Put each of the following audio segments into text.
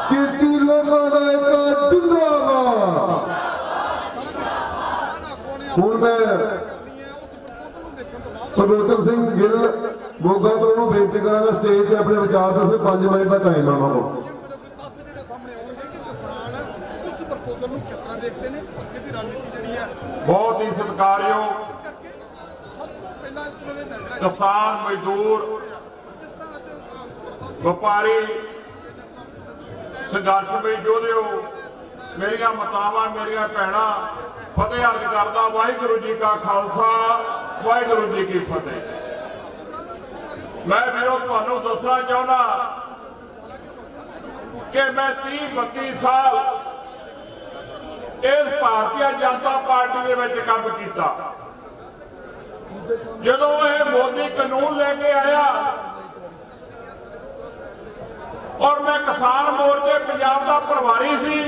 कीर्ति लोगों का एक जिंदाबाद। हुण मैं प्रभोतर सिंह गिल मोगा तो उन्होंने बेनती करांगा स्टेज पे अपने विचार दसने 5 मिनट का टाइम है उन्होंने। बहुत ही सत्कारयोग किसान मजदूर व्यापारी संघर्ष में योधे मेरिया मातावां मेरिया भैणां फतेह अर्ज करदा। वाहिगुरू जी का खालसा वाहिगुरू जी की फतेह। मैं वीरों तुहानूं दसना चाहुंदा कि मैं 30-32 साल इस भारतीय जनता पार्टी दे विच काम कीता। जदों यह मोदी कानून लेके आया और मैं किसान मोर्चे पंजाब का प्रभारी सी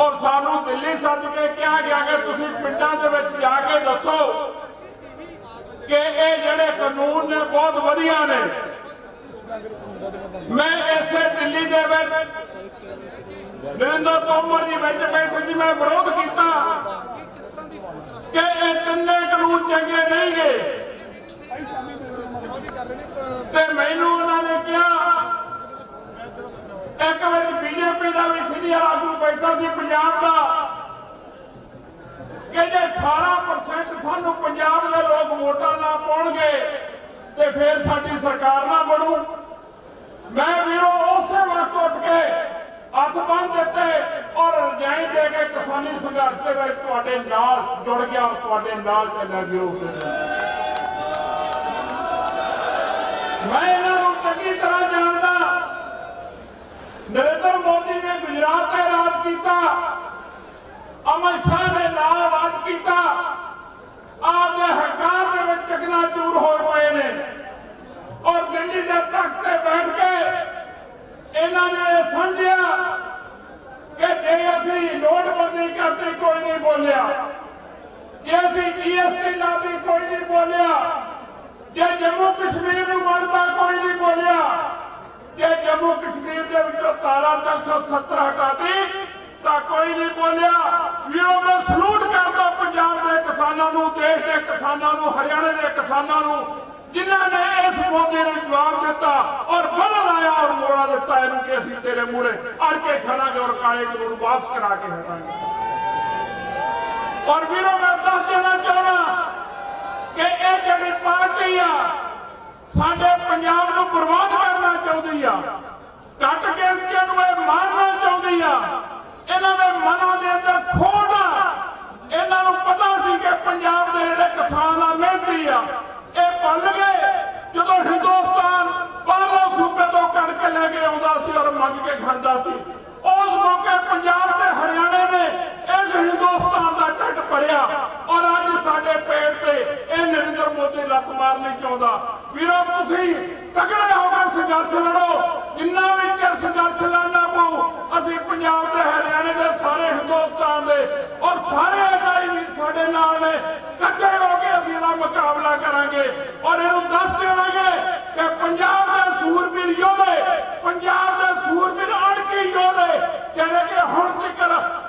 और सानू दिल्ली सद के कहा गया कि तुसीं पिंडां दे विच जाके दसो कि ये जिहड़े कानून ने बहुत वधिया ने। मैं इसे दिल्ली दे विच नरेंद्र तोमर जी विच बैठे सी, मैं विरोध किया कि ये तिन्ने कानून चंगे नहीं गए। मैनू उन्होंने कहा एक बार बीजेपी का भी सीनियर आगू बैठा सी पंजाब का कि जे 18% सानू पंजाब के लोग वोटा ना पाउणगे ते फिर साडी सरकार ना बनू। मैं वीरों उस वक्त उठ के हथ बन देते और रजाई दे के किसानी संघर्ष के तुहाडे नाल जुड़ गया और तुहाडे नाल चलिया वीरों। मैं इन्हों चंगी तरह जानता। नरेंद्र मोदी ने गुजरात में राज किया, अमित शाह ने नाल राज किया, आपके हकार में चकनाचूर हो पे ने और दिल्ली के तख्त से बैठ के इन्होंने समझा कि जे असी नोटबंदी करती कोई नहीं बोलिया, जे असी GST लाती कोई नहीं बोलिया, जे जम्मू कश्मीर में बनता कोई नहीं बोलिया, जे जम्मू कश्मीर के धारा 370 हटा दी तो कोई नहीं बोलिया। वीरों में सलूट करता पंजाब के किसानों को, देश के किसानों को, हरियाणा के किसानों को जिन्होंने इस मुद्दे ने जवाब दिता और बल लाया और मोड़ा दिता इनू कि असीं तेरे मूहरे अड़ के खड़ांगे और काले कानून वापस करा के हटांगे। और वीरों में दस देना चाहना कि यह जिहड़ी पार्टी आ साडे पंजाब नूं बर्बाद करना चाहती आ, घट गिनतियां नूं इह मारना चाहती आ। इन्हां दे मनां दे अंदर खोट आ। इन्हां नूं पता सी कि पंजाब दे जिहड़े किसान आ मेहनती आ ये भुल गए जदों हिंदुस्तान बाहरले सूबे तो कणक लैके आउंदा सी और मंग के खांदा सी। उस मौके पंजाब ते हरियाणे ने इस हिंदुस्तान का ढिड भरिया और अज साडे पेट ते ये नरेंद्र मोदी लत मारनी चाहुंदा। वीरों तुसीं तगड़े होकर संघर्ष लड़ो, जिन्ना भी चिर संघर्ष लड़ना पऊ असीं पंजाब ते हरियाणे दे सारे हिंदुस्तान दे और सारे अजाई वीर साडे नाल ने इकट्ठे होकर असीं इहदा मुकाबला करांगे और इहनूं दस देवांगे कि पंजाब दे सूरबीर योधे, पंजाब दे सूरबीर अणकी योधे जिहड़े कि हुण तक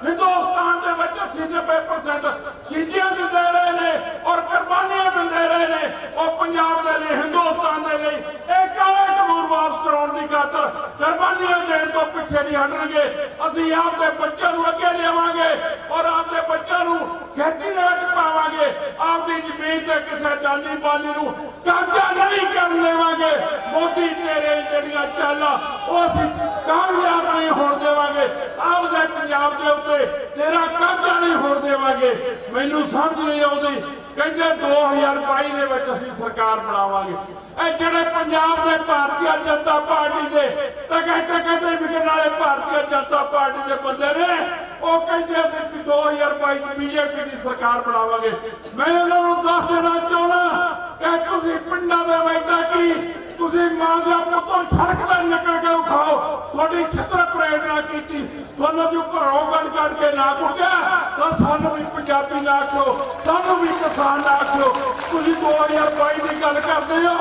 हिंदुस्तान दे विच 80-90% शहीदियां दिंदे रहे ने और कुर्बानियां दिंदे रहे ने और पंजाब दे लिए हिंदुस्तान दे लिए एक काले कानून वापस कराउण दी खातर कुर्बानियां देण तो पिछे नहीं हटणगे। असीं आपदे बच्चों नूं अगे लियावांगे और आपदे बच्चों नूं खेती दे विच पावांगे। आपदी जमीन ते किसी जानी बानी नूं कब्जा नहीं करन देवांगे। मोदी तेरे जिहड़ियां चालां ओह असीं कामयाब नहीं होण देवांगे। आपदे पंजाब दे उत्ते तेरा कब्जा नहीं होण देवांगे। मैनूं समझ नहीं आउंदी कहंदे 2022 दे विच असीं सरकार बनावांगे। ਇਹ ਜਿਹੜੇ ਪੰਜਾਬ ਦੇ ਭਾਰਤੀ ਜਨਤਾ ਪਾਰਟੀ ਦੇ ਟਕੇ ਤੇ ਵਿਕਣ ਵਾਲੇ ਭਾਰਤੀ ਜਨਤਾ ਪਾਰਟੀ ਦੇ ਬੰਦੇ ਨੇ ਉਹ ਕਹਿੰਦੇ ਅਸੀਂ 2022 ਬੀਜੇਪੀ ਦੀ ਸਰਕਾਰ ਬਣਾਵਾਂਗੇ। ਮੈਂ ਉਹਨਾਂ ਨੂੰ ਦੱਸ ਦੇਣਾ ਚਾਹੁੰਦਾ ਕਿ ਤੁਸੀਂ ਪਿੰਡਾਂ ਦੇ ਵਿੱਚ ਕੀ ਤੁਸੀਂ ਮਾਂ ਦੇ ਪੁੱਤੋਂ ਸੜਕ ਤੇ ਨਿਕਲ ਕੇ ਉਠਾਓ ਤੁਹਾਡੀ ਛਿੱਤਰ ਪਰੇਡ ਨਾ ਕੀਤੀ ਤੁਹਾਨੂੰ ਜੋ ਘਰੋਂ ਕੱਢ ਕੇ ਨਾ ਕੁੱਟਿਆ ਤਾਂ ਸਾਨੂੰ ਵੀ ਪੰਜਾਬੀ ਨਾ ਆਖੋ ਸਾਨੂੰ ਵੀ ਕਿਸਾਨ ਨਾ ਆਖੋ ਤੁਸੀਂ 2022 ਦੀ ਗੱਲ ਕਰਦੇ ਹੋ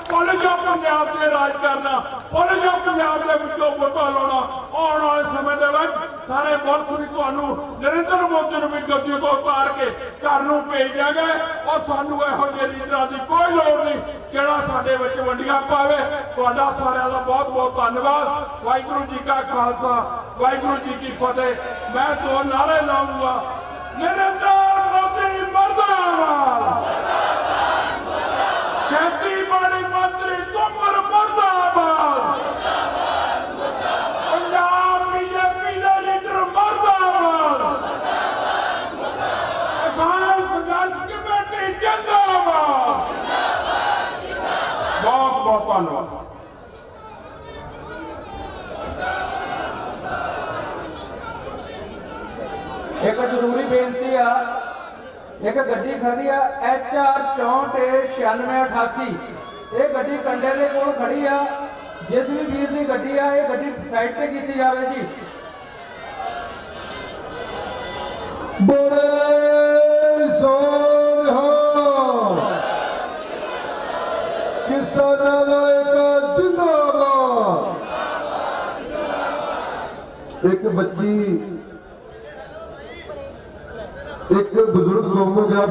ਭੁੱਲ ਜਾਓ ਪੰਜਾਬ ਤੇ ਰਾਜ ਕਰਨਾ ਭੁੱਲ ਜਾਓ ਪੰਜਾਬ ਦੇ ਵਿੱਚੋਂ ਵੋਟਾਂ ਲਾਉਣਾ ਆਉਣ ਵਾਲੇ ਸਮੇਂ ਦੇ ਵਿੱਚ ਸਾਰੇ ਮੁਲਕ ਵੀ ਤੁਹਾਨੂੰ ਨਰਿੰਦਰ ਮੋਦੀ ਨੂੰ ਵੀ ਗੱਦੀ ਤੋਂ ਉਤਾਰ ਕੇ ਘਰ ਨੂੰ ਭੇਜ ਦਿਆਂਗੇ ਔਰ ਸਾਨੂੰ ਇਹੋ ਜਿਹੇ ਲੀਡਰਾਂ ਦੀ ਕੋਈ ਲੋੜ ਨਹੀਂ ਜਿਹੜਾ ਸਾਡੇ ਵਿੱਚ ਵੰਡੀਆਂ ਪਾਵੇ ਤੁਹਾਡਾ ਸਾਰਿਆਂ ਦਾ ਬਹੁਤ ਬਹੁਤ ਧੰਨਵਾਦ ਵਾਹਿਗੁਰੂ ਜੀ ਕਾ ਖਾਲਸਾ ਵਾਹਿਗੁਰੂ ਜੀ ਕੀ ਫਤਿਹ ਮੈਂ ਦੋ ਨਾਰੇ ਲਾਉਂਗਾ ਨਰਿੰਦਰ ਮੋਦੀ ਮਰਦਾਬਾਦ ਖੇਤੀਬਾੜੀ ਮੰਤਰੀ ਤੁਮਰ ਮਰਦਾਬਾਦ ਪੰਜਾਬ ਬੀਜੇਪੀ ਦੇ ਲੀਡਰ ਮਰਦਾਬਾਦ ਕਿਸਾਨ ਸੰਘਰਸ਼ ਕਮੇਟੀ ਜਿੰਦਾਬਾਦ ਬਹੁਤ ਬਹੁਤ ਧੰਨਵਾਦ एक जरूरी बेनती आ एक गड्डी खड़ी आ HR 649688 ये गड्डी कंडे के कोल खड़ी आ जिस भी वीर की गड्डी आ ये गड्डी साइड पे की जाए जी बड़े सोनिहा किसानां दा एक जिंदाबाद एक बच्ची एक बुजुर्ग गुम हो गया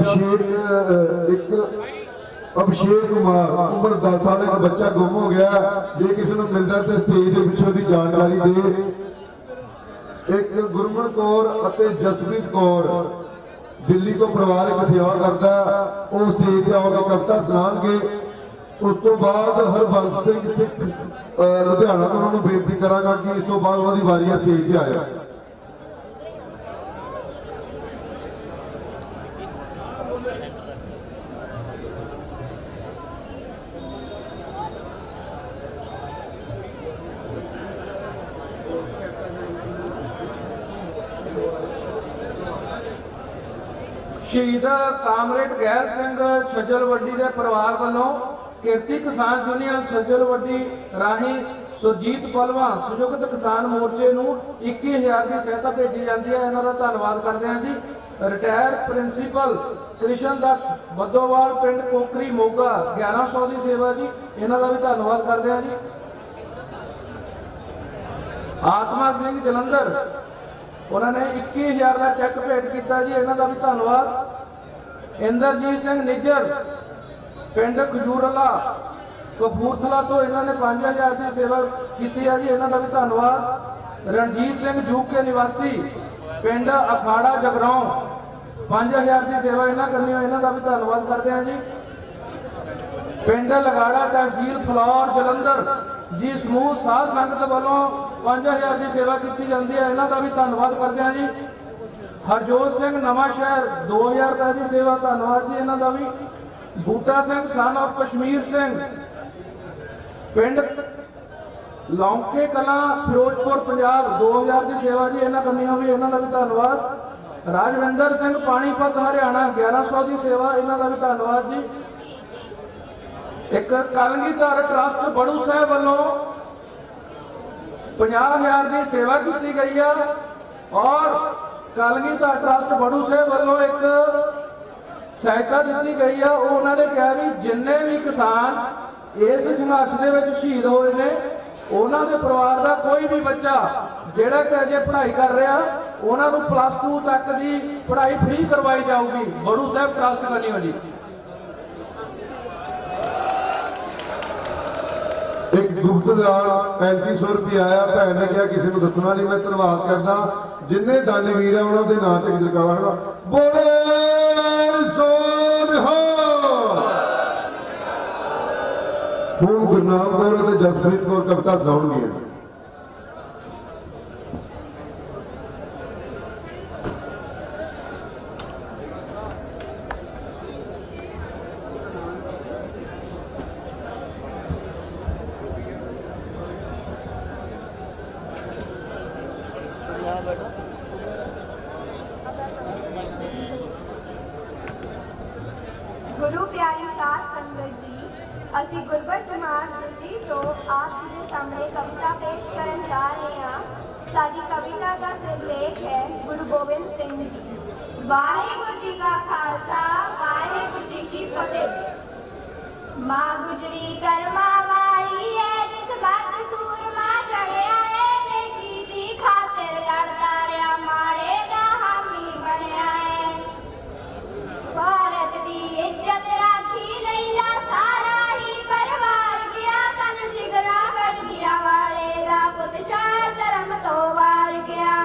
अभिषेक कुमार उम्र 10 साल एक बच्चा गुम हो गया जे किसी को मिलता तो स्टेज के पिछों की जानकारी दे एक गुरमन कौर और जसप्रीत कौर दिल्ली को परिवारक सेवा करता वो स्टेज पर आकर कविता सुनाएंगे उस तो बाद हरबंस सिंह सिख लुधियाना तो उन्होंने बेनती करांगा कि इस तो बाद उन्होंने वारी स्टेज पर आया शहीद कामरेड गैर सिंह छज्जलवड्डी के परिवार वालों किरती किसान यूनियन छज्जलवड्डी राही सुरजीत पलवान संयुक्त किसान मोर्चे नूं 21,000 की सहायता भेजी जाती है इन्हां दा धन्नवाद करते हैं जी रिटायर प्रिंसीपल कृष्ण दत्त बद्दोवाल पिंड कोकरी मोगा 1100 की सेवा जी इन्हां दा भी धन्नवाद करते हैं जी आत्मा सिंह जलंधर उन्होंने 21,000 का चैक भेंट किया जी इन्हों का भी धन्यवाद इंद्रजीत सिंह निज्जर पिंड खजूरला कपूरथला तो इन्होंने 5,000 की सेवा की है जी इन्हों का भी धन्यवाद रणजीत सिंह जूके निवासी पिंड अखाड़ा जगराओं 5,000 की सेवा इन्हें करनी है इन्हों का भी धन्यवाद करते हैं जी पिंड लगाड़ा तहसील फलौर जलंधर जी समूह साध संगत वालों 5,000 की सेवा की जाती है इन्हों का भी धन्यवाद करते हैं जी हरजोत सिंह नवा शहर 2,000 रुपए की सेवा धन्यवाद जी इन्हों का भी बूटा सिंह सन ऑफ कश्मीर सिंह पिंड लौंके कला फिरोजपुर पंजाब 2,000 की सेवा जी इन्हों करनी होगी इन्हों का भी धन्यवाद राजविंदर सिंह पानीपत हरियाणा 1100 की सेवा इन्हों का भी धन्यवाद जी एक कलगीधर ट्रस्ट बड़ू साहब वालों 50,000 की सेवा की गई है और कलगीधर ट्रस्ट बड़ू साहब वालों एक सहायता दी गई है उन्होंने कहा भी जिन्ने भी किसान इस संघर्ष के शहीद होए ने उन्होंने परिवार का कोई भी बच्चा जेड़ा कि अजे पढ़ाई कर रहा उन्होंने +2 तक की पढ़ाई फ्री करवाई जाऊगी बड़ू साहब ट्रस्ट करनी होगी एक गुप्त दान 3500 रुपया आया भैन ने कहा किसी को दसना नहीं मैं धन्यवाद करदा जिन्ने दानी वीर है उन्होंने नाम ते जरकारा बोले सोनिहा हुण गुरनाम कौर ते जसप्रीत कौर कविता सुनाउणगे ਗੁਰੂ ਪਿਆਰੀ ਸਾਧ ਸੰਗਤ ਜੀ, ਅਸੀਂ ਗੁਰਬਤ ਜਮਾਤ ਦਿੱਲੀ ਤੋਂ ਆਪ ਜੀ ਦੇ ਸਾਹਮਣੇ ਕਵਿਤਾ ਪੇਸ਼ ਕਰਨ ਜਾ ਰਹੇ ਹਾਂ। ਸਾਡੀ ਕਵਿਤਾ ਦਾ ਸਿਰਲੇਖ ਹੈ ਗੁਰੂ ਗੋਬਿੰਦ ਸਿੰਘ ਜੀ। ਵਾਹਿਗੁਰੂ ਜੀ ਕਾ ਖਾਲਸਾ, ਵਾਹਿਗੁਰੂ ਜੀ ਕੀ ਫਤਿਹ। ਮਾਂ ਗੁਜਰੀ ਕਰਮਾ ਵਾਲੀ ਹੈ, ਜਿਸ ਮਰਦ ਸੂਰਮਾ ਚੜਿਆ ਏ, ਨੇਕੀ ਦੀ ਖਾਤਰ ਲੜਦਾ ਰਿਹਾ, ਮਾੜੇ ਦਾ ਹਾਮੀ ਬਣਿਆ ਏ। ਭਾਰਤ ਦੀ ਇੱਜ਼ਤ ਰਾਖੀ ਲਈਲਾ, ਸਾਰਾ ਹੀ ਪਰਿਵਾਰ ਗਿਆ, ਤਨ ਜਿਗਰਾ ਕੱਢ ਗਿਆ, ਵਾਲੇ ਦਾ ਪੁੱਤ ਚਾਰ ਧਰਮ ਤੋਂ ਵਾਰ ਗਿਆ।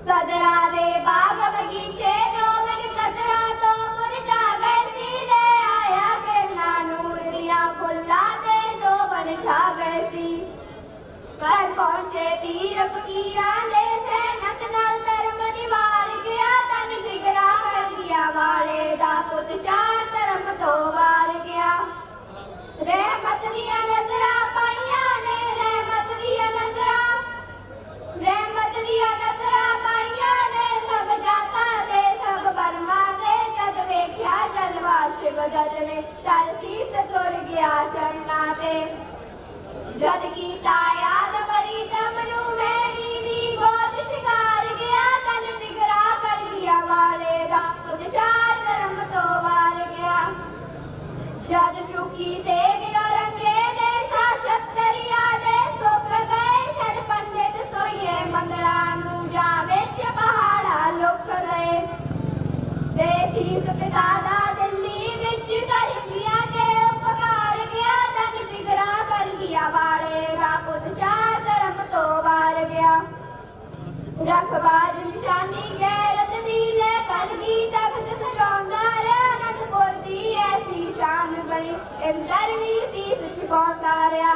ਸਦਰਾ ਦੇ ਬਾਗ ਬਗੀਚੇ ਜੋ ਬਿਨ ਕਦਰਾ ਤੋਂ ਮੁਰਝਾ ਗਏ ਸੀ, ਦੇ ਆਇਆ ਕਿਰਨਾਂ ਨੂਰ ਦੀਆਂ ਫੁੱਲਾਂ ਤੇ ਜੋ ਬਨ ਛਾ ਗਏ ਸੀ। ਘਰ ਪਹੁੰਚੇ ਪੀਰ ਫਕੀਰਾਂ ਦੇ, ਸੈਨਤ ਨਾਲ ਧਰਮ ਨਿਵਾਰ ਗਿਆ, ਤਨ ਜਿਗਰਾ ਕੱਢ ਗਿਆ, ਵਾਲੇ ਦਾ ਪੁੱਤ ਚਾਰ ਧਰਮ ਤੋਂ ਵਾਰ ਗਿਆ। ਰਹਿਮਤ ਦੀਆਂ ਨਜ਼ਰਾਂ ਪਾਈਆਂ ਨੇ, ਰਹਿਮਤ ਦੀਆਂ ਨਜ਼ਰਾਂ, ਰਹਿਮਤ ਦੀਆਂ ਨਜ਼ਰਾਂ ਪਾਈਆਂ ਨੇ, ਸਭ ਜਾਤਾਂ ਦੇ ਸਭ ਵਰਨਾਂ ਦੇ। ਜਦ ਵੇਖਿਆ ਜਲਵਾ ਸ਼ਿਵ ਗਦ ਨੇ, ਤਰ ਸੀਸ ਤੁਰ ਗਿਆ ਚਰਨਾਂ ਤੇ। ਜਦ ਕੀਤਾ ਯਾਦ ਪ੍ਰੀਤਮ ਨੂੰ, ਮੇਰੀ ਦੀ ਗੋਦ ਸ਼ਿਕਾਰ ਗਿਆ, ਤਨ ਜਿਗਰਾ ਕਰ ਗਿਆ, ਵਾਲੇ ਦਾ ਪੁੱਤ ਚਾਰ ਧਰਮ ਤੋਂ ਵਾਰ ਗਿਆ। ਜਦ ਚੁੱਕੀ ਤੇ ਗਿਆ ਰੰਗੇ ਨੇ, ਸ਼ਾਸਕ ਦਰਿਆ ਦੇ ਸੁੱਕ ਗਏ, ਛੜ ਪੰਡਿਤ ਸੋਈਏ ਮੰਦਰਾਂ ਨੂੰ, ਜਾਂ ਵਿੱਚ ਪਹਾੜਾ ਲੁਕ ਗਏ। ਦੇਸੀਸ ਪਿਤਾ ਦਾ ਦਿੱਲੀ ਵਿੱਚ ਕਰ ਗਿਆ, ਤੇ ਉਪਕਾਰ ਗਿਆ, ਤਨ ਜਿਗਰਾ ਕਰ ਗਿਆ, ਵਾਲੇ ਦਾ ਪੁੱਤ ਚਾਰ ਧਰਮ ਤੋਂ ਵਾਰ ਗਿਆ। ਰਖਬਾਜ ਨਿਸ਼ਾਨੀ ਗੈਰਤ ਦੀ ਲੈ ਕਲਗੀ, ਤਖਤ ਸਜਾਉਂਦਾ ਰਿਹਾ, ਅਨੰਦਪੁਰ ਦੀ ਐਸੀ ਸ਼ਾਨ ਬਣੀ, ਇੰਦਰ ਵੀ ਸੀਸ ਝੁਕਾਉਂਦਾ ਰਿਹਾ।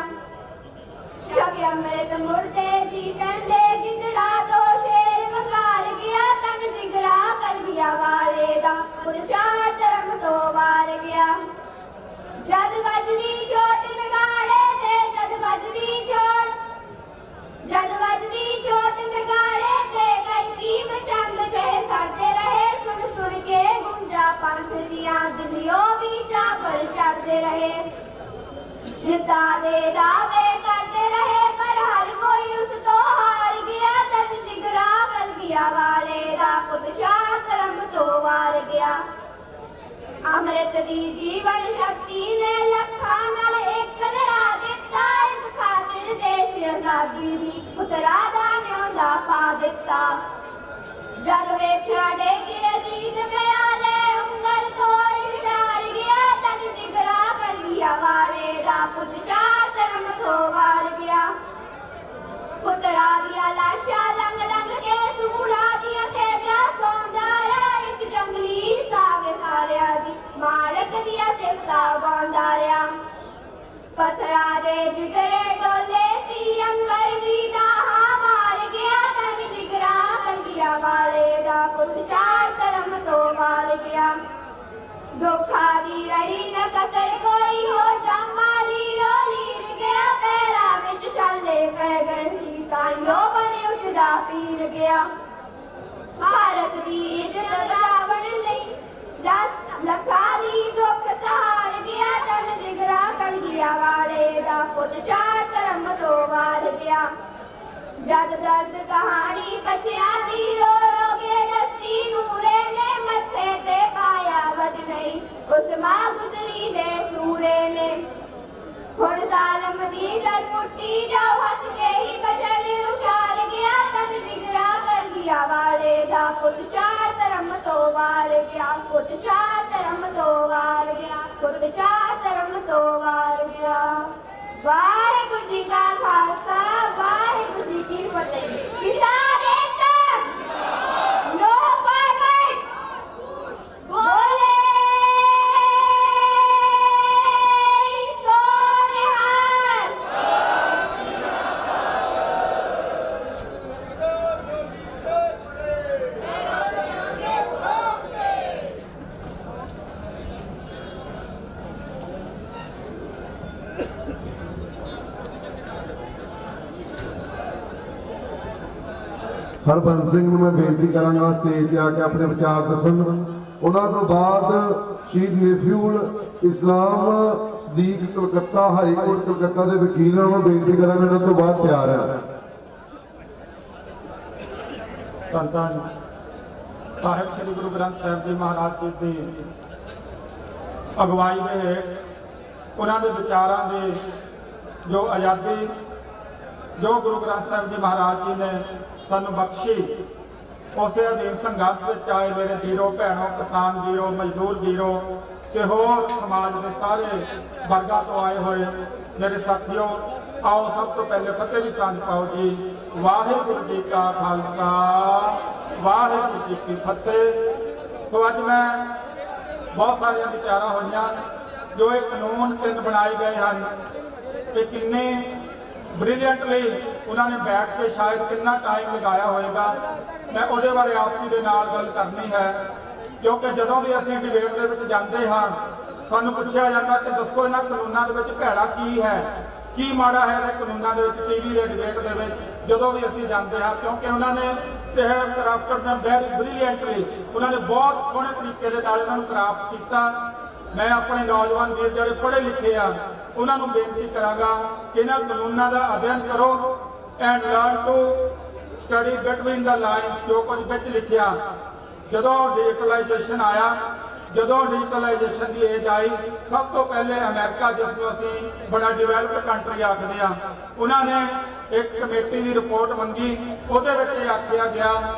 ਛਕ ਅੰਮ੍ਰਿਤ ਮੁਰਦੇ ਜੀ ਕਹਿੰਦੇ, ਗਿੱਦੜਾ ਤੋਂ ਸ਼ੇਰ ਵਕਾਰ ਗਿਆ, ਤਨ ਜਿਗਰਾ ਕਰ ਗਿਆ, ਵਾਲੇ ਦਾ ਪੁੱਤ ਚਾਰ ਧਰਮ ਤੋਂ ਵਾਰ ਗਿਆ। ਜਦ ਵੱਜਦੀ ਚੋਟ ਨਗਾੜੇ ਤੇ, ਜਦ ਵੱਜਦੀ ਚੋਟ, ਜਦ ਵੱਜਦੀ ਚੋਟ ਨਗਾੜੇ ਤੇ, ਕਈ ਕੀਮ ਚੰਦ ਜਿਹੇ ਸੜਦੇ ਰਹੇ, ਸੁਣ ਸੁਣ ਕੇ ਗੁੰਜਾ ਪੰਥ ਦੀਆਂ, ਦਿਲਿਓ ਵੀ ਚਾਪਰ ਚੜਦੇ ਰਹੇ। ਜਿੱਦਾਂ ਦੇ ਦਾਅਵੇ ਕਰਦੇ ਰਹੇ, ਪਰ ਹਰ ਕੋਈ ਉਸ ਤੋਂ ਹਾਰ ਗਿਆ, ਤਨ ਜਿਗਰਾ ਕਰ ਗਿਆ, ਵਾਲੇ ਦਾ ਪੁੱਤ ਚਾਰ ਧਰਮ ਤੋਂ ਵਾਰ ਗਿਆ। ਅੰਮ੍ਰਿਤ ਦੀ ਜੀਵਨ ਸ਼ਕਤੀ ਨੇ ਲੱਖਾਂ ਨਾਲ ਇੱਕ ਲੜਾ ਦਿੱਤਾ, ਇੱਕ ਖਾਤਰ ਦੇਸ਼ ਆਜ਼ਾਦੀ ਦੀ ਪੁੱਤਰਾਂ ਦਾ ਨਿਉਂਦਾ ਪਾ ਦਿੱਤਾ। ਜਦ ਵੇਖਿਆ ਡੇਗੇ ਅਜੀਤ ਪਿਆਲੇ, ਉਂਗਲ ਤੋਰ ਵਿਚਾਰ ਗਿਆ, ਤਨ ਜਿਗਰਾ ਕਰ ਗਿਆ, ਵਾਲੇ ਦਾ ਪੁੱਤ ਚਾਰ ਧਰਮ ਤੋਂ ਵਾਰ ਗਿਆ। ਪੁੱਤਰਾਂ ਦੀਆਂ ਲਾਸ਼ਾਂ ਲੰਘ ਲੰਘ ਕੇ, ਸੂਰਾਂ ਦੀਆਂ ਸੇਜਾਂ ਸੌਂਦਾ ਰਿਹਾ, ਇੱਕ ਜੰਗਲੀ ਸਾਵੇਕਾਰਿਆਂ ਦੀ ਮਾਲਕ ਦੀਆਂ ਸਿਫਤਾਂ ਗਾਉਂਦਾ ਰਿਹਾ। ਪੱਥਰਾਂ ਦੇ ਜਿਗਰੇ ਡੋਲੇ ਸੀ, ਅੰਬਰ ਵੀ ਦਾਹਾ ਮਾਰ ਗਿਆ, ਤਨ ਜਿਗਰਾ ਕਰ ਗਿਆ, ਵਾਲੇ ਦਾ ਪੁੱਤ ਚਾਰ ਧਰਮ ਤੋਂ ਵਾਰ ਗਿਆ। ਦੁੱਖਾਂ ਦੀ ਰਹੀ ਨਾ ਕਸਰ ਕੋਈ, ਹੋ ਜਾਮਾਂ ਲੀਰੋ ਲੀਰ ਗਿਆ, ਪੈਰਾਂ ਵਿੱਚ ਛਾਲੇ ਪੈ ਗਏ ਸੀ, ਤਾਈਓ ਬਣੇ ਉੱਚਦਾ ਪੀਰ ਗਿਆ। ਭਾਰਤ ਦੀ ਇੱਜ਼ਤ ਰਾਵਣ ਲਈ, ਲੱਖਾਂ ਦੀ ਦੁੱਖ ਸਹਾਰ ਗਿਆ, ਤਨ ਜਿਗਰਾ ਕਰ ਗਿਆ, ਵਾਲੇ ਦਾ ਪੁੱਤ ਚਾਰ ਧਰਮ ਤੋਂ ਵਾਰ ਗਿਆ। ਜਦ ਦਰਦ ਕਹਾਣੀ ਬਚਿਆ ਦੀ, ਰੋ ਰੋ ਕੇ ਦੱਸੀ ਨੂਰੇ ਨੇ, ਮੱਥੇ ਤੇ ਪਾਇਆ ਵਟ ਨਹੀਂ ਉਸ ਮਾਂ ਗੁਜਰੀ ਦੇ ਸੂਰੇ ਨੇ। ਹੁਣ ਜ਼ਾਲਮ ਦੀ ਜਦ ਮੁੱਟੀ ਜਾਓ, ਹੱਸ ਕੇ ਹੀ ਬਚੜੇ ਉਛਾਲ ਗਿਆ, ਤਨ ਜਿਗਰਾ ਕਰ ਗਿਆ, ਵਾਲੇ ਦਾ ਪੁੱਤ ਚਾਰ ਧਰਮ ਤੋਂ ਵਾਰ ਗਿਆ, ਪੁੱਤ ਚਾਰ ਧਰਮ ਤੋਂ ਵਾਰ ਗਿਆ, ਪੁੱਤ ਚਾਰ ਧਰਮ ਤੋਂ ਵਾਰ ਗਿਆ। ਵਾਹਿਗੁਰੂ ਜੀ ਕਾ ਖਾਲਸਾ, ਵਾਹਿਗੁਰੂ ਜੀ ਕੀ ਫਤਿਹ। ਕਿਸਾਨ ਏਕਤਾ, ਨੋ ਫਾਰਮਰਸ, ਬੋਲੇ ਸੋ ਨਿਹਾਲ। ਹਰਬੰਸ ਸਿੰਘ ਨੂੰ ਮੈਂ ਬੇਨਤੀ ਕਰਾਂਗਾ ਸਟੇਜ ਤੇ ਆ ਕੇ ਆਪਣੇ ਵਿਚਾਰ ਦੱਸਣ। ਉਹਨਾਂ ਤੋਂ ਬਾਅਦ ਸ਼ਹੀਦ ਨਫੀਉਲ ਇਸਲਾਮ ਸਦੀਕ ਕਲਕੱਤਾ ਹਾਈ ਕੋਰਟ ਕਲਕੱਤਾ ਦੇ ਵਕੀਲ ਨੂੰ ਬੇਨਤੀ ਕਰਾਂਗੇ ਉਹਨਾਂ ਤੋਂ ਬਾਅਦ ਤਿਆਰ ਹੈ। ਧੰਨ ਧੰਨ ਸਾਹਿਬ ਸ੍ਰੀ ਗੁਰੂ ਗ੍ਰੰਥ ਸਾਹਿਬ ਜੀ ਮਹਾਰਾਜ ਜੀ ਦੀ ਅਗਵਾਈ ਦੇ ਉਹਨਾਂ ਦੇ ਵਿਚਾਰਾਂ ਦੇ ਜੋ ਆਜ਼ਾਦੀ ਜੋ ਗੁਰੂ ਗ੍ਰੰਥ ਸਾਹਿਬ ਜੀ ਮਹਾਰਾਜ ਜੀ ਨੇ ਸਾਨੂੰ ਬਖਸ਼ੀ, ਉਸੇ ਅਧੀਨ ਸੰਘਰਸ਼ ਵਿੱਚ ਆਏ ਮੇਰੇ ਵੀਰੋ ਭੈਣੋ, ਕਿਸਾਨ ਵੀਰੋ, ਮਜ਼ਦੂਰ ਵੀਰੋ ਤੇ ਹੋਰ ਸਮਾਜ ਦੇ ਸਾਰੇ ਵਰਗਾਂ ਤੋਂ ਆਏ ਹੋਏ ਮੇਰੇ ਸਾਥੀਓ, ਆਓ ਸਭ ਤੋਂ ਪਹਿਲੇ ਫਤਿਹ ਦੀ ਸਾਂਝ ਪਾਓ ਜੀ। ਵਾਹਿਗੁਰੂ ਜੀ ਕਾ ਖਾਲਸਾ, ਵਾਹਿਗੁਰੂ ਜੀ ਕੀ ਫਤਿਹ। ਸੋ ਅੱਜ ਮੈਂ ਬਹੁਤ ਸਾਰੀਆਂ ਵਿਚਾਰਾਂ ਹੋਈਆਂ ਜੋ ਇਹ ਕਾਨੂੰਨ 3 ਬਣਾਏ ਗਏ ਹਨ ਤੇ ਕਿੰਨੇ ਬ੍ਰਿਲੀਅੰਟਲੀ ਉਹਨਾਂ ਨੇ ਬੈਠ ਕੇ ਸ਼ਾਇਦ ਕਿੰਨਾ ਟਾਈਮ ਲਗਾਇਆ ਹੋਏਗਾ, ਮੈਂ ਉਹਦੇ ਬਾਰੇ ਆਪ ਜੀ ਦੇ ਨਾਲ ਗੱਲ ਕਰਨੀ ਹੈ। ਕਿਉਂਕਿ ਜਦੋਂ ਵੀ ਅਸੀਂ ਡਿਬੇਟ ਦੇ ਵਿੱਚ ਜਾਂਦੇ ਹਾਂ ਸਾਨੂੰ ਪੁੱਛਿਆ ਜਾਂਦਾ ਕਿ ਦੱਸੋ ਇਹਨਾਂ ਕਾਨੂੰਨਾਂ ਦੇ ਵਿੱਚ ਭੈੜਾ ਕੀ ਹੈ, ਕੀ ਮਾੜਾ ਹੈ ਇਹ ਕਾਨੂੰਨਾਂ ਦੇ ਵਿੱਚ। ਟੀਵੀ ਦੇ ਡਿਬੇਟ ਦੇ ਵਿੱਚ ਜਦੋਂ ਵੀ ਅਸੀਂ ਜਾਂਦੇ ਹਾਂ, ਕਿਉਂਕਿ ਉਹਨਾਂ ਨੇ ਕਰਾਫਟਡ them very brilliantly, ਉਹਨਾਂ ਨੇ ਬਹੁਤ ਸੋਹਣੇ ਤਰੀਕੇ ਦੇ ਨਾਲ ਇਹਨਾਂ ਨੂੰ ਕਰਾਫਟ ਕੀਤਾ। ਮੈਂ ਆਪਣੇ ਨੌਜਵਾਨ ਵੀਰ ਜਿਹੜੇ ਪੜ੍ਹੇ ਲਿਖੇ ਆ ਉਹਨਾਂ ਨੂੰ ਬੇਨਤੀ ਕਰਾਂਗਾ ਕਿ ਇਹਨਾਂ ਕਾਨੂੰਨਾਂ ਦਾ ਅਧਿਐਨ ਕਰੋ and learn to study between the lines, ਜੋ ਕੁਝ ਵਿੱਚ ਲਿਖਿਆ। ਜਦੋਂ ਡਿਜੀਟਲਾਈਜੇਸ਼ਨ ਆਇਆ, ਜਦੋਂ ਡਿਜੀਟਲਾਈਜੇਸ਼ਨ ਦੀ ਏਜ ਆਈ, ਸਭ ਤੋਂ ਪਹਿਲੇ ਅਮਰੀਕਾ, ਜਿਸ ਨੂੰ ਅਸੀਂ ਬੜਾ ਡਿਵੈਲਪਡ ਕੰਟਰੀ ਆਖਦੇ ਆ, ਉਹਨਾਂ ਨੇ ਇੱਕ ਕਮੇਟੀ ਦੀ ਰਿਪੋਰਟ ਮੰਗੀ। ਉਹਦੇ ਵਿੱਚ ਇਹ ਆਖਿਆ ਗਿਆ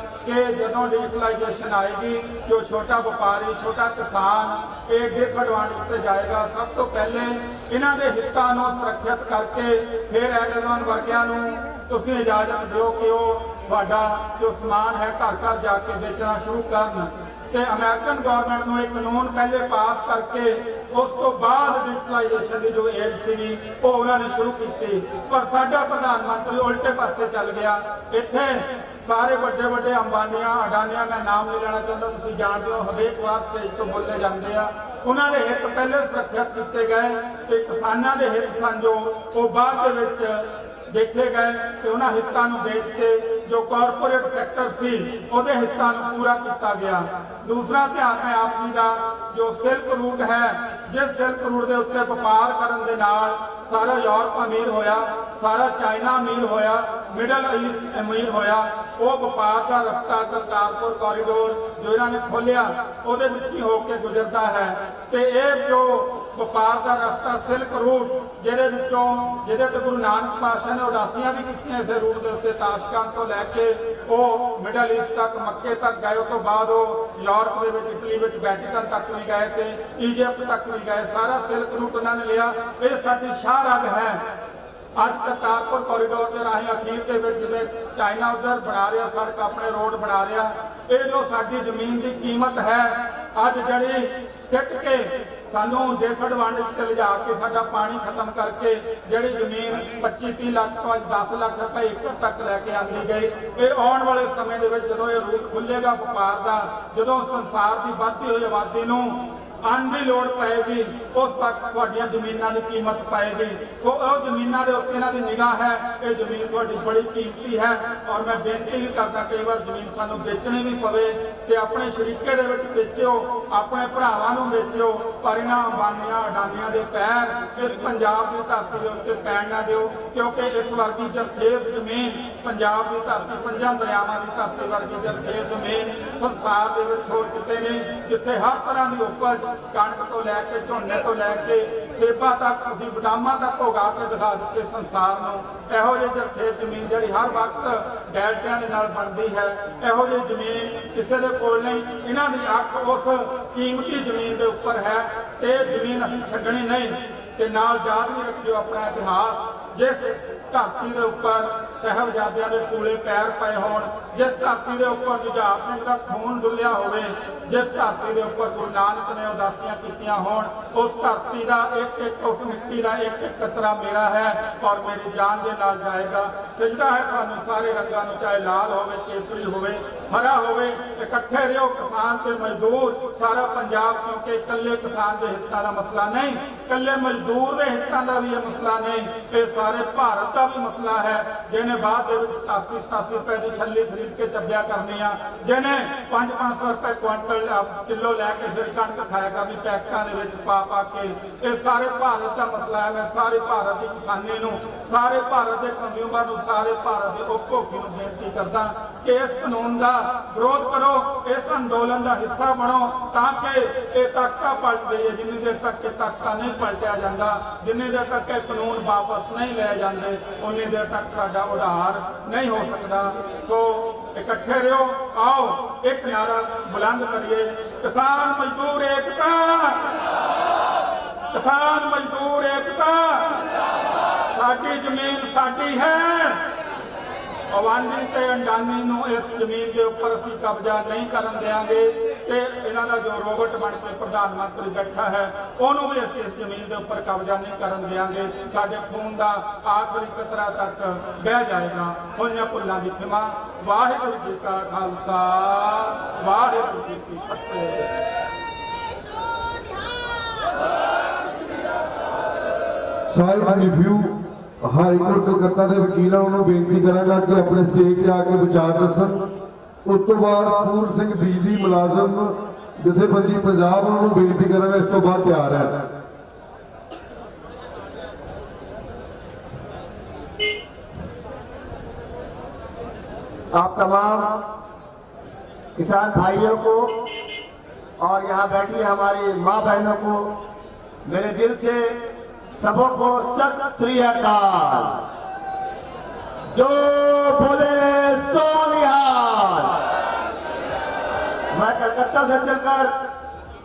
ਕਿ ਜਦੋਂ ਡਿਜੀਟਲਾਈਜੇਸ਼ਨ ਆਏਗੀ ਜੋ ਛੋਟਾ ਵਪਾਰੀ, ਛੋਟਾ ਕਿਸਾਨ ਇਹ ਡਿਸਐਡਵਾਂਟੇਜ ਤੇ ਜਾਏਗਾ। ਸਭ ਤੋਂ ਪਹਿਲੇ ਇਹਨਾਂ ਦੇ ਹਿੱਤਾਂ ਨੂੰ ਸੁਰੱਖਿਅਤ ਕਰਕੇ ਫਿਰ ਐਮਾਜ਼ਨ ਵਰਗਿਆਂ ਨੂੰ ਤੁਸੀਂ ਇਜਾਜ਼ਤ ਦਿਓ ਕਿ ਉਹ ਤੁਹਾਡਾ ਜੋ ਸਮਾਨ ਹੈ ਘਰ ਘਰ ਜਾ ਕੇ ਵੇਚਣਾ ਸ਼ੁਰੂ ਕਰਨ। ਤੇ ਅਮਰੀਕਨ ਗਵਰਨਮੈਂਟ ਨੂੰ ਇਹ ਕਾਨੂੰਨ ਪਹਿਲੇ ਪਾਸ ਕਰਕੇ ਉਸ ਤੋਂ ਬਾਅਦ ਡਿਜੀਟਲਾਈਜੇਸ਼ਨ ਦੀ ਜੋ ਏਜ ਸੀਗੀ ਉਹ ਉਹਨਾਂ ਨੇ ਸ਼ੁਰੂ ਕੀਤੀ। ਪਰ ਸਾਡਾ ਪ੍ਰਧਾਨ ਮੰਤਰੀ ਉਲਟੇ ਪਾਸੇ ਚੱਲ ਗਿਆ। ਇੱਥੇ ਸਾਰੇ ਵੱਡੇ ਵੱਡੇ ਅੰਬਾਨੀਆਂ, ਅਡਾਨੀਆਂ, ਮੈਂ ਨਾਮ ਨਹੀਂ ਲੈਣਾ ਚਾਹੁੰਦਾ, ਤੁਸੀਂ ਜਾਣਦੇ ਹੋ, ਹਰੇਕ ਵਾਰ ਸਟੇਜ ਤੋਂ ਬੋਲੇ ਜਾਂਦੇ ਆ। ਉਹਨਾਂ ਦੇ ਹਿੱਤ ਪਹਿਲੇ ਸੁਰੱਖਿਅਤ ਕੀਤੇ ਗਏ ਤੇ ਕਿਸਾਨਾਂ ਦੇ ਹਿੱਤ ਸਨ ਜੋ ਉਹ ਬਾਅਦ ਦੇ ਵਿੱਚ ਦੇਖੇ ਗਏ ਕਿ ਉਹਨਾਂ ਹਿੱਤਾਂ ਨੂੰ ਵੇਚ ਕੇ ਜੋ ਕਾਰਪੋਰੇਟ ਸੈਕਟਰ ਸੀ ਉਹਦੇ ਹਿੱਤਾਂ ਨੂੰ ਪੂਰਾ ਕੀਤਾ ਗਿਆ। ਦੂਸਰਾ ਧਿਆਨ ਹੈ ਆਪ ਜੀ ਦਾ ਜੋ ਸਿਲਕ ਰੂਟ ਹੈ, ਜਿਸ ਸਿਲਕ ਰੂਟ ਦੇ ਉੱਤੇ ਵਪਾਰ ਕਰਨ ਦੇ ਨਾਲ ਸਾਰਾ ਯੂਰਪ ਅਮੀਰ ਹੋਇਆ, ਸਾਰਾ ਚਾਈਨਾ ਅਮੀਰ ਹੋਇਆ, ਮਿਡਲ ਈਸਟ ਅਮੀਰ ਹੋਇਆ। ਉਹ ਵਪਾਰ ਦਾ ਰਸਤਾ ਕਰਤਾਰਪੁਰ ਕੋਰੀਡੋਰ ਜੋ ਇਹਨਾਂ ਨੇ ਖੋਲਿਆ ਉਹਦੇ ਵਿੱਚ ਹੀ ਹੋ ਕੇ ਗੁਜ਼ਰਦਾ ਹੈ। ਤੇ ਇਹ ਜੋ ਵਪਾਰ ਦਾ ਰਸਤਾ ਸਿਲਕ ਰੂਟ ਜਿਹਦੇ ਤੇ ਗੁਰੂ ਨਾਨਕ ਪਾਤਸ਼ਾਹ ਨੇ ਉਦਾਸੀਆਂ ਵੀ ਕੀਤੀਆਂ ਇਸੇ ਰੂਟ ਦੇ ਉੱਤੇ, ਤਾਸ਼ਕੰਦ ਤੋਂ ਲੈ ਕੇ ਉਹ ਮਿਡਲ ਈਸਟ ਤੱਕ, ਮੱਕੇ ਤੱਕ ਗਏ। ਉਸ ਤੋਂ ਬਾਅਦ ਉਹ ਯੂਰਪ ਦੇ ਵਿੱਚ, ਇਟਲੀ ਵਿੱਚ ਵੈਟੀਕਨ ਤੱਕ ਵੀ ਗਏ ਤੇ ਈਜਿਪਟ ਤੱਕ ਵੀ ਗਏ। ਸਾਰਾ ਸਿਲਕ ਰੂਟ ਉਹਨਾਂ ਨੇ ਲਿਆ। ਇਹ ਸਾਡੀ ਸ਼ਾਹ ਰਗ ਹੈ। ਅੱਜ ਕਰਤਾਰਪੁਰ ਕੋਰੀਡੋਰ ਦੇ ਰਾਹੀਂ ਅਖੀਰ ਦੇ ਵਿੱਚ ਜਿਵੇਂ ਚਾਈਨਾ ਉਧਰ ਬਣਾ ਰਿਹਾ ਸੜਕ, ਆਪਣੇ ਰੋਡ ਬਣਾ ਰਿਹਾ, ਇਹ ਜੋ ਸਾਡੀ ਜ਼ਮੀਨ ਦੀ ਕੀਮਤ ਹੈ ਅੱਜ ਜਿਹੜੀ ਸਿੱਟ ਕੇ ਸਾਨੂੰ ਡਿਸਐਡਵਾਂਟੇਜ ਤੇ ਲਿਜਾ ਕੇ ਸਾਡਾ ਪਾਣੀ ਖਤਮ ਕਰਕੇ ਜਿਹੜੀ ਜ਼ਮੀਨ 25-30 ਲੱਖ ਤੋਂ 10 ਲੱਖ ਰੁਪਏ ਏਕੜ ਤੱਕ ਲੈ ਕੇ ਆਂਦੀ ਗਈ, ਇਹ ਆਉਣ ਵਾਲੇ ਸਮੇਂ ਦੇ ਵਿੱਚ ਜਦੋਂ ਇਹ ਰੂਟ ਖੁੱਲੇਗਾ ਵਪਾਰ ਦਾ, ਜਦੋਂ ਸੰਸਾਰ ਦੀ ਵੱਧਦੀ ਹੋਈ ਆਬਾਦੀ ਨੂੰ ਅੰਨ ਦੀ ਲੋੜ ਪਏਗੀ, ਉਸ ਤੱਕ ਤੁਹਾਡੀਆਂ ਜ਼ਮੀਨਾਂ ਦੀ ਕੀਮਤ ਪਏਗੀ। ਸੋ ਉਹ ਜ਼ਮੀਨਾਂ ਦੇ ਉੱਤੇ ਇਹਨਾਂ ਦੀ ਨਿਗਾਹ ਹੈ। ਇਹ ਜ਼ਮੀਨ ਤੁਹਾਡੀ ਬੜੀ ਕੀਮਤੀ ਹੈ ਔਰ ਮੈਂ ਬੇਨਤੀ ਵੀ ਕਰਦਾ ਕਈ ਵਾਰ ਜ਼ਮੀਨ ਸਾਨੂੰ ਵੇਚਣੀ ਵੀ ਪਵੇ ਤੇ ਆਪਣੇ ਸ਼ਰੀਕੇ ਦੇ ਵਿੱਚ ਵੇਚਿਓ, ਆਪਣੇ ਭਰਾਵਾਂ ਨੂੰ ਵੇਚਿਓ, ਪਰ ਇਹਨਾਂ ਅੰਬਾਨੀਆਂ, ਅਡਾਨੀਆਂ ਦੇ ਪੈਰ ਇਸ ਪੰਜਾਬ ਦੀ ਧਰਤੀ ਦੇ ਉੱਤੇ ਪੈਣ ਨਾ ਦਿਓ। ਕਿਉਂਕਿ ਇਸ ਵਰਗੀ ਜ਼ਰਖੇਜ਼ ਜ਼ਮੀਨ ਪੰਜਾਬ ਦੀ ਧਰਤੀ, 5 ਦਰਿਆਵਾਂ ਦੀ ਧਰਤੀ ਵਰਗੀ ਜ਼ਰਖੇਜ਼ ਜ਼ਮੀਨ ਸੰਸਾਰ ਦੇ ਵਿੱਚ ਹੋਰ ਕਿਤੇ ਨਹੀਂ, ਜਿੱਥੇ ਹਰ ਤਰ੍ਹਾਂ ਦੀ ਉਪਜ ਕਣਕ ਤੋਂ ਲੈ ਕੇ, ਝੋਨੇ ਤੋਂ ਲੈ ਕੇ, ਸੇਬਾਂ ਤੱਕ, ਤੁਸੀਂ ਬਦਾਮਾਂ ਤੱਕ ਉਗਾ ਕੇ ਦਿਖਾ ਦਿੱਤੇ ਸੰਸਾਰ ਨੂੰ। ਇਹੋ ਜਿਹੀ ਜ਼ਰਖੇਜ਼ ਜ਼ਮੀਨ ਜਿਹੜੀ ਹਰ ਵਕਤ ਡੈਲਟਿਆਂ ਦੇ ਨਾਲ ਬਣਦੀ ਹੈ, ਇਹੋ ਜਿਹੀ ਜ਼ਮੀਨ ਕਿਸੇ ਦੇ ਕੋਲ ਨਹੀਂ। ਇਹਨਾਂ ਦੀ ਅੱਖ ਉਸ ਕੀਮਤੀ ਜ਼ਮੀਨ ਦੇ ਉੱਪਰ ਹੈ ਤੇ ਇਹ ਜ਼ਮੀਨ ਅਸੀਂ ਛੱਡਣੀ ਨਹੀਂ। ਤੇ ਨਾਲ ਯਾਦ ਵੀ ਰੱਖਿਓ ਆਪਣਾ ਇਤਿਹਾਸ, ਜਿਸ ਧਰਤੀ ਦੇ ਉੱਪਰ ਸਾਹਿਬਜ਼ਾਦਿਆਂ ਦੇ ਕੂਲੇ ਪੈਰ ਪਏ ਹੋਣ, ਜਿਸ ਧਰਤੀ ਦੇ ਉੱਪਰ ਜੁਝਾਰ ਸਿੰਘ ਦਾ ਖੂਨ ਡੁੱਲਿਆ ਹੋਵੇ, ਜਿਸ ਧਰਤੀ ਦੇ ਉੱਪਰ ਗੁਰੂ ਨਾਨਕ ਨੇ ਉਦਾਸੀਆਂ ਕੀਤੀਆਂ ਹੋਣ, ਉਸ ਧਰਤੀ ਦਾ ਇੱਕ ਉਸ ਮਿੱਟੀ ਦਾ ਇੱਕ ਕਤਰਾ ਮੇਰਾ ਹੈ ਔਰ ਮੇਰੀ ਜਾਨ ਦੇ ਨਾਲ ਜਾਏਗਾ। ਸਜਦਾ ਹੈ ਤੁਹਾਨੂੰ ਸਾਰੇ ਰੰਗਾਂ ਨੂੰ, ਚਾਹੇ ਲਾਲ ਹੋਵੇ, ਕੇਸਰੀ ਹੋਵੇ, ਹਰਾ ਹੋਵੇ, ਇਕੱਠੇ ਰਹੋ ਕਿਸਾਨ ਤੇ ਮਜ਼ਦੂਰ, ਸਾਰਾ ਪੰਜਾਬ। ਕਿਉਂਕਿ ਇਕੱਲੇ ਕਿਸਾਨ ਦੇ ਹਿੱਤਾਂ ਦਾ ਮਸਲਾ ਨਹੀਂ, ਇਕੱਲੇ ਮਜ਼ਦੂਰ ਦੇ ਹਿੱਤਾਂ ਦਾ ਵੀ ਇਹ ਮਸਲਾ ਨਹੀਂ, ਇਹ ਸਾਰੇ ਭਾਰਤ ਦਾ ਵੀ ਮਸਲਾ ਹੈ। ਜਿਹਨੇ जिन्हें बाद 87 रुपए की छली खरीद के ਚੱਬਿਆ करनी आ, जिन्हें 500 रुपए क्विंटल किलो लैके फिर कणक खाया करनी पैकेटां दे विच पा के। ये सारे भारत का मसला है। मैं सारे भारत की किसानी नूं, सारे भारत के कंज्यूमर नूं, सारे भारत के उपभोगी नूं बेनती करदा कि इस कानून का विरोध करो, इस अंदोलन का हिस्सा बनो, ताकि ये ताकत पलट गई है। जिन्नी देर तक ये ताकत नहीं पलटिया जाता, जिन्नी देर तक ये कानून वापस नहीं ले जाते, उन्नी देर तक साडा उधार नहीं हो सकता। सो इकट्ठे रहो, आओ एक नारा बुलंद करिए, किसान मजदूर एकता, किसान मजदूर एकता। साडी जमीन साडी है, अवानी ते अंडानी नूं इस जमीन के उपर असीं कब्जा नहीं करन देंगे। ते इन्हां दा जो रोबोट बन के प्रधानमंत्री बैठा है, उहनूं भी असीं इस जमीन के उपर कब्जा नहीं करन देंगे। साडे खून का आखिरी कतरा तक बह जाएगा। होइयां भुल्लां दी खिमा। वाहिगुरू जी का खालसा, वाहिगुरू जी की फतेह। ਸਾਹਿਬ ਰਿਵਿਊ हाई कोर्ट कलकत्ता के वकील उन्होंने बेनती करांगा कि अपने स्टेज से आके विचार दसन। उस तो बाद पूर्ण सिंह बिजली मुलाजम जथेबंदी पंजाब उन्होंने बेनती करांगा, इस तो बाद तैयार है। आप तमाम किसान भाइयों को और यहाँ बैठी हमारी माँ बहनों को मेरे दिल से सबको सत श्री अकाल। जो बोले सो निहाल। मैं कलकत्ता से चलकर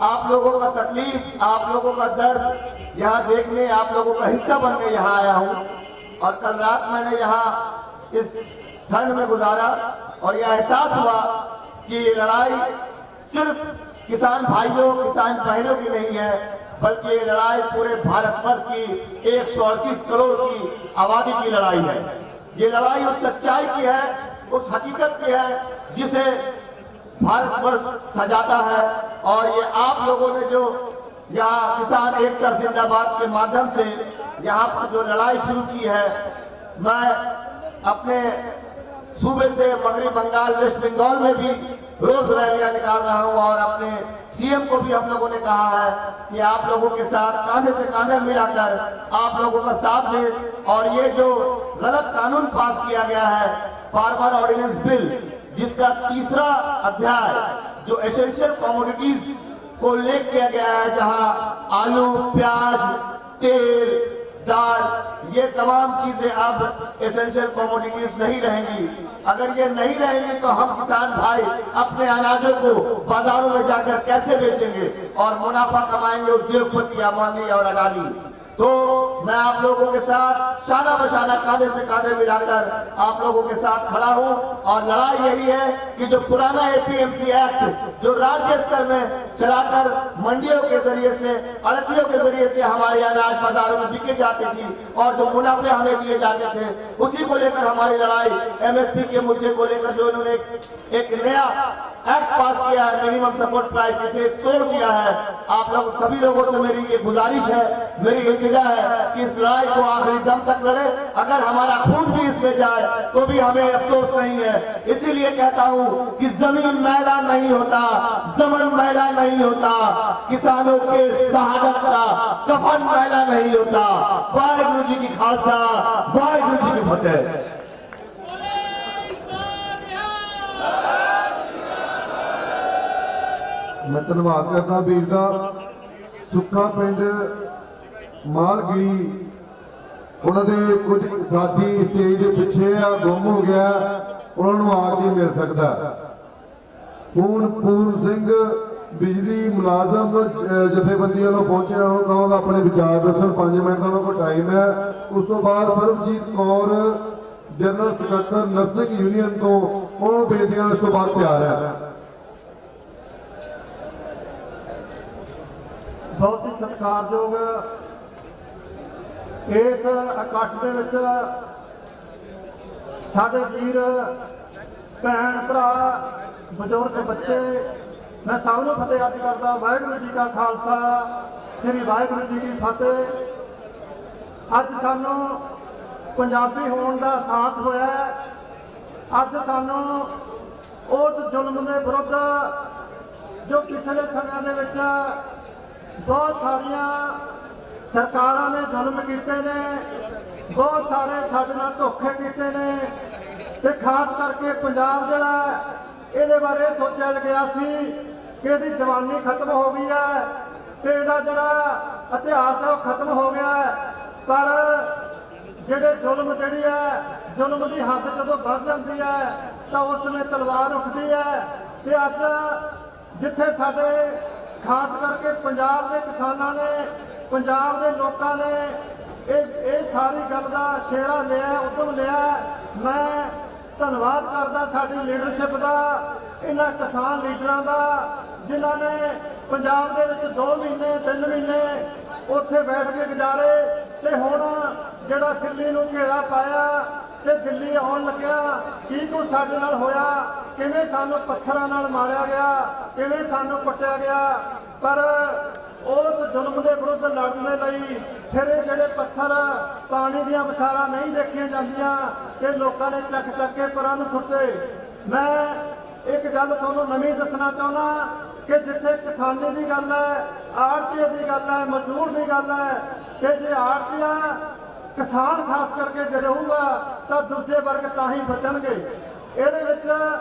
आप लोगों का तकलीफ, आप लोगों का दर्द यहाँ देखने, आप लोगों का हिस्सा बनने यहाँ आया हूँ। और कल रात मैंने यहाँ इस ठंड में गुजारा और यह एहसास हुआ कि ये लड़ाई सिर्फ किसान भाइयों, किसान बहनों की नहीं है, बल्कि ये लड़ाई पूरे भारतवर्ष की 138 करोड़ की आबादी की लड़ाई है। ये लड़ाई उस सच्चाई की है, उस हकीकत की है जिसे भारतवर्ष सजाता है। और ये आप लोगों ने जो यहाँ किसान एकता जिंदाबाद के माध्यम से यहाँ पर जो लड़ाई शुरू की है, मैं अपने सूबे से मगरबी बंगाल, वेस्ट बंगाल में भी रोज रैलियां निकाल रहा हूं और अपने सीएम को भी हम लोगों ने कहा है कि आप लोगों के साथ कांधे से कांधे मिलाकर आप लोगों का साथ दे। और ये जो गलत कानून पास किया गया है, फार्मर ऑर्डिनेंस बिल, जिसका तीसरा अध्याय जो एसेंशियल कमोडिटीज को उल्लेख किया गया है, जहां आलू, प्याज, तेल, दाल, ये तमाम चीजें अब एसेंशियल कमोडिटीज नहीं रहेंगी। अगर ये नहीं रहेंगी तो हम किसान भाई अपने अनाजों को बाजारों में जाकर कैसे बेचेंगे और मुनाफा कमाएंगे उद्योगपति, अमानी और अडानी। तो मैं आप लोगों के साथ शाना बशाना कांधे से कांधे मिलाकर आप लोगों के साथ खड़ा हूं। और लड़ाई यही है कि जो पुराना एपीएमसी एक्ट जो राज्य स्तर में चलाकर मंडियों के जरिए से, अड़तियों के जरिए से हमारे अनाज बाजारों में बिके जाते थी और जो मुनाफे हमें दिए जाते थे, उसी को लेकर हमारी लड़ाई। एमएसपी के मुद्दे को लेकर जो इन्होंने एक नया एक्ट पास किया है, मिनिमम सपोर्ट प्राइस, इसे तोड़ दिया है। आप लोग सभी लोगों से मेरी ये गुजारिश है, मेरी इल्तिजा है कि इस लड़ाई को आखिरी दम तक लड़े। अगर हमारा खून भी इसमें जाए तो भी हमें अफसोस नहीं है। इसीलिए कहता हूं कि जमीन मैला नहीं होता, जमन मैला नहीं होता, किसानों के शहादत का कफन मैला नहीं होता। वाहिगुरु जी की खालसा, वाहिगुरु जी की फतेह। मैं धन्यवाद करता वीर का। सुखा पिंड मालगिरी उन्होंने कुछ साथी स्टेज के पिछे गुम हो गया, उन्होंने आके मिल सकता। पूर्ण सिंह बिजली मुलाजम जथेबंदी वालों पहुंचे, उन्होंने कहूँगा अपने विचार दसन, 5 मिनट का उन्होंने टाइम है। उस तो बाद सरबजीत कौर जनरल सकत्तर नर्सिंग यूनियन तो उन्होंने बेटियां इस तो बाद तैयार है। बहुत ही सत्कारयोग इस इकट्ठ दे विच साडे वीर भैन भरा बजुर्ग बच्चे, मैं सबनूं फतेह अर्ज करदा। वाहिगुरू जी का खालसा, श्री वाहिगुरू जी की फतेह। अज सानूं ਪੰਜਾਬੀ ਹੋਣ ਦਾ ਅਹਿਸਾਸ ਹੋਇਆ ਹੈ। ਅੱਜ ਸਾਨੂੰ ਉਸ ਜ਼ੁਲਮ ਦੇ ਵਿਰੁੱਧ ਜੋ ਪਿਛਲੇ ਸਮਿਆਂ ਦੇ ਵਿੱਚ ਬਹੁਤ ਸਾਰੀਆਂ ਸਰਕਾਰਾਂ ਨੇ ਜ਼ੁਲਮ ਕੀਤੇ ਨੇ, ਬਹੁਤ ਸਾਰੇ ਸਾਡੇ ਨਾਲ ਧੋਖੇ ਕੀਤੇ ਨੇ, ਤੇ ਖਾਸ ਕਰਕੇ ਪੰਜਾਬ ਜਿਹੜਾ ਇਹਦੇ ਬਾਰੇ ਸੋਚਿਆ ਗਿਆ ਸੀ ਕਿ ਇਹਦੀ ਜਵਾਨੀ ਖਤਮ ਹੋ ਗਈ ਹੈ ਤੇ ਇਹਦਾ ਜਿਹੜਾ ਇਤਿਹਾਸ ਹੈ ਉਹ ਖਤਮ ਹੋ ਗਿਆ ਹੈ। ਪਰ ਜਿਹੜੇ ਜਿਹੜੀ ਹੈ ਜ਼ੁਲਮ ਦੀ ਹੱਦ ਜਦੋਂ ਵੱਧ ਜਾਂਦੀ ਹੈ ਤਾਂ ਉਸ ਸਮੇਂ ਤਲਵਾਰ ਉੱਠਦੀ ਹੈ। ਤੇ ਅੱਜ ਜਿੱਥੇ ਸਾਡੇ ਖਾਸ ਕਰਕੇ ਪੰਜਾਬ ਦੇ ਕਿਸਾਨਾਂ ਨੇ, ਪੰਜਾਬ ਦੇ ਲੋਕਾਂ ਨੇ ਇਹ ਸਾਰੀ ਗੱਲ ਦਾ ਸ਼ੇਰਾ ਲਿਆ, ਉਦਮ ਲਿਆ। ਮੈਂ ਧੰਨਵਾਦ ਕਰਦਾ ਸਾਡੀ ਲੀਡਰਸ਼ਿਪ ਦਾ, ਇਹਨਾਂ ਕਿਸਾਨ ਲੀਡਰਾਂ ਦਾ ਜਿਨ੍ਹਾਂ ਨੇ ਪੰਜਾਬ ਦੇ ਵਿੱਚ 2 ਮਹੀਨੇ 3 ਮਹੀਨੇ ਉੱਥੇ ਬੈਠ ਕੇ ਗੁਜ਼ਾਰੇ ਤੇ ਹੁਣ ਜਿਹੜਾ ਦਿੱਲੀ ਨੂੰ ਘੇਰਾ ਪਾਇਆ ਤੇ ਦਿੱਲੀ ਆਉਣ ਲੱਗਿਆ ਕੀ ਕੁਝ ਸਾਡੇ ਨਾਲ ਹੋਇਆ, ਕਿਵੇਂ ਸਾਨੂੰ ਪੱਥਰਾਂ ਨਾਲ ਮਾਰਿਆ ਗਿਆ, ਕਿਵੇਂ ਸਾਨੂੰ ਕੁੱਟਿਆ ਗਿਆ। ਪਰ ਉਸ ਜ਼ੁਲਮ ਦੇ ਵਿਰੁੱਧ ਲੜਨ ਦੇ ਲਈ ਫਿਰ ਇਹ ਜਿਹੜੇ ਪੱਥਰ ਪਾਣੀ ਦੀਆਂ ਬਸ਼ਾਰਾਂ ਨਹੀਂ ਦੇਖੀਆਂ ਜਾਂਦੀਆਂ ਤੇ ਲੋਕਾਂ ਨੇ ਚੱਕ ਕੇ ਪਰਾਂ ਨੂੰ ਸੁੱਟੇ। ਮੈਂ ਇੱਕ ਗੱਲ ਤੁਹਾਨੂੰ ਨਵੀਂ ਦੱਸਣਾ ਚਾਹੁੰਦਾ ਕਿ ਜਿੱਥੇ ਕਿਸਾਨੀ ਦੀ ਗੱਲ ਹੈ, ਆੜ੍ਹਤੀਏ ਦੀ ਗੱਲ ਹੈ, ਮਜ਼ਦੂਰ ਦੀ ਗੱਲ ਹੈ, ਤੇ ਜੇ ਆੜ੍ਹਤੀਆ ਕਿਸਾਨ ਖਾਸ ਕਰਕੇ ਜੇ ਰਹੂਗਾ ਤਾਂ ਦੂਜੇ ਵਰਗ ਤਾਂ ਹੀ ਬਚਣਗੇ। ਇਹਦੇ ਵਿੱਚ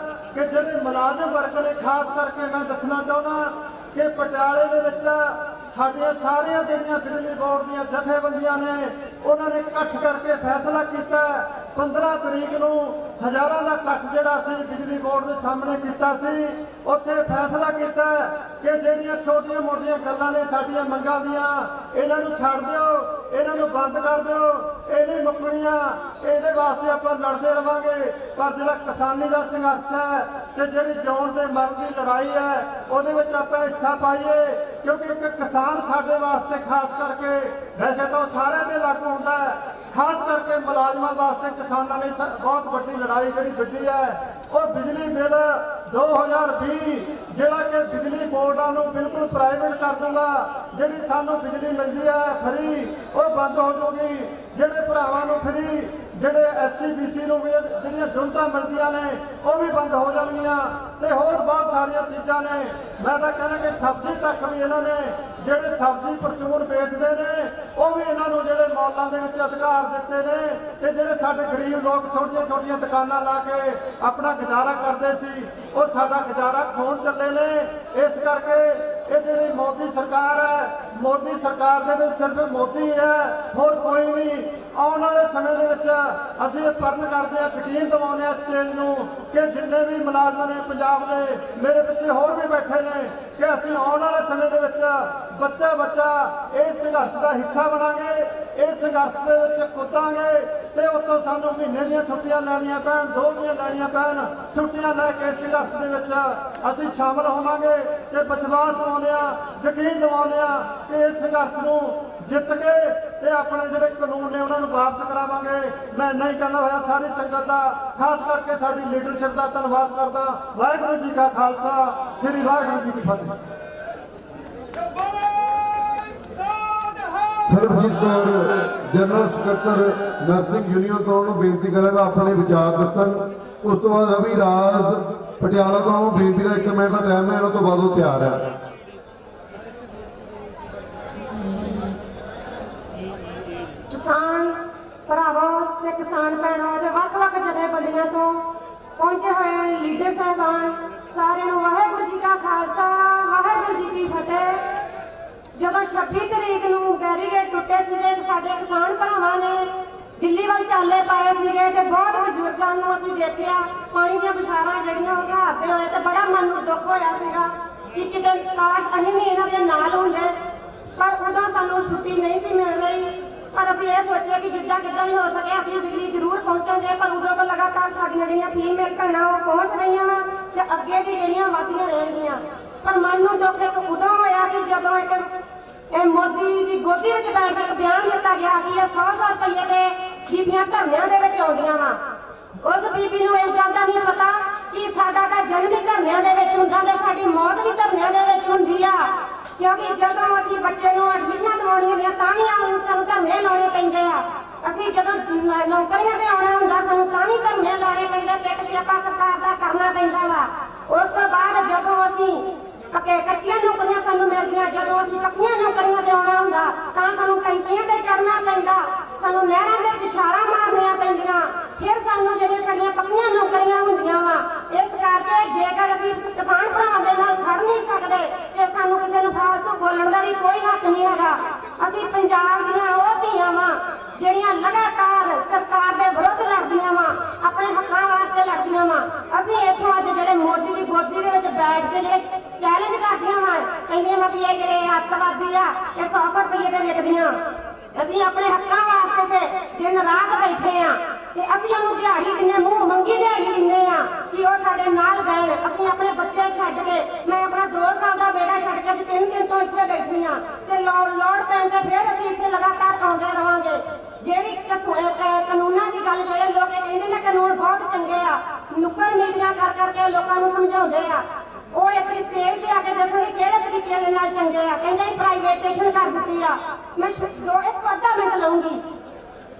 ਕਿ ਜਿਹੜੇ ਮੁਲਾਜ਼ਮ ਵਰਗ ਨੇ ਖਾਸ ਕਰਕੇ ਮੈਂ ਦੱਸਣਾ ਚਾਹੁੰਦਾ ਕਿ ਪਟਿਆਲੇ ਦੇ ਵਿੱਚ ਸਾਡੀਆਂ ਸਾਰੀਆਂ ਜਿਹੜੀਆਂ ਬਿਜਲੀ ਬੋਰਡ ਦੀਆਂ ਜਥੇਬੰਦੀਆਂ ਨੇ ਉਹਨਾਂ ਨੇ ਇਕੱਠ ਕਰਕੇ ਫੈਸਲਾ ਕੀਤਾ 15 ਤਰੀਕ ਨੂੰ ਹਜ਼ਾਰਾਂ ਦਾ ਇਕੱਠ ਜਿਹੜਾ ਸੀ ਬਿਜਲੀ ਬੋਰਡ ਦੇ ਸਾਹਮਣੇ ਕੀਤਾ ਸੀ। ਉੱਥੇ ਫੈਸਲਾ ਕੀਤਾ ਕਿ ਜਿਹੜੀਆਂ ਛੋਟੀਆਂ ਮੋਟੀਆਂ ਗੱਲਾਂ ਨੇ ਸਾਡੀਆਂ ਮੰਗਾਂ ਦੀਆਂ ਇਹਨਾਂ ਨੂੰ ਛੱਡ ਦਿਓ, ਇਹਨਾਂ ਨੂੰ ਬੰਦ ਕਰ ਦਿਓ, ਇਹ ਨਹੀਂ ਮੁੱਕਣੀਆਂ, ਇਹਦੇ ਵਾਸਤੇ ਆਪਾਂ ਲੜਦੇ ਰਵਾਂਗੇ। ਪਰ ਜਿਹੜਾ ਕਿਸਾਨੀ ਦਾ ਸੰਘਰਸ਼ ਹੈ ਤੇ ਜਿਹੜੀ ਜਿਉਣ ਤੇ ਮਰਨ ਦੀ ਲੜਾਈ ਹੈ ਉਹਦੇ ਵਿੱਚ ਆਪਾਂ ਹਿੱਸਾ ਪਾਈਏ, ਕਿਉਂਕਿ ਇੱਕ ਕਿਸਾਨ ਸਾਡੇ ਵਾਸਤੇ ਖਾਸ ਕਰਕੇ, ਵੈਸੇ ਤਾਂ ਉਹ ਸਾਰਿਆਂ ਦੇ ਲਾਗੂ ਹੁੰਦਾ ਹੈ, ਖਾਸ ਕਰਕੇ ਮੁਲਾਜ਼ਮਾਂ ਵਾਸਤੇ ਕਿਸਾਨਾਂ ਨੇ ਬਹੁਤ ਵੱਡੀ ਲੜਾਈ ਜਿਹੜੀ ਵਿੱਢੀ ਹੈ। ਉਹ ਬਿਜਲੀ ਬਿੱਲ 2020 ਜਿਹੜਾ ਕਿ ਬਿਜਲੀ ਬੋਰਡਾਂ ਨੂੰ ਬਿਲਕੁਲ ਪ੍ਰਾਈਵੇਟ ਕਰ ਦੂੰਗਾ, ਜਿਹੜੀ ਸਾਨੂੰ ਬਿਜਲੀ ਮਿਲਦੀ ਹੈ ਫਰੀ ਉਹ ਬੰਦ ਹੋ ਜਾਊਗੀ। ਜਿਹੜੇ ਭਰਾਵਾਂ ਨੂੰ ਫਰੀ, ਜਿਹੜੇ SC BC ਨੂੰ ਜਿਹੜੀਆਂ ਜੁਨਟਾਂ ਮਿਲਦੀਆਂ ਨੇ ਉਹ ਵੀ ਬੰਦ ਹੋ ਜਾਣਗੀਆਂ ਤੇ ਹੋਰ ਬਹੁਤ ਸਾਰੀਆਂ ਚੀਜ਼ਾਂ ਨੇ। ਮੈਂ ਤਾਂ ਕਹਿੰਦਾ ਕਿ ਸਬਜ਼ੀ ਤੱਕ ਵੀ ਇਹਨਾਂ ਨੇ ਜਿਹੜੇ ਸਬਜ਼ੀ ਪ੍ਰਚੂਰ ਵੇਚਦੇ ਨੇ ਉਹ ਵੀ ਇਹਨਾਂ ਨੂੰ ਜਿਹੜੇ ਮੌਲਾਂ ਦੇ ਵਿੱਚ ਅਧਿਕਾਰ ਦਿੱਤੇ ਨੇ। ਤੇ ਜਿਹੜੇ ਸਾਡੇ ਗਰੀਬ ਲੋਕ ਛੋਟੀਆਂ ਛੋਟੀਆਂ ਦੁਕਾਨਾਂ ਲਾ ਕੇ ਆਪਣਾ ਗੁਜ਼ਾਰਾ ਕਰਦੇ ਸੀ ਉਹ ਸਾਡਾ ਗੁਜ਼ਾਰਾ ਖੋਣ ਚੱਲੇ ਨੇ। ਇਸ ਕਰਕੇ ਇਹ ਜਿਹੜੀ ਮੋਦੀ ਸਰਕਾਰ ਹੈ, ਮੋਦੀ ਸਰਕਾਰ ਦੇ ਵਿੱਚ ਸਿਰਫ ਮੋਦੀ ਹੈ, ਹੋਰ ਕੋਈ ਨਹੀਂ। ਆਉਣ ਵਾਲੇ ਸਮੇਂ ਦੇ ਵਿੱਚ ਅਸੀਂ ਇਹ ਪਰਨ ਕਰਦੇ ਹਾਂ, ਯਕੀਨ ਦਿਵਾਉਂਦੇ ਹਾਂ ਸਟੇਜ ਨੂੰ ਕਿ ਜਿੰਨੇ ਵੀ ਮੁਲਾਜ਼ਮ ਨੇ ਪੰਜਾਬ ਦੇ, ਮੇਰੇ ਪਿੱਛੇ ਹੋਰ ਵੀ ਬੈਠੇ ਨੇ, ਕਿ ਅਸੀਂ ਆਉਣ ਵਾਲੇ ਸਮੇਂ ਦੇ ਵਿੱਚ ਬੱਚਾ ਇਸ ਸੰਘਰਸ਼ ਦਾ ਹਿੱਸਾ ਬਣਾਂਗੇ, ਇਸ ਸੰਘਰਸ਼ ਦੇ ਵਿੱਚ ਕੁੱਦਾਂਗੇ ਤੇ ਉੱਥੋਂ ਸਾਨੂੰ ਮਹੀਨੇ ਦੀਆਂ ਛੁੱਟੀਆਂ ਲੈਣੀਆਂ ਪੈਣ, 2 ਦੀਆਂ ਲੈਣੀਆਂ ਪੈਣ, ਛੁੱਟੀਆਂ ਲੈ ਕੇ ਇਸ ਸੰਘਰਸ਼ ਦੇ ਵਿੱਚ ਅਸੀਂ ਸ਼ਾਮਲ ਹੋਵਾਂਗੇ ਤੇ ਵਿਸ਼ਵਾਸ ਦਿਵਾਉਂਦੇ ਹਾਂ, ਯਕੀਨ ਦਿਵਾਉਂਦੇ ਹਾਂ ਕਿ ਇਸ ਸੰਘਰਸ਼ ਨੂੰ ਜਿੱਤ ਕੇ ਤੇ ਆਪਣੇ ਜਿਹੜੇ ਕਾਨੂੰਨ ਨੇ ਉਹਨਾਂ ਨੂੰ ਵਾਪਸ ਕਰਾਵਾਂਗੇ। ਮੈਂ ਇੰਨਾ ਹੀ ਕਹਿੰਦਾ ਹੋਇਆ ਸਾਰੀ ਸੰਗਤ ਦਾ, ਖਾਸ ਕਰਕੇ ਸਾਡੀ ਲੀਡਰਸ਼ਿਪ ਦਾ ਧੰਨਵਾਦ ਕਰਦਾ। ਵਾਹਿਗੁਰੂ ਜੀ ਕਾ ਖਾਲਸਾ, ਸ੍ਰੀ ਵਾਹਿਗੁਰੂ ਜੀ ਕੀ ਫਤਿਹ। ਸਰਬਜੀਤ ਕੌਰ ਜਨਰਲ ਸਕੱਤਰ ਨਰਸਿੰਗ ਯੂਨੀਅਨ ਤੋਂ ਉਹਨੂੰ ਬੇਨਤੀ ਕਰਾਂਗਾ ਆਪਣੇ ਵਿਚਾਰ ਦੱਸਣ। ਉਸ ਤੋਂ ਬਾਅਦ ਰਵੀ ਰਾਜ ਪਟਿਆਲਾ ਤੋਂ ਉਹਨੂੰ ਬੇਨਤੀ ਕਰਾਂ 1 ਮਿੰਟ ਦਾ ਟਾਈਮ ਹੈ, ਉਹਨਾਂ ਤੋਂ ਬਾਅਦ ਉਹ ਤਿਆਰ ਹੈ। ਕਿਸਾਨ ਭਰਾਵਾਂ ਤੇ ਕਿਸਾਨ ਭੈਣਾਂ ਦੇ ਵੱਖ-ਵੱਖ ਜਥੇਬੰਦੀਆਂ ਤੋਂ ਪਹੁੰਚੇ ਹੋਏ ਲੀਡਰ ਸਾਹਿਬਾਨ, ਸਾਰਿਆਂ ਨੂੰ ਵਾਹਿਗੁਰੂ ਜੀ ਕਾ ਖਾਲਸਾ, ਵਾਹਿਗੁਰੂ ਜੀ ਕੀ ਫਤਿਹ। ਜਦੋਂ 26 ਤਰੀਕ ਨੂੰ ਬੈਰੀਕੇਡ ਟੁੱਟੇ ਸੀਗੇ, ਸਾਡੇ ਕਿਸਾਨ ਭਰਾਵਾਂ ਨੇ ਦਿੱਲੀ ਵੱਲ ਚਾਲੇ ਪਾਏ ਸੀਗੇ ਤੇ ਬਹੁਤ ਬਜ਼ੁਰਗਾਂ ਨੂੰ ਅਸੀਂ ਦੇਖਿਆ ਪਾਣੀ ਦੀਆਂ ਬਸ਼ਾਰਾਂ ਜਿਹੜੀਆਂ ਉਹ ਸਹਾਰਦੇ ਹੋਏ ਤੇ ਬੜਾ ਮਨ ਨੂੰ ਦੁੱਖ ਹੋਇਆ ਸੀਗਾ ਕਿ ਕਿਤੇ ਕਾਸ਼ ਅਸੀਂ ਵੀ ਇਹਨਾਂ ਦੇ ਨਾਲ ਹੁੰਦੇ। ਪਰ ਉਦੋਂ ਸਾਨੂੰ ਛੁੱਟੀ ਨਹੀਂ ਸੀ ਮਿਲ ਰਹੀ, ਪਰ ਅਸੀਂ ਇਹ ਸੋਚਿਆ ਕਿ ਜਿੱਦਾਂ ਕਿੱਦਾਂ ਵੀ ਹੋ ਸਕੇ ਅਸੀਂ ਦਿੱਲੀ ਜ਼ਰੂਰ ਪਹੁੰਚਾਂਗੇ। ਪਰ ਉਦੋਂ ਤੋਂ ਲਗਾਤਾਰ ਸਾਡੀਆਂ ਜਿਹੜੀਆਂ ਫੀਮੇਲ ਭੈਣਾਂ ਉਹ ਪਹੁੰਚ ਰਹੀਆਂ ਵਾ ਤੇ ਅੱਗੇ ਵੀ ਜਿਹੜੀਆਂ ਵੱਧਦੀਆਂ ਰਹਿਣਗੀਆਂ। ਪਰ ਮਨ ਨੂੰ ਦੁੱਖ ਇੱਕ ਉਦੋਂ ਹੋਇਆ ਕਿ ਜਦੋਂ ਇਹ ਮੋਦੀ ਦੀ ਗੋਦੀ ਵਿੱਚ ਬੈਠ ਕੇ ਬਿਆਨ ਦਿੱਤਾ ਗਿਆ ਕਿ ਇਹ 100 ਰੁਪਏ ਦੇ ਬੀਬੀਆਂ ਧਰਨਿਆਂ ਦੇ ਵਿੱਚ ਆਉਂਦੀਆਂ ਵਾ। ਉਸ ਬੀਬੀ ਨੂੰ ਇਸ ਗੱਲ ਦਾ ਨਹੀਂ ਪਤਾ ਕਿ ਸਾਡਾ ਤਾਂ ਜਨਮ ਹੀ ਧਰਨਿਆਂ ਦੇ ਵਿੱਚ ਹੁੰਦਾ ਤੇ ਸਾਡੀ ਮੌਤ ਵੀ ਧਰਨਿਆਂ ਦੇ ਵਿੱਚ ਹੁੰਦੀ ਆ। ਕਿਉਂਕਿ ਜਦੋਂ ਅਸੀਂ ਬੱਚੇ ਨੂੰ ਐਡਮਿਸ਼ਨਾਂ ਦਿਵਾਉਣੀਆਂ ਦੀਆਂ ਤਾਂ ਵੀ ਸਾਨੂੰ ਧਰਨੇ ਲਾਉਣੇ ਪੈਂਦੇ ਆ। ਅਸੀਂ ਜਦੋਂ ਨੌਕਰੀਆਂ ਤੇ ਆਉਣਾ ਹੁੰਦਾ ਸਾਨੂੰ ਤਾਂ ਵੀ ਧਰਨੇ ਲਾਣੇ ਪੈਂਦੇ, ਪਿੱਟ ਸਿਆਪਾ ਸਰਕਾਰ ਦਾ ਕਰਨਾ ਪੈਂਦਾ ਵਾ। ਉਸ ਤੋਂ ਬਾਅਦ ਜਦੋਂ ਅਸੀਂ ਕੱਚੀਆਂ ਨੌਕਰੀਆਂ ਸਾਨੂੰ ਮਿਲਦੀਆਂ, ਜਦੋਂ ਅਸੀਂ ਪੱਕੀਆਂ ਨੌਕਰੀਆਂ ਤੇ ਆਉਣਾ ਹੁੰਦਾ ਤਾਂ ਸਾਨੂੰ ਟੈਂਕੀਆਂ ਤੇ ਚੜ੍ਹਨਾ ਪੈਂਦਾ, ਸਾਨੂੰ ਨਹਿਰਾਂ ਦੇ ਵਿੱਚ ਛਾਲਾਂ ਮਾਰਨੀਆਂ ਪੈਂਦੀਆਂ, ਫਿਰ ਸਾਨੂੰ ਜਿਹੜੀਆਂ ਸਾਡੀਆਂ ਪੱਕੀਆਂ ਨੌਕਰੀਆਂ ਹੁੰਦੀਆਂ ਵਾ। ਇਸ ਕਰਕੇ ਜੇਕਰ ਅਸੀਂ ਕਿਸਾਨ ਭਰਾਵਾਂ ਦੇ ਨਾਲ ਖੜ ਨਹੀਂ ਸਕਦੇ ਤੇ ਸਾਨੂੰ ਕਿਸੇ ਨੂੰ ਫਾਲਤੂ ਬੋਲਣ ਦਾ ਵੀ ਕੋਈ ਹੱਕ ਨਹੀਂ ਹੈਗਾ। ਅਸੀਂ ਪੰਜਾਬ ਦੀਆਂ ਉਹ ਧੀਆਂ ਵਾ ਜਿਹੜੀਆਂ ਲਗਾਤਾਰ ਸਰਕਾਰ ਦੇ ਵਿਰੁੱਧ ਲੜਦੀਆਂ ਵਾ, ਆਪਣੇ ਹੱਕਾਂ ਵਾਸਤੇ ਲੜਦੀਆਂ ਵਾ। ਅਸੀਂ ਇੱਥੋਂ ਅੱਜ ਜਿਹੜੇ ਮੋਦੀ ਦੀ ਗੋਦੀ ਦੇ ਵਿੱਚ ਬੈਠ ਕੇ ਜਿਹੜੇ ਚੈਲੰਜ ਕਰਦੀਆਂ ਵਾ, ਕਹਿੰਦੀਆਂ ਵਾ ਵੀ ਇਹ ਜਿਹੜੇ ਅੱਤਵਾਦੀ ਆ ਇਹ 100 ਰੁਪਏ ਦੇ ਵਿਕਦੀਆਂ। ਅਸੀਂ ਆਪਣੇ ਹੱਕਾਂ ਵਾਸਤੇ ਤੇ ਦਿਨ ਰਾਤ ਬੈਠੇ ਆ ਤੇ ਅਸੀਂ ਉਹਨੂੰ ਦਿਹਾੜੀ ਦਿੰਦੇ, ਮੂੰਹ ਮੰਗੀ ਦਿਹਾੜੀ ਦਿੰਦੇ ਆ ਕਿ ਉਹ ਸਾਡੇ ਨਾਲ ਬਹਿਣ। ਅਸੀਂ ਆਪਣੇ ਬੱਚੇ ਛੱਡ ਕੇ, ਮੈਂ ਆਪਣਾ 2 ਸਾਲ ਦਾ ਬੇਟਾ ਛੱਡ ਕੇ 3 ਦਿਨ ਤੋਂ ਇੱਥੇ ਬੈਠੀ ਆ ਤੇ ਲੋੜ ਪੈਣ ਤੇ ਫਿਰ ਅਸੀਂ ਇੱਥੇ ਲਗਾਤਾਰ ਆਉਂਦੇ ਰਵਾਂਗੇ। ਜਿਹੜੀ ਕਾਨੂੰਨਾਂ ਦੀ ਗੱਲ, ਜਿਹੜੇ ਲੋਕ ਕਹਿੰਦੇ ਨੇ ਕਾਨੂੰਨ ਬਹੁਤ ਚੰਗੇ ਆ, ਨੁੱਕਰ ਮੀਟਿੰਗਾਂ ਕਰ ਕਰਕੇ ਲੋਕਾਂ ਨੂੰ ਸਮਝਾਉਂਦੇ ਆ, ਉਹ ਇੱਕ ਸਟੇਜ ਤੇ ਆ ਕੇ ਦੱਸਣਗੇ ਕਿਹੜੇ ਤਰੀਕੇ ਦੇ ਨਾਲ ਚੰਗੇ ਆ। ਕਹਿੰਦੇ ਪ੍ਰਾਈਵੇਟੇਸ਼ਨ ਕਰ ਦਿੱਤੀ ਆ। ਮੈਂ ਇੱਕ ਅੱਧਾ ਮਿੰਟ ਲਊਂਗੀ।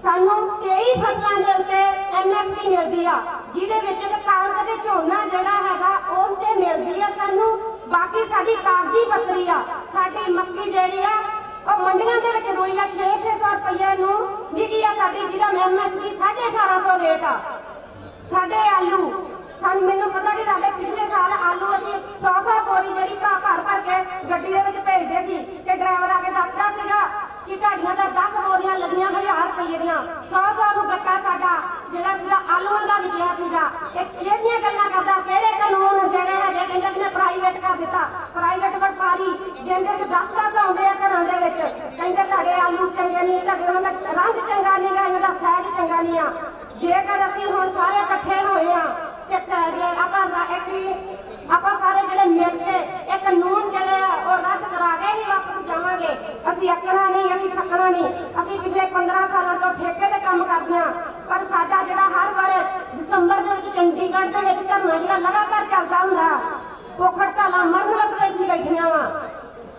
ਸਾਨੂੰ 23 ਫਸਲਾਂ ਦੇ ਉੱਤੇ MSP ਮਿਲਦੀ ਆ, ਜਿਹਦੇ ਵਿੱਚ ਕਣਕ ਤੇ ਝੋਨਾ ਜਿਹੜਾ ਹੈਗਾ ਉਹ ਤੇ ਮਿਲਦੀ ਆ ਸਾਨੂੰ। ਬਾਕੀ ਸਾਡੀ ਕਾਗਜ਼ੀ ਪੱਤਰੀ ਆ, ਸਾਡੀ ਮੱਕੀ ਜਿਹੜੀ ਆ ਉਹ ਮੰਡੀਆਂ ਦੇ ਵਿੱਚ ਰੋਈ ਆ 600 ਰੁਪਏ ਨੂੰ ਵਿਕੀ ਆ ਸਾਡੀ, ਜਿਹਦਾ MSP 1850 ਰੇਟ ਆ। ਸਾਡੇ ਆਲੂ, ਮੈਨੂੰ ਪਤਾ ਕਿ ਸਾਡੇ ਪਿਛਲੇ ਸਾਲ ਆਲੂ ਅਸੀਂ 100 ਬੋਰੀ ਜਿਹੜੀ ਭਰ ਕੇ ਗੱਡੀ ਦੇ ਵਿੱਚ ਭੇਜਦੇ ਸੀ ਤੇ ਡਰਾਈਵਰ ਆ ਕੇ ਦੱਸਦਾ ਸੀਗਾ ਕਿ ਤੁਹਾਡੀਆਂ ਤਾਂ 10 ਬੋਰੀਆਂ ਲੱਗੀਆਂ 1000 ਰੁਪਏ ਦੀਆਂ। 100 ਨੂੰ ਗੱਟਾ ਸਾਡਾ ਜਿਹੜਾ ਸੀਗਾ ਆਲੂਆਂ ਦਾ ਵਿਕਿਆ ਸੀਗਾ। ਇਹ ਕਿਹੜੀਆਂ ਗੱਲਾਂ ਕਰਦਾ, ਕਿਹੜੇ ਕਾਨੂੰਨ ਜਿਹੜੇ ਹੈਗੇ। ਕਹਿੰਦੇ ਕਿ ਮੈਂ ਪ੍ਰਾਈਵੇਟ ਕਰ ਦਿੱਤਾ, ਪ੍ਰਾਈਵੇਟ ਵਪਾਰੀ ਦਿਨ ਦੇ ਵਿੱਚ 10 ਆਉਂਦੇ ਆ ਘਰਾਂ ਦੇ ਵਿੱਚ, ਕਹਿੰਦੇ ਤੁਹਾਡੇ ਆਲੂ ਚੰਗੇ ਨਹੀਂ, ਤੁਹਾਡੇ ਉਹਨਾਂ ਦਾ ਰੰਗ ਚੰਗਾ ਨਹੀਂ ਗਾ, ਇਹਨਾਂ ਦਾ ਸਾਈਜ਼ ਚੰਗਾ ਨਹੀਂ ਆ। ਜੇਕਰ ਅਸੀਂ ਹੁਣ ਸਾਰੇ ਇਕੱਠੇ ਹੋਏ ਆ ਤੇ ਆਪਾਂ ਸਾਰੇ ਜਿਹੜੇ ਮਿਲ ਕੇ ਇਹ ਕਾਨੂੰਨ ਜਿਹੜੇ ਆ ਉਹ ਰੱਦ ਕਰਾ ਕੇ ਹੀ ਵਾਪਸ ਜਾਵਾਂਗੇ। ਅਸੀਂ ਅੱਕਣਾ ਨਹੀਂ, ਅਸੀਂ ਥੱਕਣਾ ਨਹੀਂ। ਅਸੀਂ ਪਿਛਲੇ 15 ਸਾਲਾਂ ਤੋਂ ਠੇਕੇ ਤੇ ਕੰਮ ਕਰਦੇ ਆ, ਪਰ ਸਾਡਾ ਜਿਹੜਾ ਹਰ ਵਾਰ ਦਸੰਬਰ ਦੇ ਵਿੱਚ ਚੰਡੀਗੜ੍ਹ ਦੇ ਵਿੱਚ ਧਰਨਾ ਜਿਹੜਾ ਲਗਾਤਾਰ ਚੱਲਦਾ ਹੁੰਦਾ, ਭੁੱਖ ਹੜਤਾਲਾਂ ਮਰਨ ਵਰਤ ਅਸੀਂ ਬੈਠੀਆਂ ਵਾ।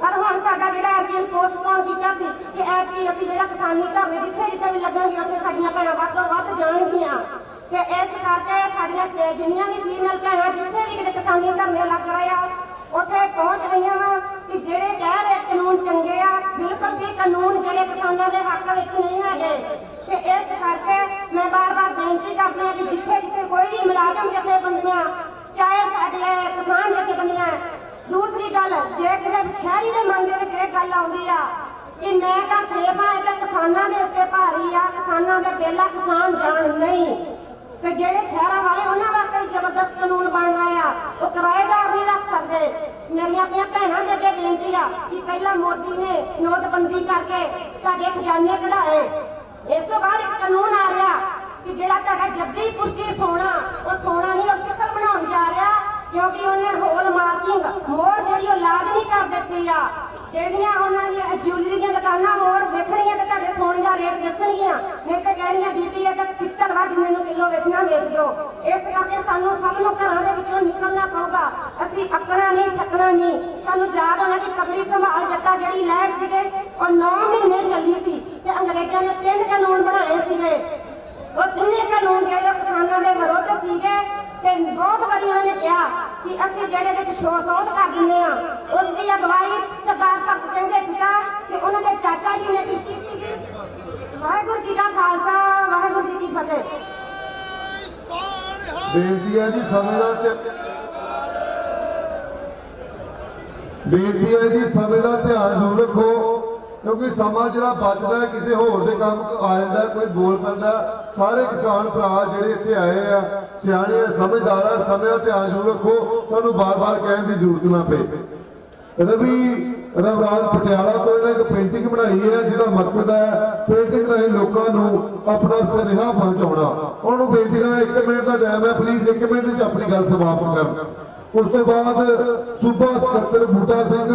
ਪਰ ਹੁਣ ਸਾਡਾ ਜਿਹੜਾ ਐਰਕੀ ਪੋਸਟਪੋਨ ਕੀਤਾ ਸੀ ਕਿ ਐਰਕੀ ਅਸੀਂ ਜਿਹੜਾ ਕਿਸਾਨੀ ਧਰਨੇ ਜਿੱਥੇ ਜਿੱਥੇ ਵੀ ਲੱਗਣਗੇ ਉੱਥੇ ਸਾਡੀਆਂ ਭੈਣਾਂ ਵੱਧ ਤੋਂ ਵੱਧ ਜਾਣਗੀਆਂ। ਤੇ ਇਸ ਕਰਕੇ ਸਾਡੀਆਂ ਜਿੰਨੀਆਂ ਵੀ ਫੀਮੇਲ ਭੈਣਾਂ ਜਿੱਥੇ ਵੀ ਕਿਤੇ ਕਿਸਾਨੀ ਧਰਨੇ ਲੱਗ ਰਹੇ ਆ ਉੱਥੇ ਪਹੁੰਚ ਰਹੀਆਂ ਵਾ ਕਿ ਜਿਹੜੇ ਕਹਿ ਰਹੇ ਕਾਨੂੰਨ ਚੰਗੇ ਆ, ਬਿਲਕੁਲ ਵੀ ਕਾਨੂੰਨ ਜਿਹੜੇ ਕਿਸਾਨਾਂ ਦੇ ਹੱਕ ਵਿੱਚ ਨਹੀਂ ਹੈਗੇ। ਤੇ ਇਸ ਕਰਕੇ ਮੈਂ ਬਾਰ-ਬਾਰ ਬੇਨਤੀ ਕਰਦੀ ਹਾਂ ਕਿ ਜਿੱਥੇ ਜਿੱਥੇ ਕੋਈ ਵੀ ਮੁਲਾਜ਼ਮ ਜਥੇਬੰਦੀਆਂ, ਚਾਹੇ ਸਾਡੇ ਕਿਸਾਨ ਜਥੇਬੰਦੀਆਂ। ਦੂਸਰੀ ਗੱਲ, ਜੇ ਕਿਸੇ ਸ਼ਹਿਰੀ ਦੇ ਮਨ ਦੇ ਵਿੱਚ ਇਹ ਗੱਲ ਆਉਂਦੀ ਆ ਕਿ ਮੈਂ ਤਾਂ ਸੇਫ ਆ, ਇਹ ਤਾਂ ਕਿਸਾਨਾਂ ਦੇ ਉੱਤੇ ਭਾਰੀ ਆ, ਕਿਸਾਨਾਂ ਦੇ ਬੇਲਾ ਕਿਸਾਨ ਜਾਣ ਨਹੀਂ, ਤੇ ਜਿਹੜੇ ਸ਼ਹਿਰਾਂ ਵਾਲੇ ਉਹਨਾਂ ਵਾਸਤੇ ਵੀ ਜ਼ਬਰਦਸਤ ਕਾਨੂੰਨ ਬਣ ਰਹੇ ਆ, ਉਹ ਕਿਰਾਏਦਾਰ ਨਹੀਂ ਰੱਖ ਸਕਦੇ। ਮੇਰੀਆਂ ਆਪਣੀਆਂ ਭੈਣਾਂ ਦੇ ਅੱਗੇ ਬੇਨਤੀ ਆ ਕਿ ਪਹਿਲਾਂ ਮੋਦੀ ਨੇ ਨੋਟਬੰਦੀ ਕਰਕੇ ਤੁਹਾਡੇ ਖਜ਼ਾਨੇ ਕਢਾਏ, ਇਸ ਤੋਂ ਬਾਅਦ ਇੱਕ ਕਾਨੂੰਨ ਆ ਰਿਹਾ ਕਿ ਜਿਹੜਾ ਤੁਹਾਡਾ ਜੱਦੀ ਪੁਸ਼ਤੀ ਸੋਨਾ, ਉਹ ਸੋਨਾ ਨਹੀਂ ਉਹ ਪਿੱਤਲ ਬਣਾਉਣ ਜਾ ਰਿਹਾ, ਕਿਉਂਕਿ ਉਹਨੇ ਹੋਲ ਮਾਰਕਿੰਗ ਮੋਹਰ ਜਿਹੜੀ ਉਹ ਲਾਜ਼ਮੀ ਕਰ ਦਿੱਤੀ ਆ। ਜਿਹੜੀਆਂ ਉਹਨਾਂ ਦੀਆਂ ਜਿਊਲਰੀ ਦੀਆਂ ਦੁਕਾਨਾਂ ਮੋਹਰ ਵੇਖਣੀਆਂ ਤੇ ਤੁਹਾਡੇ ਸੋਨੇ ਦਾ ਰੇਟ ਦੱਸਣਗੀਆਂ, ਨਹੀਂ ਤੇ ਕਹਿਣਗੀਆਂ ਬੀਬੀ ਇਹ ਤਾਂ ਪਿੱਤਲ ਵਾ, ਜਿੰਨੇ ਨੂੰ ਕਿਲੋ ਵੇਚਣਾ ਵੇਚ ਦਿਓ। ਇਸ ਕਰਕੇ ਸਾਨੂੰ ਸਭ ਨੂੰ ਘਰਾਂ ਦੇ ਵਿੱਚੋਂ ਨਿਕਲਣਾ ਪਊਗਾ। ਅਸੀਂ ਅੱਕਣਾ ਨਹੀਂ, ਥੱਕਣਾ ਨਹੀਂ। ਤੁਹਾਨੂੰ ਯਾਦ ਹੋਣਾ ਕਿ ਪਗੜੀ ਸੰਭਾਲ ਜੱਟਾ ਜਿਹੜੀ ਲਹਿਰ ਸੀਗੇ ਉਹ 9 ਮਹੀਨੇ ਚੱਲੀ ਸੀ ਤੇ ਅੰਗਰੇਜ਼ਾਂ ਨੇ 3 ਕਾਨੂੰਨ ਬਣਾਏ ਸੀਗੇ। ਉਹ 3 ਕਾਨੂੰਨ ਜਿਹੜੇ ਕਿਸਾਨਾਂ ਦੇ ਵਿਰੁੱਧ ਸੀਗੇ ਤੇ ਬਹੁਤ ਵਾਰੀ ਉਹਨਾਂ ਨੇ ਕਿਹਾ ਕਿ ਅਸੀਂ ਜਿਹੜੇ ਦੇ ਵਿੱਚ ਸੋਧ ਕਰ ਦਿੰਦੇ ਆ। ਉਸ ਦੀ ਅਗਵਾਈ ਸਰਦਾਰ ਭਗਤ ਸਿੰਘ ਦੇ ਪਿਤਾ ਤੇ ਉਹਨਾਂ ਦੇ ਚਾਚਾ ਜੀ ਨੇ ਕੀਤੀ ਸੀਗੀ। ਵਾਹਿਗੁਰੂ ਜੀ ਕਾ ਖਾਲਸਾ, ਵਾਹਿਗੁਰੂ ਜੀ ਕੀ ਫਤਿਹ। ਬੇਨਤੀ ਹੈ ਜੀ ਸਮੇਂ ਦਾ ਧਿਆਨ ਜ਼ਰੂਰ ਰੱਖੋ, ਕਿਉਂਕਿ ਸਮਾਂ ਜਿਹੜਾ ਬਚਦਾ ਕਿਸੇ ਹੋਰ ਦੇ ਕੰਮ ਆ ਜਾਂਦਾ, ਕੋਈ ਬੋਲ ਪੈਂਦਾ। ਸਾਰੇ ਕਿਸਾਨ ਭਰਾ ਜਿਹੜੇ ਇੱਥੇ ਆਏ ਆ ਸਿਆਣੇ ਆ, ਸਮਝਦਾਰ ਆ, ਸਮੇਂ ਦਾ ਧਿਆਨ ਜ਼ਰੂਰ ਰੱਖੋ। ਸਾਨੂੰ ਬਾਰ-ਬਾਰ ਕਹਿਣ ਦੀ ਜ਼ਰੂਰਤ ਨਾ ਪਏ। ਰਵੀ ਰਵਰਾਜ ਪਟਿਆਲਾ ਤੋਂ ਇਹਨੇ ਇੱਕ ਪੇਂਟਿੰਗ ਬਣਾਈ ਹੈ ਜਿਹਦਾ ਮਕਸਦ ਹੈ ਪੇਂਟਿੰਗ ਰਾਹੀਂ ਲੋਕਾਂ ਨੂੰ ਆਪਣਾ ਸੁਨੇਹਾ ਪਹੁੰਚਾਉਣਾ। ਉਹਨੂੰ ਬੇਨਤੀ ਕਰਾਂ 1 ਮਿੰਟ ਦਾ ਟਾਈਮ ਹੈ, ਪਲੀਜ਼ 1 ਮਿੰਟ ਵਿੱਚ ਆਪਣੀ ਗੱਲ ਸਮਾਪਤ ਕਰਨ। ਉਸ ਤੋਂ ਬਾਅਦ ਸੂਬਾ ਸਕੱਤਰ ਬੂਟਾ ਸਿੰਘ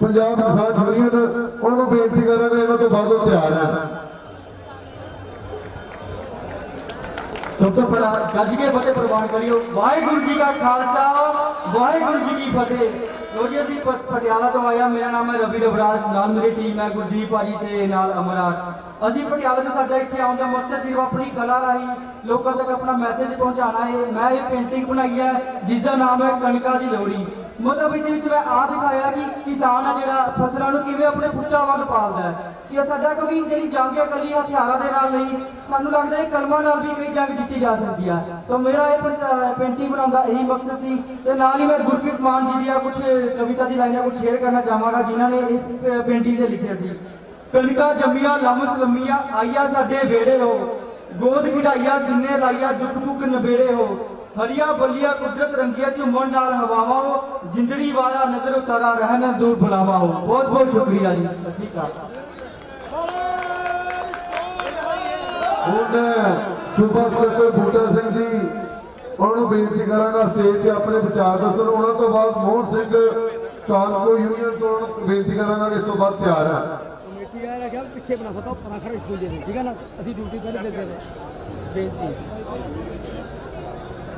ਪੰਜਾਬ ਕਿਸਾਨ ਯੂਨੀਅਨ, ਉਹਨੂੰ ਬੇਨਤੀ ਕਰਾਂਗੇ ਇਹਨਾਂ ਤੋਂ ਬਾਅਦ ਉਹ ਤਿਆਰ ਹੈ। ਸਭ ਤੋਂ ਪਹਿਲਾਂ ਗੱਜ ਕੇ ਫਤਿਹ ਪ੍ਰਵਾਨ ਕਰਿਓ। ਵਾਹਿਗੁਰੂ ਜੀ ਕਾ ਖਾਲਸਾ, ਵਾਹਿਗੁਰੂ ਜੀ ਕੀ ਫਤਿਹ। ਲੋ ਜੀ ਅਸੀਂ ਪਟਿਆਲਾ ਤੋਂ ਆਇਆ। ਮੇਰਾ ਨਾਮ ਹੈ ਰਵੀ ਰਵਰਾਜ, ਨਾਲ ਮੇਰੀ ਟੀਮ ਹੈ ਗੁਰਦੀਪ ਭਾਜੀ ਤੇ ਨਾਲ ਅਮਰਾਜ। ਅਸੀਂ ਪਟਿਆਲਾ ਤੋਂ, ਸਾਡਾ ਇੱਥੇ ਆਉਣ ਦਾ ਮਕਸਦ ਸਿਰਫ ਆਪਣੀ ਕਲਾ ਰਾਹੀਂ ਲੋਕਾਂ ਤੱਕ ਆਪਣਾ ਮੈਸੇਜ ਪਹੁੰਚਾਉਣਾ ਹੈ। ਮੈਂ ਇਹ ਪੇਂਟਿੰਗ ਬਣਾਈ ਹੈ ਜਿਸ ਦਾ ਨਾਮ ਹੈ ਕਣਕਾਂ ਦੀ ਲੋਹੜੀ। ਮਤਲਬ ਇਹਦੇ ਵਿੱਚ ਮੈਂ ਆਹ ਦਿਖਾਇਆ ਕਿ ਕਿਸਾਨ ਆ ਜਿਹੜਾ ਫਸਲਾਂ ਨੂੰ ਕਿਵੇਂ ਆਪਣੇ ਪੁੱਤਾਂ ਵਾਂਗ ਪਾਲਦਾ ਹੈ। ਕਿ ਸਾਡਾ ਕਿਉਂਕਿ ਜਿਹੜੀ ਜੰਗ ਹੈ ਇਕੱਲੀ ਹਥਿਆਰਾਂ ਦੇ ਨਾਲ ਨਹੀਂ, ਸਾਨੂੰ ਲੱਗਦਾ ਹੈ ਕਲਮਾਂ ਨਾਲ ਵੀ ਕਈ ਜੰਗ ਜਿੱਤੀ ਜਾ ਸਕਦੀ ਹੈ। ਤਾਂ ਮੇਰਾ ਇਹ ਪੇਂਟਿੰਗ ਬਣਾਉਣ ਦਾ ਇਹੀ ਮਕਸਦ ਸੀ। ਤੇ ਨਾਲ ਹੀ ਮੈਂ ਗੁਰਪ੍ਰੀਤ ਮਾਨ ਜੀ ਦੀਆਂ ਕੁਝ ਕਵਿਤਾ ਦੀ ਲਾਈਨਾਂ ਕੁਝ ਸ਼ੇਅਰ ਕਰਨਾ ਚਾਹਾਂਗਾ ਜਿਨ੍ਹਾਂ ਨੇ ਇਹ ਪੇਂਟਿੰਗ ਤੇ ਲਿਖਿਆ ਸੀ। ਕਣਕਾਂ ਜੰਮੀਆਂ ਲੰਮਸ ਲੰਮੀਆਂ ਆਈਆਂ ਸਾਡੇ ਵਿਹੜੇ ਹੋ, ਗੋਦ ਖਿਡਾਈਆਂ ਸਿੰਨੇ ਲਾਈਆਂ ਦੁੱਖ ਭੁੱਖ ਨਬੇੜੇ ਹੋ, ਹਰੀਆਂ ਬੱਲੀਆਂ ਕੁਦਰਤ ਰੰਗੀਆਂ ਝੁੰਮਣ ਨਾਲ ਹਵਾਵਾਂ ਹੋ, ਜਿੰਦੜੀ ਵਾਲਾ ਨਜ਼ਰ ਉਤਾਰਾ ਰਹਿਣ ਦੂਰ ਬੁਲਾਵਾ ਹੋ। ਬਹੁਤ ਬਹੁਤ ਸ਼ੁਕਰੀਆ ਜੀ, ਸਤਿ ਸ਼੍ਰੀ ਅਕਾਲ। ਹੁਣ ਸੂਬਾ ਸਕੱਤਰ ਬੂਟਾ ਸਿੰਘ ਜੀ ਉਹਨਾਂ ਨੂੰ ਬੇਨਤੀ ਕਰਾਂਗਾ ਸਟੇਜ ਤੇ ਆਪਣੇ ਵਿਚਾਰ ਦੱਸਣ। ਉਹਨਾਂ ਤੋਂ ਬਾਅਦ ਮੋਹਨ ਸਿੰਘ ਟਾਂਕੋ ਯੂਨੀਅਨ ਤੋਂ ਉਹਨਾਂ ਨੂੰ ਬੇਨਤੀ ਕਰਾਂਗਾ ਕਿ ਇਸ ਤੋਂ ਬਾਅਦ ਤਿਆਰ ਹੈ। ਕਮੇਟੀ ਆ ਰਿਹਾ ਪਿੱਛੇ ਬਣਾ ਸਕਦਾ ਪਰਾਂ ਖੜਾ ਸਕੂਲ ਦੇ ਠੀਕ ਹੈ ਨਾ, ਅਸੀਂ ਡਿਊਟੀ ਪਹਿਲੇ ਦੇ ਦੇ ਬੇਨਤੀ।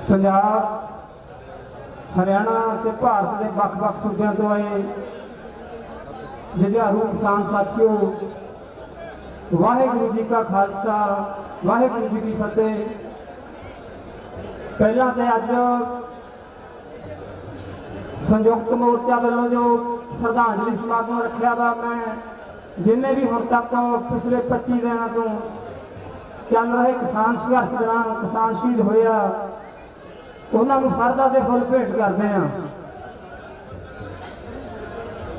ਪੰਜਾਬ, ਹਰਿਆਣਾ ਤੇ ਭਾਰਤ ਦੇ ਵੱਖ-ਵੱਖ ਸੂਬਿਆਂ ਤੋਂ ਆਏ ਜੁਝਾਰੂ ਕਿਸਾਨ ਸਾਥੀਓ, ਵਾਹਿਗੁਰੂ ਜੀ ਕਾ ਖਾਲਸਾ, ਵਾਹਿਗੁਰੂ ਜੀ ਕੀ ਫਤਿਹ। ਪਹਿਲਾਂ ਤੇ ਅੱਜ ਸੰਯੁਕਤ ਮੋਰਚਾ ਵੱਲੋਂ ਜੋ ਸ਼ਰਧਾਂਜਲੀ ਸਮਾਗਮ ਰੱਖਿਆ ਵਾ, ਮੈਂ ਜਿੰਨੇ ਵੀ ਹੁਣ ਤੱਕ ਪਿਛਲੇ 25 ਦਿਨਾਂ ਤੋਂ ਚੱਲ ਰਹੇ ਕਿਸਾਨ ਸੰਘਰਸ਼ ਦੌਰਾਨ ਕਿਸਾਨ ਸ਼ਹੀਦ ਹੋਏ ਆ, ਉਹਨਾਂ ਨੂੰ ਸ਼ਰਧਾ ਦੇ ਫੁੱਲ ਭੇਟ ਕਰਦੇ ਹਾਂ।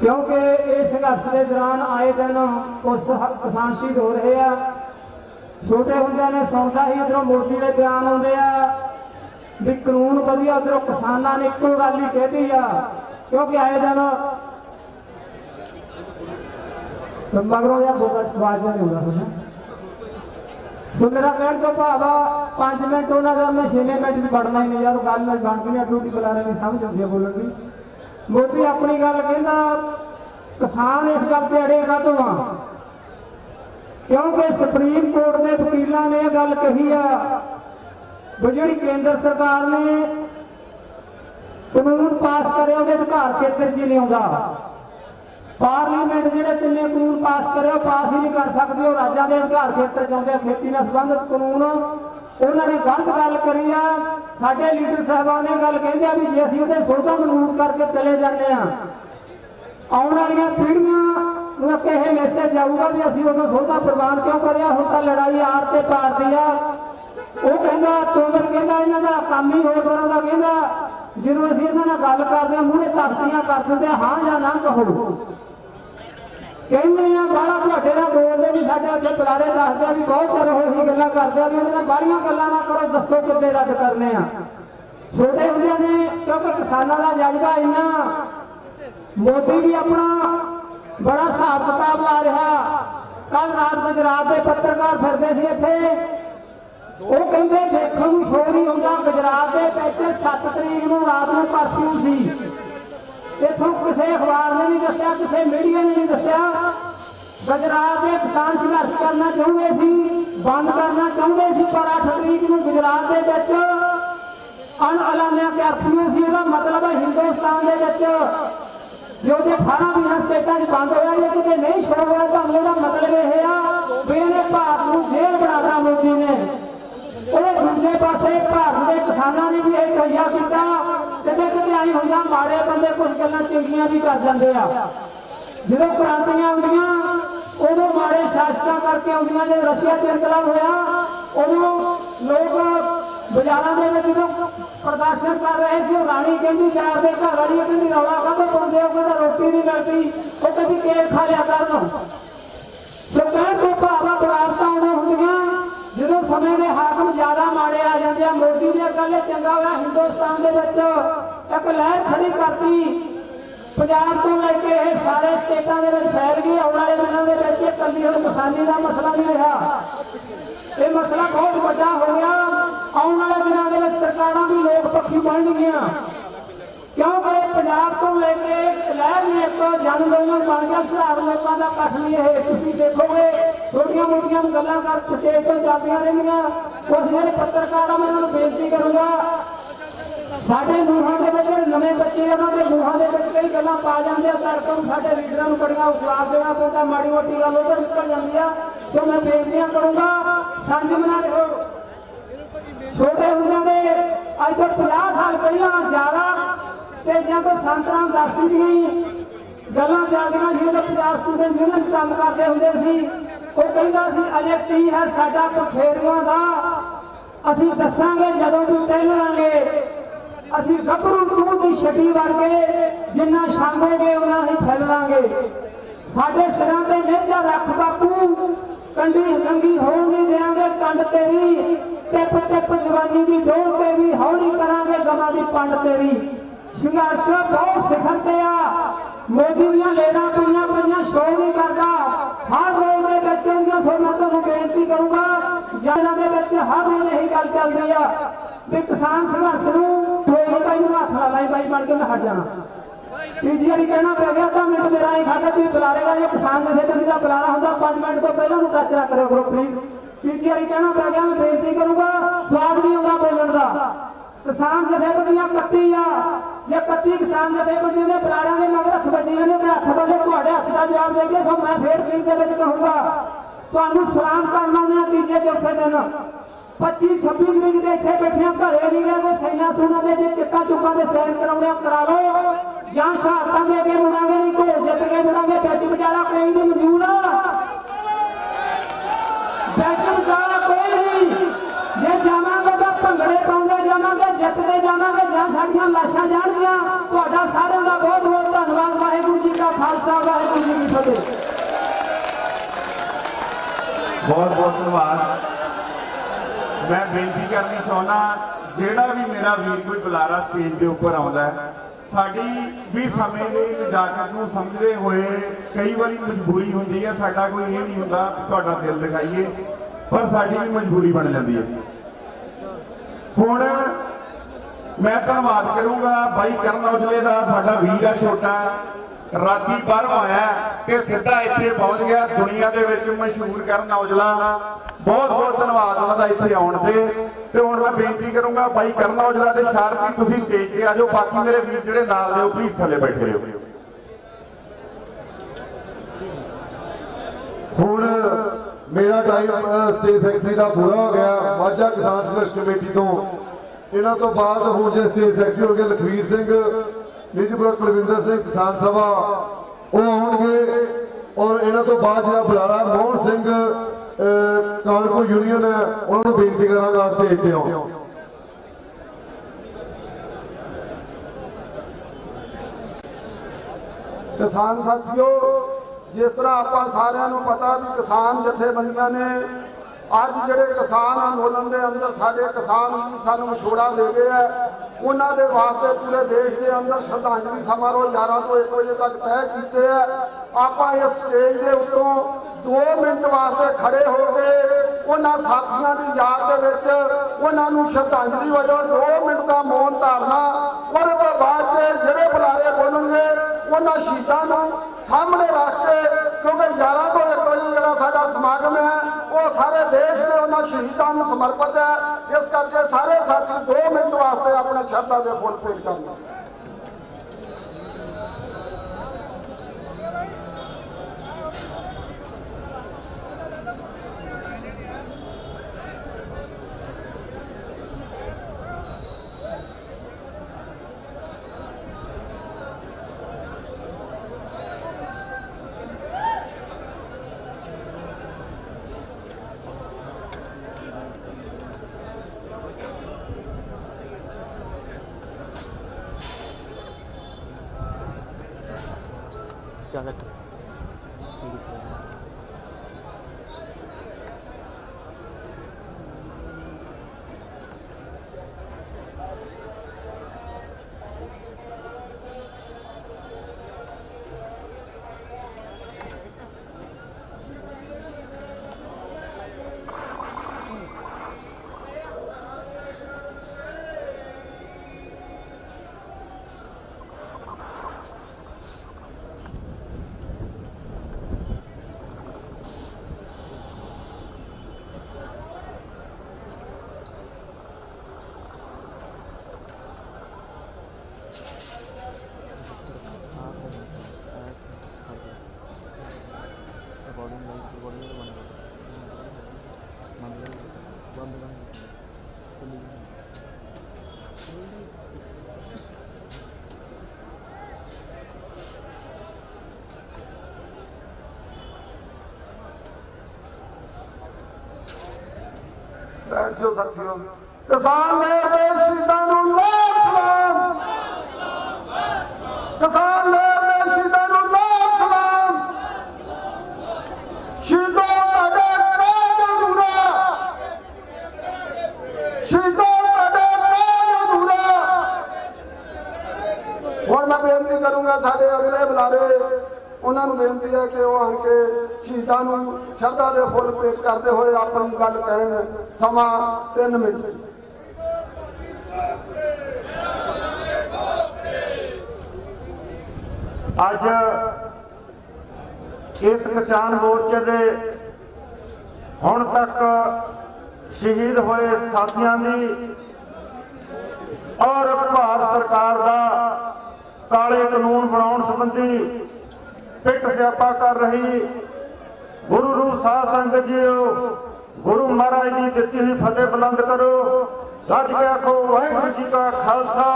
ਕਿਉਂਕਿ ਇਹ ਸੰਘਰਸ਼ ਦੇ ਦੌਰਾਨ ਆਏ ਦਿਨ ਕੁਝ ਕਿਸਾਨ ਸ਼ਹੀਦ ਹੋ ਰਹੇ ਆ। ਛੋਟੇ ਹੁੰਦਿਆਂ ਨੇ ਸੁਣਦਾ ਹੀ ਉਧਰੋਂ ਮੋਦੀ ਦੇ ਬਿਆਨ ਆਉਂਦੇ ਆ ਵੀ ਕਾਨੂੰਨ ਵਧੀਆ, ਉਧਰੋਂ ਕਿਸਾਨਾਂ ਨੇ ਇੱਕੋ ਗੱਲ ਹੀ ਕਹਿਦੀ ਆ। ਕਿਉਂਕਿ ਆਏ ਦਿਨ ਮਗਰੋਂ ਯਾਰ ਬਹੁਤ ਸਵਾਦ ਨਹੀਂ ਹੁੰਦਾ ਹੁੰਦਾ। ਸੋ ਮੇਰਾ ਕਹਿਣ ਤੋਂ ਭਾਵ ਆ 5 ਮਿੰਟ ਉਹਨਾਂ ਦਾ, ਮੈਂ 6 ਮਿੰਟ 'ਚ ਵੜਨਾ ਹੀ ਨਹੀਂ ਯਾਰ, ਗੱਲ ਬਣ ਕੇ ਨਹੀਂ ਡਿਊਟੀ ਬੁਲਾ ਰਹੇ, ਨਹੀਂ ਸਮਝ ਆਉਂਦੀ ਬੋਲਣ ਦੀ। ਮੋਦੀ ਆਪਣੀ ਗੱਲ ਕਹਿੰਦਾ, ਕਿਸਾਨ ਇਸ ਗੱਲ ਤੇ ਅੜੇ ਕਾਹਤੋਂ ਆ? ਕਿਉਂਕਿ ਸੁਪਰੀਮ ਕੋਰਟ ਦੇ ਵਕੀਲਾਂ ਨੇ ਇਹ ਗੱਲ ਕਹੀ ਆ ਵੀ ਜਿਹੜੀ ਕੇਂਦਰ ਸਰਕਾਰ ਨੇ ਕਾਨੂੰਨ ਪਾਸ ਕਰਿਆ ਉਹਦੇ ਅਧਿਕਾਰ ਖੇਤਰ 'ਚ ਨਹੀਂ ਆਉਂਦਾ। ਪਾਰਲੀਮੈਂਟ ਜਿਹੜੇ ਤਿੰਨੇ ਕਾਨੂੰਨ ਪਾਸ ਕਰੇ ਉਹ ਪਾਸ ਹੀ ਨਹੀਂ ਕਰ ਸਕਦੇ, ਉਹ ਰਾਜਾਂ ਦੇ ਅਧਿਕਾਰ ਖੇਤਰ 'ਚ ਆਉਂਦੇ ਆ। ਖੇਤੀ ਨਾਲ ਸੰਬੰਧਿਤ ਕਾਨੂੰਨ ਉਹਨਾਂ ਨੇ ਗਲਤ ਗੱਲ ਕਰੀ ਆ। ਸਾਡੇ ਲੀਡਰ ਸਾਹਿਬਾਨ ਨੇ ਗੱਲ ਕਹਿੰਦੇ ਆ ਵੀ ਜੇ ਅਸੀਂ ਉਹਦੇ ਸੋਧਾਂ ਮਨਜ਼ੂਰ ਕਰਕੇ ਚਲੇ ਜਾਂਦੇ ਆ, ਆਉਣ ਵਾਲੀਆਂ ਪੀੜ੍ਹੀਆਂ ਨੂੰ ਇੱਕ ਇਹ ਮੈਸੇਜ ਆਊਗਾ ਵੀ ਅਸੀਂ ਉਦੋਂ ਸੋਧਾਂ ਪ੍ਰਵਾਨ ਕਿਉਂ ਕਰਿਆ, ਹੁਣ ਤਾਂ ਲੜਾਈ ਆਰ ਤੇ ਪਾਰ ਦੀ ਆ। ਉਹ ਕਹਿੰਦਾ ਤੋਮਰ ਕਹਿੰਦਾ ਇਹਨਾਂ ਦਾ ਕੰਮ ਹੀ ਹੋਰ ਤਰ੍ਹਾਂ ਦਾ, ਕਹਿੰਦਾ ਜਦੋਂ ਅਸੀਂ ਇਹਨਾਂ ਨਾਲ ਗੱਲ ਕਰਦੇ ਆ ਮੂਹਰੇ ਤਖਤੀਆਂ ਕਰ ਦਿੰਦੇ ਆ, ਹਾਂ ਜਾਂ ਨਾ ਕਹੋ। ਕਹਿੰਦੇ ਆ ਬਾਹਲਾ ਤੁਹਾਡੇ ਨਾਲ ਬੋਲਦੇ ਵੀ, ਸਾਡੇ ਉੱਥੇ ਬੁਲਾਰੇ ਦੱਸਦੇ ਆ ਵੀ ਬਹੁਤ ਚਿਰ ਹੋਈ ਗੱਲਾਂ ਕਰਦੇ ਆ ਵੀ ਉਹਦੇ ਨਾਲ ਬਾਹਲੀਆਂ ਗੱਲਾਂ ਨਾ ਕਰੋ, ਦੱਸੋ ਕਿੱਦੇ ਰੱਦ ਕਰਨੇ ਆ। ਛੋਟੇ ਹੁੰਦਿਆਂ ਨੇ ਕਿਉਂਕਿ ਕਿਸਾਨਾਂ ਦਾ ਜਜ਼ਬਾ ਇੰਨਾ, ਮੋਦੀ ਵੀ ਆਪਣਾ ਬੜਾ ਹਿਸਾਬ ਕਿਤਾਬ ਲਾ ਰਿਹਾ। ਕੱਲ ਰਾਤ ਗੁਜਰਾਤ ਦੇ ਪੱਤਰਕਾਰ ਫਿਰਦੇ ਸੀ ਇੱਥੇ, ਉਹ ਕਹਿੰਦੇ ਦੇਖਣ ਨੂੰ ਸ਼ੋਰ ਹੀ ਹੁੰਦਾ। ਗੁਜਰਾਤ ਦੇ ਵਿੱਚ 7 ਤਰੀਕ ਨੂੰ ਰਾਤ ਨੂੰ ਕਰਫਿਊ ਸੀ। ਇੱਥੋਂ ਕਿਸੇ ਅਖਬਾਰ ਨੇ ਨਹੀਂ ਦੱਸਿਆ, ਕਿਸੇ ਮੀਡੀਆ ਨੇ ਨਹੀਂ ਦੱਸਿਆ। ਗੁਜਰਾਤ ਦੇ ਕਿਸਾਨ ਸੰਘਰਸ਼ ਕਰਨਾ ਚਾਹੁੰਦੇ ਸੀ, ਬੰਦ ਕਰਨਾ ਚਾਹੁੰਦੇ ਸੀ, ਪਰ 8 ਤਰੀਕ ਨੂੰ ਗੁਜਰਾਤ ਦੇ ਵਿੱਚ ਅਣਐਲਾਨਿਆ ਕਰਫਿਊ ਸੀ। ਉਹਦਾ ਮਤਲਬ ਹੈ ਹਿੰਦੁਸਤਾਨ ਦੇ ਵਿੱਚ ਜੋ ਕਿ 18-20 ਸਟੇਟਾਂ 'ਚ ਬੰਦ ਹੋਇਆ, ਜੇ ਕਿਤੇ ਨਹੀਂ ਸ਼ੁਰੂ ਹੋਇਆ ਤਾਂ ਉਹਦਾ ਮਤਲਬ ਇਹ ਆ ਵੀ ਇਹਨੇ ਭਾਰਤ ਨੂੰ ਜੇਲ੍ਹ ਬਣਾਤਾ ਮੋਦੀ ਨੇ। ਉਹਦੇ ਦੂਜੇ ਪਾਸੇ ਭਾਰਤ ਦੇ ਕਿਸਾਨਾਂ ਨੇ ਵੀ ਇਹ ਤਹਈਆ ਕੀਤਾ। ਕਿਤੇ ਕਿਤੇ ਆਈ ਹੁੰਦਾ ਮਾੜੇ ਬੰਦੇ ਕੁਝ ਗੱਲਾਂ ਚੰਗੀਆਂ ਵੀ ਕਰ ਜਾਂਦੇ ਆ। ਜਦੋਂ ਕ੍ਰਾਂਤੀਆਂ ਆਉਂਦੀਆਂ ਉਦੋਂ ਮਾੜੇ ਸ਼ਾਸਕਾਂ ਕਰਕੇ ਆਉਂਦੀਆਂ। ਜਦੋਂ ਰਸ਼ੀਆ 'ਚ ਇਨਕਲਾਬ ਹੋਇਆ ਉਦੋਂ ਲੋਕ ਬਾਜ਼ਾਰਾਂ ਦੇ ਵਿੱਚ ਜਦੋਂ ਪ੍ਰਦਰਸ਼ਨ ਕਰ ਰਹੇ ਸੀ, ਉਹ ਰਾਣੀ ਕਹਿੰਦੀ ਯਾਰ ਦੇ ਘਰ ਵਾਲੀ ਕਹਿੰਦੀ ਰੌਲਾ ਕਾਹਤੋਂ ਪਾਉਂਦੇ ਹੋ, ਕਹਿੰਦਾ ਰੋਟੀ ਨਹੀਂ ਮਿਲਦੀ, ਉਹ ਕਹਿੰਦੀ ਕੇਕ ਖਾ ਲਿਆ ਕਰਨ। ਸੋ ਕਹਿਣ ਤੋਂ ਭਾਵ ਬਰਾਬਤਾਂ ਉਦੋਂ ਹੁੰਦੀਆਂ ਜਦੋਂ ਸਮੇਂ ਦੇ ਹਾਕਮ ਜ਼ਿਆਦਾ ਮਾੜੇ ਆ ਜਾਂਦੇ ਆ। ਮੋਦੀ ਦੀ ਗੱਲ ਚੰਗਾ ਹੋਇਆ ਹਿੰਦੁਸਤਾਨ ਦੇ ਵਿੱਚ ਇੱਕ ਲਹਿਰ ਖੜੀ ਕਰਤੀ, ਪੰਜਾਬ ਤੋਂ ਲੈ ਕੇ ਇਹ ਸਾਰੇ ਸਟੇਟਾਂ ਦੇ ਵਿੱਚ ਫੈਲ ਗਈ। ਆਉਣ ਵਾਲੇ ਦਿਨਾਂ ਦੇ ਵਿੱਚ ਇਕੱਲੀ ਹੁਣ ਕਿਸਾਨੀ ਦਾ ਮਸਲਾ ਨਹੀਂ ਰਿਹਾ, ਇਹ ਮਸਲਾ ਬਹੁਤ ਵੱਡਾ ਹੋ ਗਿਆ। ਆਉਣ ਵਾਲੇ ਦਿਨਾਂ ਦੇ ਵਿੱਚ ਸਰਕਾਰਾਂ ਵੀ ਲੋਕ ਪੱਖੀ ਬਣਨਗੀਆਂ, ਕਿਉਂਕਿ ਪੰਜਾਬ ਤੋਂ ਲੈ ਕੇ ਲਹਿਰ ਨੇ ਇੱਕ ਜਨ ਅੰਦੋਲਨ ਬਣ ਗਿਆ। ਸਧਾਰਨ ਲੋਕਾਂ ਦਾ ਇਕੱਠ ਨਹੀਂ ਇਹ, ਤੁਸੀਂ ਦੇਖੋਗੇ ਛੋਟੀਆਂ ਮੋਟੀਆਂ ਗੱਲਾਂ ਕਰ ਸਟੇਜ ਤੋਂ ਚੱਲਦੀਆਂ ਰਹਿੰਦੀਆਂ। ਕੁਝ ਜਿਹੜੇ ਪੱਤਰਕਾਰ ਆ ਮੈਂ ਉਹਨਾਂ ਨੂੰ ਬੇਨਤੀ ਕਰੂੰਗਾ, साडे मूहां दे विच नवे बच्चे उन्हां दे मूहां दे विच कई गल्लां पा जांदे आ तड़के नूं साडे लीडरां नूं बड़ियां जवाब देना पैंदा माड़ी मोटी गल उधर निकल जांदी आ सो मैं बेनतियां करूंगा संयम नाल रहो छोटे हुंदियां दे अज तो 50 साल पहला ज़्यादा स्टेजां तो संत रामदास जी दी गल्लां चलदियां सी तो 50 स्टूडेंट यूनियन काम करदे हुंदे सी ਉਹ ਕਹਿੰਦਾ ਸੀ ਅਜੇ ਕੀ ਹੈ ਸਾਡਾ ਪਖੇੜੂਆਂ ਦਾ ਅਸੀਂ ਦੱਸਾਂਗੇ ਜਦੋਂ ਵੀ ਟਹਿਲਾਂਗੇ ਅਸੀਂ ਗੱਭਰੂ ਤੂੰ ਦੀ ਛੱਡੀ ਵਰਗੇ ਜਿੰਨਾ ਛਾਂਗੋਗੇ ਉਹਨਾਂ ਹੀ ਫੈਲਣਾਂਗੇ ਸਾਡੇ ਸਿਰਾਂ ਤੇ ਨੇਜਾ ਰੱਖ ਬਾਪੂ ਕੰਡੀ ਲੰਗੀ ਹੋਣ ਨਹੀਂ ਦੇਾਂਗੇ ਕੰਡ ਤੇਰੀ ਟਿਪ ਟਿਪ ਜਵਾਨੀ ਦੀ ਡੋਲ ਤੇ ਵੀ ਹੌਲੀ ਕਰਾਂਗੇ ਗਮਾਂ ਦੀ ਪੰਡ ਤੇਰੀ ਸੰਘਰਸ਼ ਬਹੁਤ ਸਿਖਰ ਤੇ ਆ मोदी ਦੀਆਂ ਲੇਰਾਂ ਪਈਆਂ ਪਈਆਂ ਸ਼ੋਅ ਨਹੀਂ ਕਰਦਾ ਹਰ ਰੋਜ਼ ਦੇ ਵਿੱਚ ਇਹਨਾਂ ਸੋ ਮੈਂ ਤੁਹਾਨੂੰ ਬੇਨਤੀ ਕਰੂੰਗਾ ਜਨਾਂ ਦੇ ਵਿੱਚ ਹਰ ਰੋਜ਼ ਇਹੀ ਗੱਲ ਚੱਲਦੀ ਆ ਵੀ ਕਿਸਾਨ ਸੰਘਰਸ਼ ਨੂੰ ਹੋਏ ਬਾਈ ਨੂੰ ਹੱਥ ਲਾ ਲਾਈ ਬਾਈ ਬਣ ਕੇ ਮੈਂ ਹਟ ਜਾਣਾ ਤੀਜੀ ਵਾਰੀ ਕਹਿਣਾ ਪੈ ਗਿਆ ਤਾਂ ਮਿੰਟ ਮੇਰਾ ਹੀ ਖਾਦਾ ਤੁਸੀਂ ਬੁਲਾਰੇਗਾ ਜੇ ਕਿਸਾਨ ਜਥੇਬੰਦੀ ਦਾ ਬੁਲਾਰਾ ਹੁੰਦਾ 5 ਮਿੰਟ ਤੋਂ ਪਹਿਲਾਂ ਨੂੰ ਟੱਚ ਨਾ ਕਰਿਓ ਕਰੋ ਪਲੀਜ਼ ਤੀਜੀ ਵਾਰੀ ਕਹਿਣਾ ਪੈ ਗਿਆ ਮੈਂ ਬੇਨਤੀ ਕਰੂੰਗਾ ਸਵਾਦ ਨਹੀਂ ਆਉਂਦਾ ਬੋਲਣ ਦਾ किसान जथेबंदियां 31 आ जे 31 किसान जथेबंदियां ने बुलारा के मगर हथ बजे ने हथ वाले तुहाडे हथ का जवाब देंगे सो मैं फिर फिर दे विच कहूंगा तुहानू सलाम करना ने तीजे चौथे दिन 25 26 तरीक दे इत्थे बैठियां घरे नहीं गए कोई सैना सुना दे जे चिक्का चुक्का दे सैर कराउणे करा लो जां शहादतां दे के मुड़ांगे नहीं घोड़ जित के मुड़ांगे बिच विचारा कोई नहीं मंजूर बिच विचारा कोई नहीं जे जावांगे तो भंगड़े पाउंदे जावांगे जितते जावांगे जां साडीआं लाशां जाणगीआं तुहाडा सारिआं दा बहुत बहुत धन्नवाद वाहिगुरू जी का खालसा वाहिगुरू जी की फतेह बहुत बहुत धन्यवाद मैं बेनती करनी चाहना जेड़ा भी मेरा वीर कोई बुलारा स्टेज के उपर आउंदा है साडी भी समय की नजाकत नूं समझदे होए कई बारी मजबूरी हुंदी है साडा कोई ये नहीं हुंदा तुहाडा दिल दिखाइए पर साडी भी मजबूरी बन जाती है हुण मैं धन्नवाद करूंगा भाई करण औजले का साडा वीर है छोटा राती बाहरों आया कि सीधा इत्थे पहुंच गया दुनिया दे विच मशहूर करण औजला बहुत बहुत धन्नवाद उन्हां इत्थे आउण ते हुण मैं बेनती करूंगा भाई करण औजला दे शारदी तुसीं स्टेज ते आ जाओ बाकी मेरे वीर जिहड़े नाल दे प्लीज थल्ले बैठे रहो हुण मेरा टाइम स्टेज सैकटरी का पूरा हो गया माझा किसान संघर्ष कमेटी तो इन्हों तो बाद हूँ जो स्टेज सैकटरी हो गए लखवीर सिंह निजपुरा कुलविंदर सिंह किसान सभा वो आउणगे और इन्हों तो बाद जो बुलारा मोहन सिंह कानपुर यूनियन है उन्होंने बेनती करांगा स्टेज पे आओ किसान साथियों जिस तरह आप सारिਆਂ ਨੂੰ पता भी किसान जथेबंदियां ने अज ਜਿਹੜੇ किसान अंदोलन के अंदर साडे किसान भी सानू विछोड़ा दे गए है उन्होंने दे वास्ते पूरे देश के अंदर श्रद्धांजलि समारोह 11 तो 1 बजे तक तय किए है आप इस स्टेज के उत्तों 2 मिनट वास्ते खड़े हो गए उन्होंने साथियों की याद के विच उन्होंने श्रद्धांजलि वजों 2 मिनट का मौन धारना और तो बाद ਜਿਹੜੇ बुलारे बोलणगे उन्होंने शहीदां सामने रख के क्योंकि 11 तो 1 बजे जो साडा समागम है वो सारे देश के उन्होंने शहीदों को समर्पित है इस करके सारे साथी 2 मिनट वास्ते अपने श्रद्धा के फुल पेश करना बैठ जाओ साथियों। किसान मेरे शहीदां नूं लाख सलाम, किसान मेरे शहीदां नूं लाख सलाम। शहीदों तुहाडे काज अधूरा, शहीदों तुहाडे काज अधूरा। हुण मैं बेनती करूंगा साडे अगले बुलारे उन्होंने बेनती है कि वह आन के शहीदां नूं शरधा दे फुल भेंट करते हुए अपनी गल कहण। समा 3 मिनट। अज इस किसान मोर्चे दे हुण तक शहीद होए साथियों की और भारत सरकार का काले कानून बनाने संबंधी पिट स्यापा कर रही गुरु रूप साध संगत जीओ, गुरु महाराज की दिती हुई फतेह बुलंद करो। गज के आखो वाहिगुरू जी का खालसा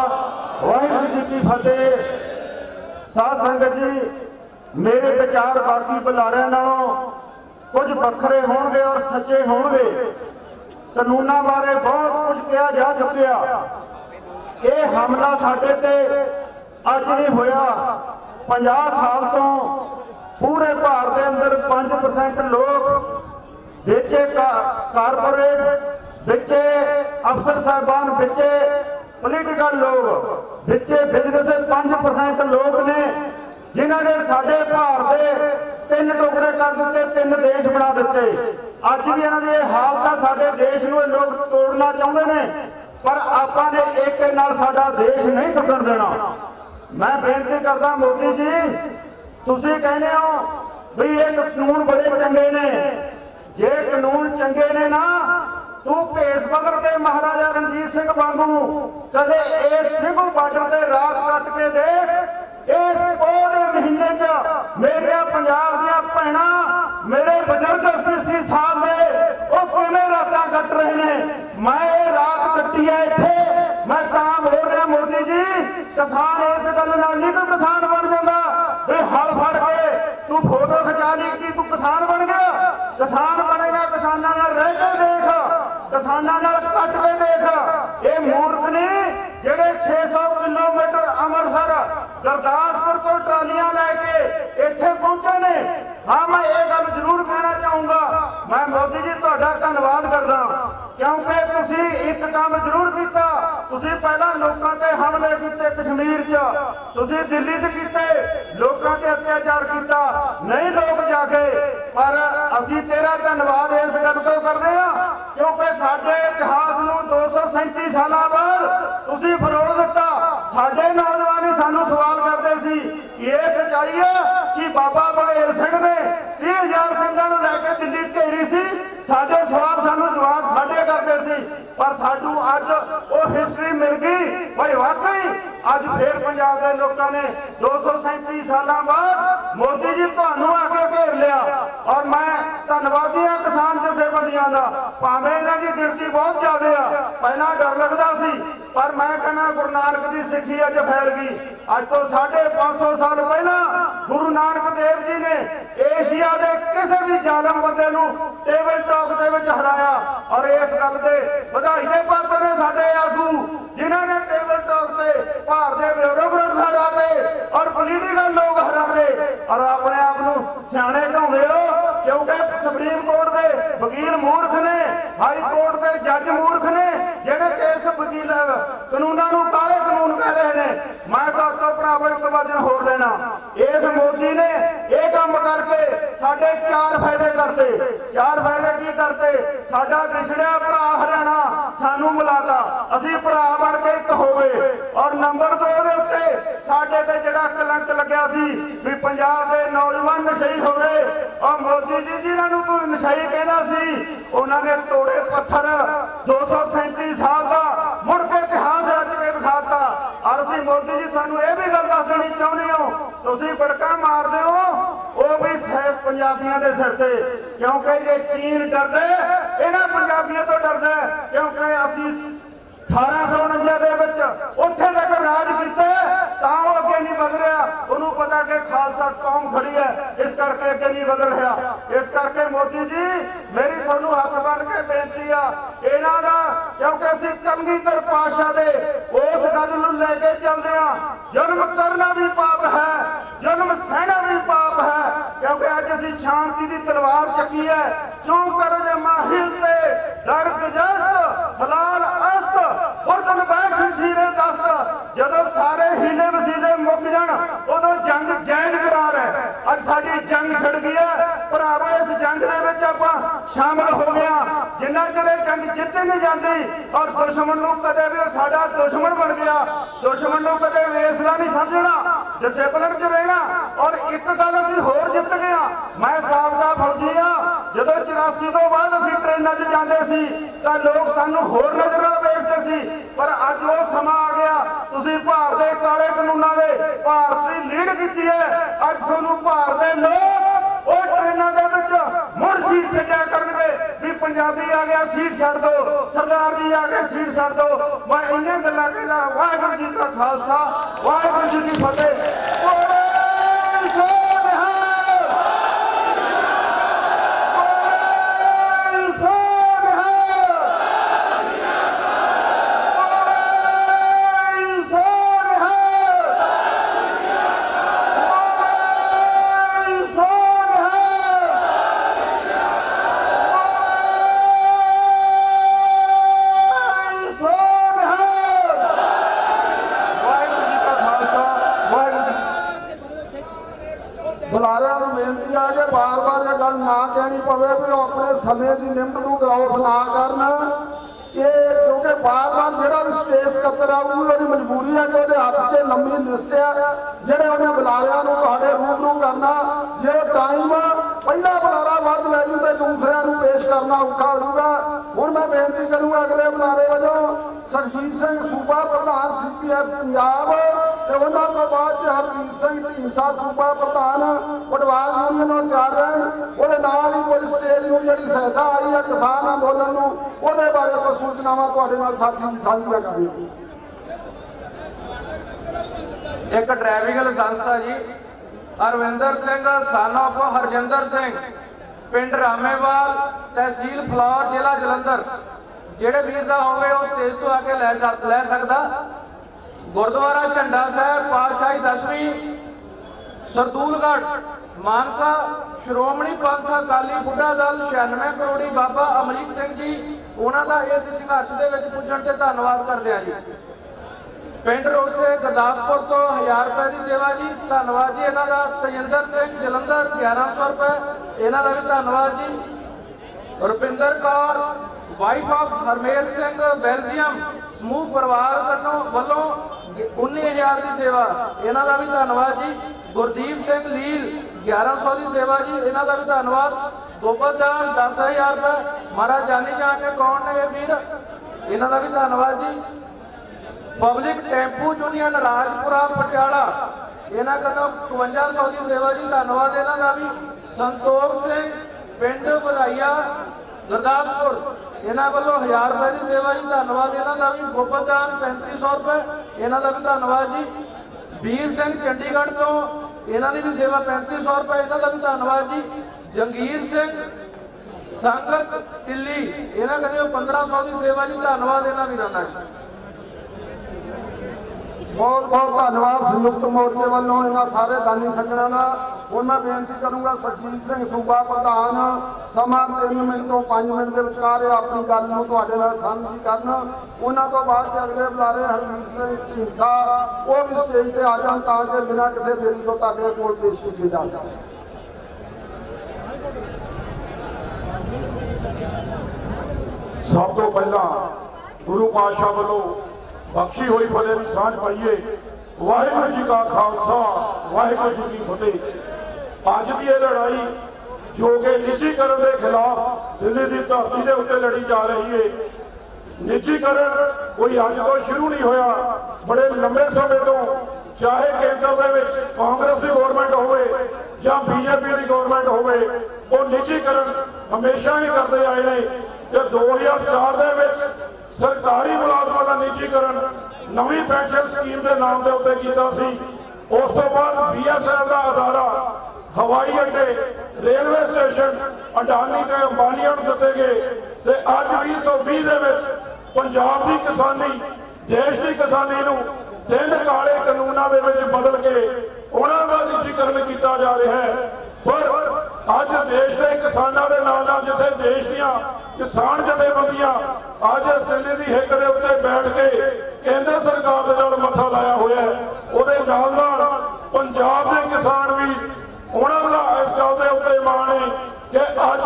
वाहिगुरू जी की फतेह। साध संगत जी, मेरे विचार बाकी बुलारियां नालों कुछ बखरे होंगे और सच्चे होंगे। कानूनां बारे बहुत कुछ कहा जा चुकिया। ये हमला साडे ते अज नहीं होया, 50 साल तो पूरे भारत के अंदर 5% लोग बेचे कारपोरेट बेचे अफसर साहबान बेचे पोलिटिकल लोग बेचे बिजनेस 5% लोग ने जिन्होंने साडे भारत के 3 टुकड़े कर दिते, 3 देश बना दिते। अज भी इन्हां दी हालत साडे देश नूं लोग तोड़ना चाहुंदे ने, पर आपां ने एक नाल साडा देश नहीं टुटण देना। मैं बेनती करदा मोदी जी, तुसीं कहने हो भी ये कानून बड़े चंगे ने, जे कानून चंगे ने ना तू भेस बदल के महाराजा रणजीत सिंह वांगू कदे इस सिंघू बार्डर ते रात कट के देख। इस पौधे महीने च मेरे पंजाब दियां भैणां मेरे बुजुर्ग 80 साल दे वो किवें रातां कट रहे ने। मैं ये रात कट्टी है इत्थे, मैं तां बोल रहा मोदी जी, किसान इस गल नाल नहीं कोई किसान बन जांदा भी हल फड़ के तू फोटो खिचा ली कि तू किसान बन गया। किसान बनेगा किसानां नाल रह के देख, किसानां नाल कट के देख। ये मूर्ख ने जेड़े 600 किलोमीटर अमृतसर गुरदासपुर तो ट्रालियां लैके इत्थे पहुंचे ने। हाँ, मैं ये गल जरूर कहना चाहूंगा, मैं मोदी जी तुहाडा धन्नवाद करदा क्योंकि तुसी एक काम जरूर किया। तुसी पहला लोकां ते हमले कीते कश्मीर च, तुसी दिल्ली च कीते, लोकां ते अत्याचार किया, नहीं लोग जागे। पर असी तेरा धन्नवाद इस गल तो करदे हां क्योंकि साडे इतिहास नूं 237 सालां बाद तुसी फरोड़ दिता। साडे नौजवान ही सानू सवाल करदे सी कि ये सच्चाई है कि बाबा बघेल सिंह ने 30,000 सिंघां नूं लैके दिल्ली घेरी सी। साडे सवाल सानू जवाब साडे करदे सी, पर साडू अज वो हिस्ट्री मिल गई भाई वाकई अज फिर पंजाब के लोगों ने 237 साल बाद मोदी जी तुहानू आके घेर लिया। और मैं धन्नवादी हाँ किसान जथेबंदियां दा, भावें इन्हां दी गिणती बहुत ज्यादा आ, पहला डर लगदा सी, पर मैं कहना गुरु नानक की सिੱਖੀ अज फैल गई। अज तो 550 साल पहला गुरु नानक देव जी ने एशिया के किसी भी जालम बंदे नूं टेबल टॉक दे विच हराया। और इस गल दे ਵਧਾਈ ਦੇ ਪਾਤਰ ने साडे आगू जिन्होंने टेबल टॉक से भारत के ब्यूरोक्रेट हराते और पोलीटिकल लोग हराते और अपने आप को सियाणे कहते हो क्योंकि सुप्रीम कोर्ट के वकील मूर्ख ने, हाई कोर्ट के जज मूर्ख ने, जेडे केस वकील कानूनों काले कानून कह रहे हैं। मैं तो भरावो एक वजन होर लेना, इस मोदी ने यह काम करके साडे 4 फायदे करते। 4 फायदे की करते? साडा पिछड़िया भरा हरियाणा सानू मिलाता, असी भरा बन के एक हो गए। और नंबर 2 के उत्ते साडे ते जिहड़ा कलंक लग्या सी भी पंजाब के नौजवान नशई हो गए, और मोदी जी जिन्हां नूं तूं नशई कहना सी उन्होंने तोड़े पत्थर 237 साल का मुड़ के इतिहास रच के दिखाता। और असीं मोदी जी तुहानूं यह भी गल दस देनी चाहुंदे हो, तुसीं बड़का मारदे हो, वो भी पंजाबियों के सिर से, क्योंकि ये चीन डरदे इन्हां पंजाबियों तो डरदा क्योंकि असीं 1849 उत्थे तक राज किया तां वो अगे नहीं बध रहा। उन्होंने पता कि खालसा कौम खड़ी है, इस करके अगे नहीं बध रहा। इस करके मोदी जी मेरी थानू हाथ बन के बेनती आ इन्हां दा, क्योंकि असीं कलगीधर पातशाह दे उस गल नूं लैके चलदे आ, जुल्म करना भी पाप है, जुल्म सहना भी पाप है, क्योंकि अज असीं शांति की तलवार चकी है। क्यों कर माहिल ते दर गजस्त हलाल अस्त बुरदन बैठ शमशीरे दस्त, जदों सारे हीले वसीले मुक जाण उदों जंग जायज करार है। अज साडी जंग छिड़ गई है भरावो, इस जंग दे विच आपां शामिल हो गए। जिन्ना चले जंग जित्ती नहीं जाती और दुश्मन नूं कदे भी साडा दुश्मन बन गया, दुश्मन नूं कदे वेसला नहीं समझना, डिसिपलिन च रहना। और एक गल असीं होर जित गए, मैं साबका फौजी हाँ, जदों 84 तो बाद असीं ट्रेनां च जांदे सी तां लोग सानूं होर नज़र नाल वेखदे सी, पर अज वो समा आ गया। तुसीं भारत दे काले कानूनां दे भारत दी लीड कीती है, अज तुहानूं भारत दे लोग वो ट्रेनां दे विच मुड़ सीट छड्डिया करनगे भी पंजाबी आ गया सीट छड्ड दो, सरदार जी आ गए सीट छड्ड दो। मैं इन्हां गल्लां कहना, वाहिगुरू जी का खालसा वाहिगुरू जी की फतेह। बुलारियां नूं बेनती है कि बार बार ये गल ना कहनी पवे भी अपने समय की लिमिट नूं क्रॉस ना करन, कि क्योंकि बार बार जो भी स्टेज सकत्तर आऊगी वो मजबूरी है कि वो हाथ से लंबी लिस्ट है जेडे उन्हें बुलारियां नूं तुहाडे रूबरू करना। जो टाइम पहला बुलारा वध लै जू तो दूसरिਆਂ नूं पेश करना औखा होगा। हुण मैं बेनती करूँगा अगले बुलारे वजों सरजीत सिंह सूबा प्रधान CPF पंजाब ते उन्हां तो बाद हरजीत सिंह ढींडसा सूबा प्रधान पटवार यूनियन नूं तैयार रहन। उहदे नाल ही कोई स्टेज नूं जिहड़ी सहायता आई है किसान अंदोलन नूं उहदे बारे कुछ सूचनावां तुहाडे नाल साथी साझीआं करियो। एक ड्राइविंग लाइसेंस है जी अरविंदर सिंह सन ऑफ हरजिंदर सिंह पिंड रामेवाल तहसील फलौर जिला जलंधर। ਜਿਹੜੇ ਵੀਰ ਦਾ ਹੋਵੇ ਉਹ ਸਟੇਜ ਤੋਂ ਆ ਕੇ ਲੈ ਸਕਦਾ। ਗੁਰਦੁਆਰਾ ਝੰਡਾ ਸਾਹਿਬ ਪਾਤਸ਼ਾਹੀ 10ਵੀਂ ਸਰਦੂਲਗੜ੍ਹ ਮਾਨਸਾ ਸ਼੍ਰੋਮਣੀ ਪੰਥ ਅਕਾਲੀ ਬੁੱਢਾ ਦਲ 96 ਕਰੋੜੀ ਬਾਬਾ ਅਮਰੀਕ ਸਿੰਘ ਜੀ ਉਹਨਾਂ ਦਾ ਇਸ ਸੰਘਰਸ਼ ਦੇ ਵਿੱਚ ਪੁੱਜਣ ਤੇ ਧੰਨਵਾਦ ਕਰਦੇ ਆ ਜੀ। ਪਿੰਡ ਰੋਸੇ ਗੁਰਦਾਸਪੁਰ ਤੋਂ 1000 ਰੁਪਏ ਦੀ ਸੇਵਾ ਜੀ, ਧੰਨਵਾਦ ਜੀ ਇਹਨਾਂ ਦਾ। ਤਜਿੰਦਰ ਸਿੰਘ ਜਲੰਧਰ 1100 ਰੁਪਏ, ਇਹਨਾਂ ਦਾ ਵੀ ਧੰਨਵਾਦ ਜੀ। Rupinder Kaur wife of Harmel Singh Belgium समूह परिवार वालों 19,000 की सेवा, इन्हों का भी धन्यवाद जी। गुरदीप सिंह लील 1100 की सेवा जी, इन्हों का भी धन्यवाद। गोपाल जान 10,000 रुपये, महाराज जानी जान ने कौन ने ये वीर, इन्हों का भी धन्यवाद जी। Public tempo union Rajpura Patiala इन्हों का 5500 की सेवा जी, धन्यवाद इन्हों का भी। संतोख सिंह पिंड बधाइया गुरदासपुर इन्हों वालों 1000 रुपए की सेवा जी, धन्यवाद इन्हों का भी। गोपाल जान 3500 रुपये, इन्हों का भी धन्यवाद जी। वीर सिंह चंडीगढ़ तो इन्हों की भी सेवा 3500 रुपये, इन्हों का भी धन्यवाद जी। जंगीर सिंह संगत टिल्ली इन्हों का 1500 की सेवा जी, धन्यवाद इन्हों भी रहना जी। बहुत बहुत धन्यवाद संयुक्त मोर्चे वालों इन्होंने सारे दानी सज्जनों का। हुण मैं बेनती करूँगा सरजीत सिंह सूबा प्रधान समा 3 मिनट तो 5 मिनट के विचकार अपनी गल नूं तुहाडे नाल साझी करन। उन्हां तो बाद अगले बुलारे हरजीत सिंह ढींडसा वो भी स्टेज पर आ जाण तां कि बिना किसी देरी तो तुहाडे कोल पेश कीते जा सकन। सब तो पहला गुरु पातशाह वालों बख्शी हुई फतेह की सांझ पाइए। वाहिगुरू जी का खालसा वाहिगुरू जी की फतेह। अज की यह लड़ाई जो कि निजीकरण के खिलाफ दिल्ली की धरती के उत्ते लड़ी जा रही है। निजीकरण कोई अज तो शुरू नहीं होया, बड़े लंबे समय तो चाहे केंद्र के कांग्रेस की गवर्नमेंट होवे ਜਾਂ ਬੀਜੇਪੀ ਦੀ ਗਵਰਨਮੈਂਟ ਹੋਵੇ, ਉਹ ਨਿੱਜੀਕਰਨ ਹਮੇਸ਼ਾ ਹੀ ਕਰਦੇ ਆਏ ਨੇ। ਕਿ 2004 ਦੇ ਵਿੱਚ ਸਰਕਾਰੀ ਮੁਲਾਜ਼ਮਾਂ ਦਾ ਨਿੱਜੀਕਰਨ ਨਵੀਂ ਪੈਨਸ਼ਨ ਸਕੀਮ ਦੇ ਨਾਮ ਦੇ ਉੱਤੇ ਕੀਤਾ ਸੀ। ਉਸ ਤੋਂ ਬਾਅਦ BSNL ਦਾ ਅਦਾਰਾ, ਹਵਾਈ ਅੱਡੇ, ਰੇਲਵੇ ਸਟੇਸ਼ਨ ਅਡਾਨੀ ਤੇ ਅੰਬਾਨੀਆਂ ਨੂੰ ਦਿੱਤੇ ਗਏ ਤੇ ਅੱਜ 2020 ਦੇ ਵਿੱਚ ਪੰਜਾਬ ਦੀ ਕਿਸਾਨੀ, ਦੇਸ਼ ਦੀ ਕਿਸਾਨੀ ਨੂੰ 3 ਕਾਲੇ ਕਾਨੂੰਨਾਂ ਦੇ ਵਿੱਚ ਬਦਲ ਕੇ ਉਹਨਾਂ ਦਾ ਨਿੱਜੀਕਰਨ ਕੀਤਾ ਜਾ ਰਿਹਾ ਹੈ। ਪਰ ਅੱਜ ਦੇਸ਼ ਦੇ ਕਿਸਾਨਾਂ ਦੇ ਨਾਲ ਨਾਲ ਜਿੱਥੇ ਦੇਸ਼ ਦੀਆਂ ਕਿਸਾਨ ਜਥੇਬੰਦੀਆਂ ਅੱਜ ਇਸ ਦਿੱਲੀ ਦੀ ਹਿੱਕ ਦੇ ਉੱਤੇ ਬੈਠ ਕੇ ਕੇਂਦਰ ਸਰਕਾਰ ਦੇ ਨਾਲ ਮੱਥਾ ਲਾਇਆ ਹੋਇਆ ਹੈ, ਉਹਦੇ ਨਾਲ ਨਾਲ ਪੰਜਾਬ ਦੇ ਕਿਸਾਨ ਵੀ ਉਹਨਾਂ ਦਾ ਇਸ ਗੱਲ ਦੇ ਉੱਤੇ ਮਾਣ ਹੈ ਕਿ ਅੱਜ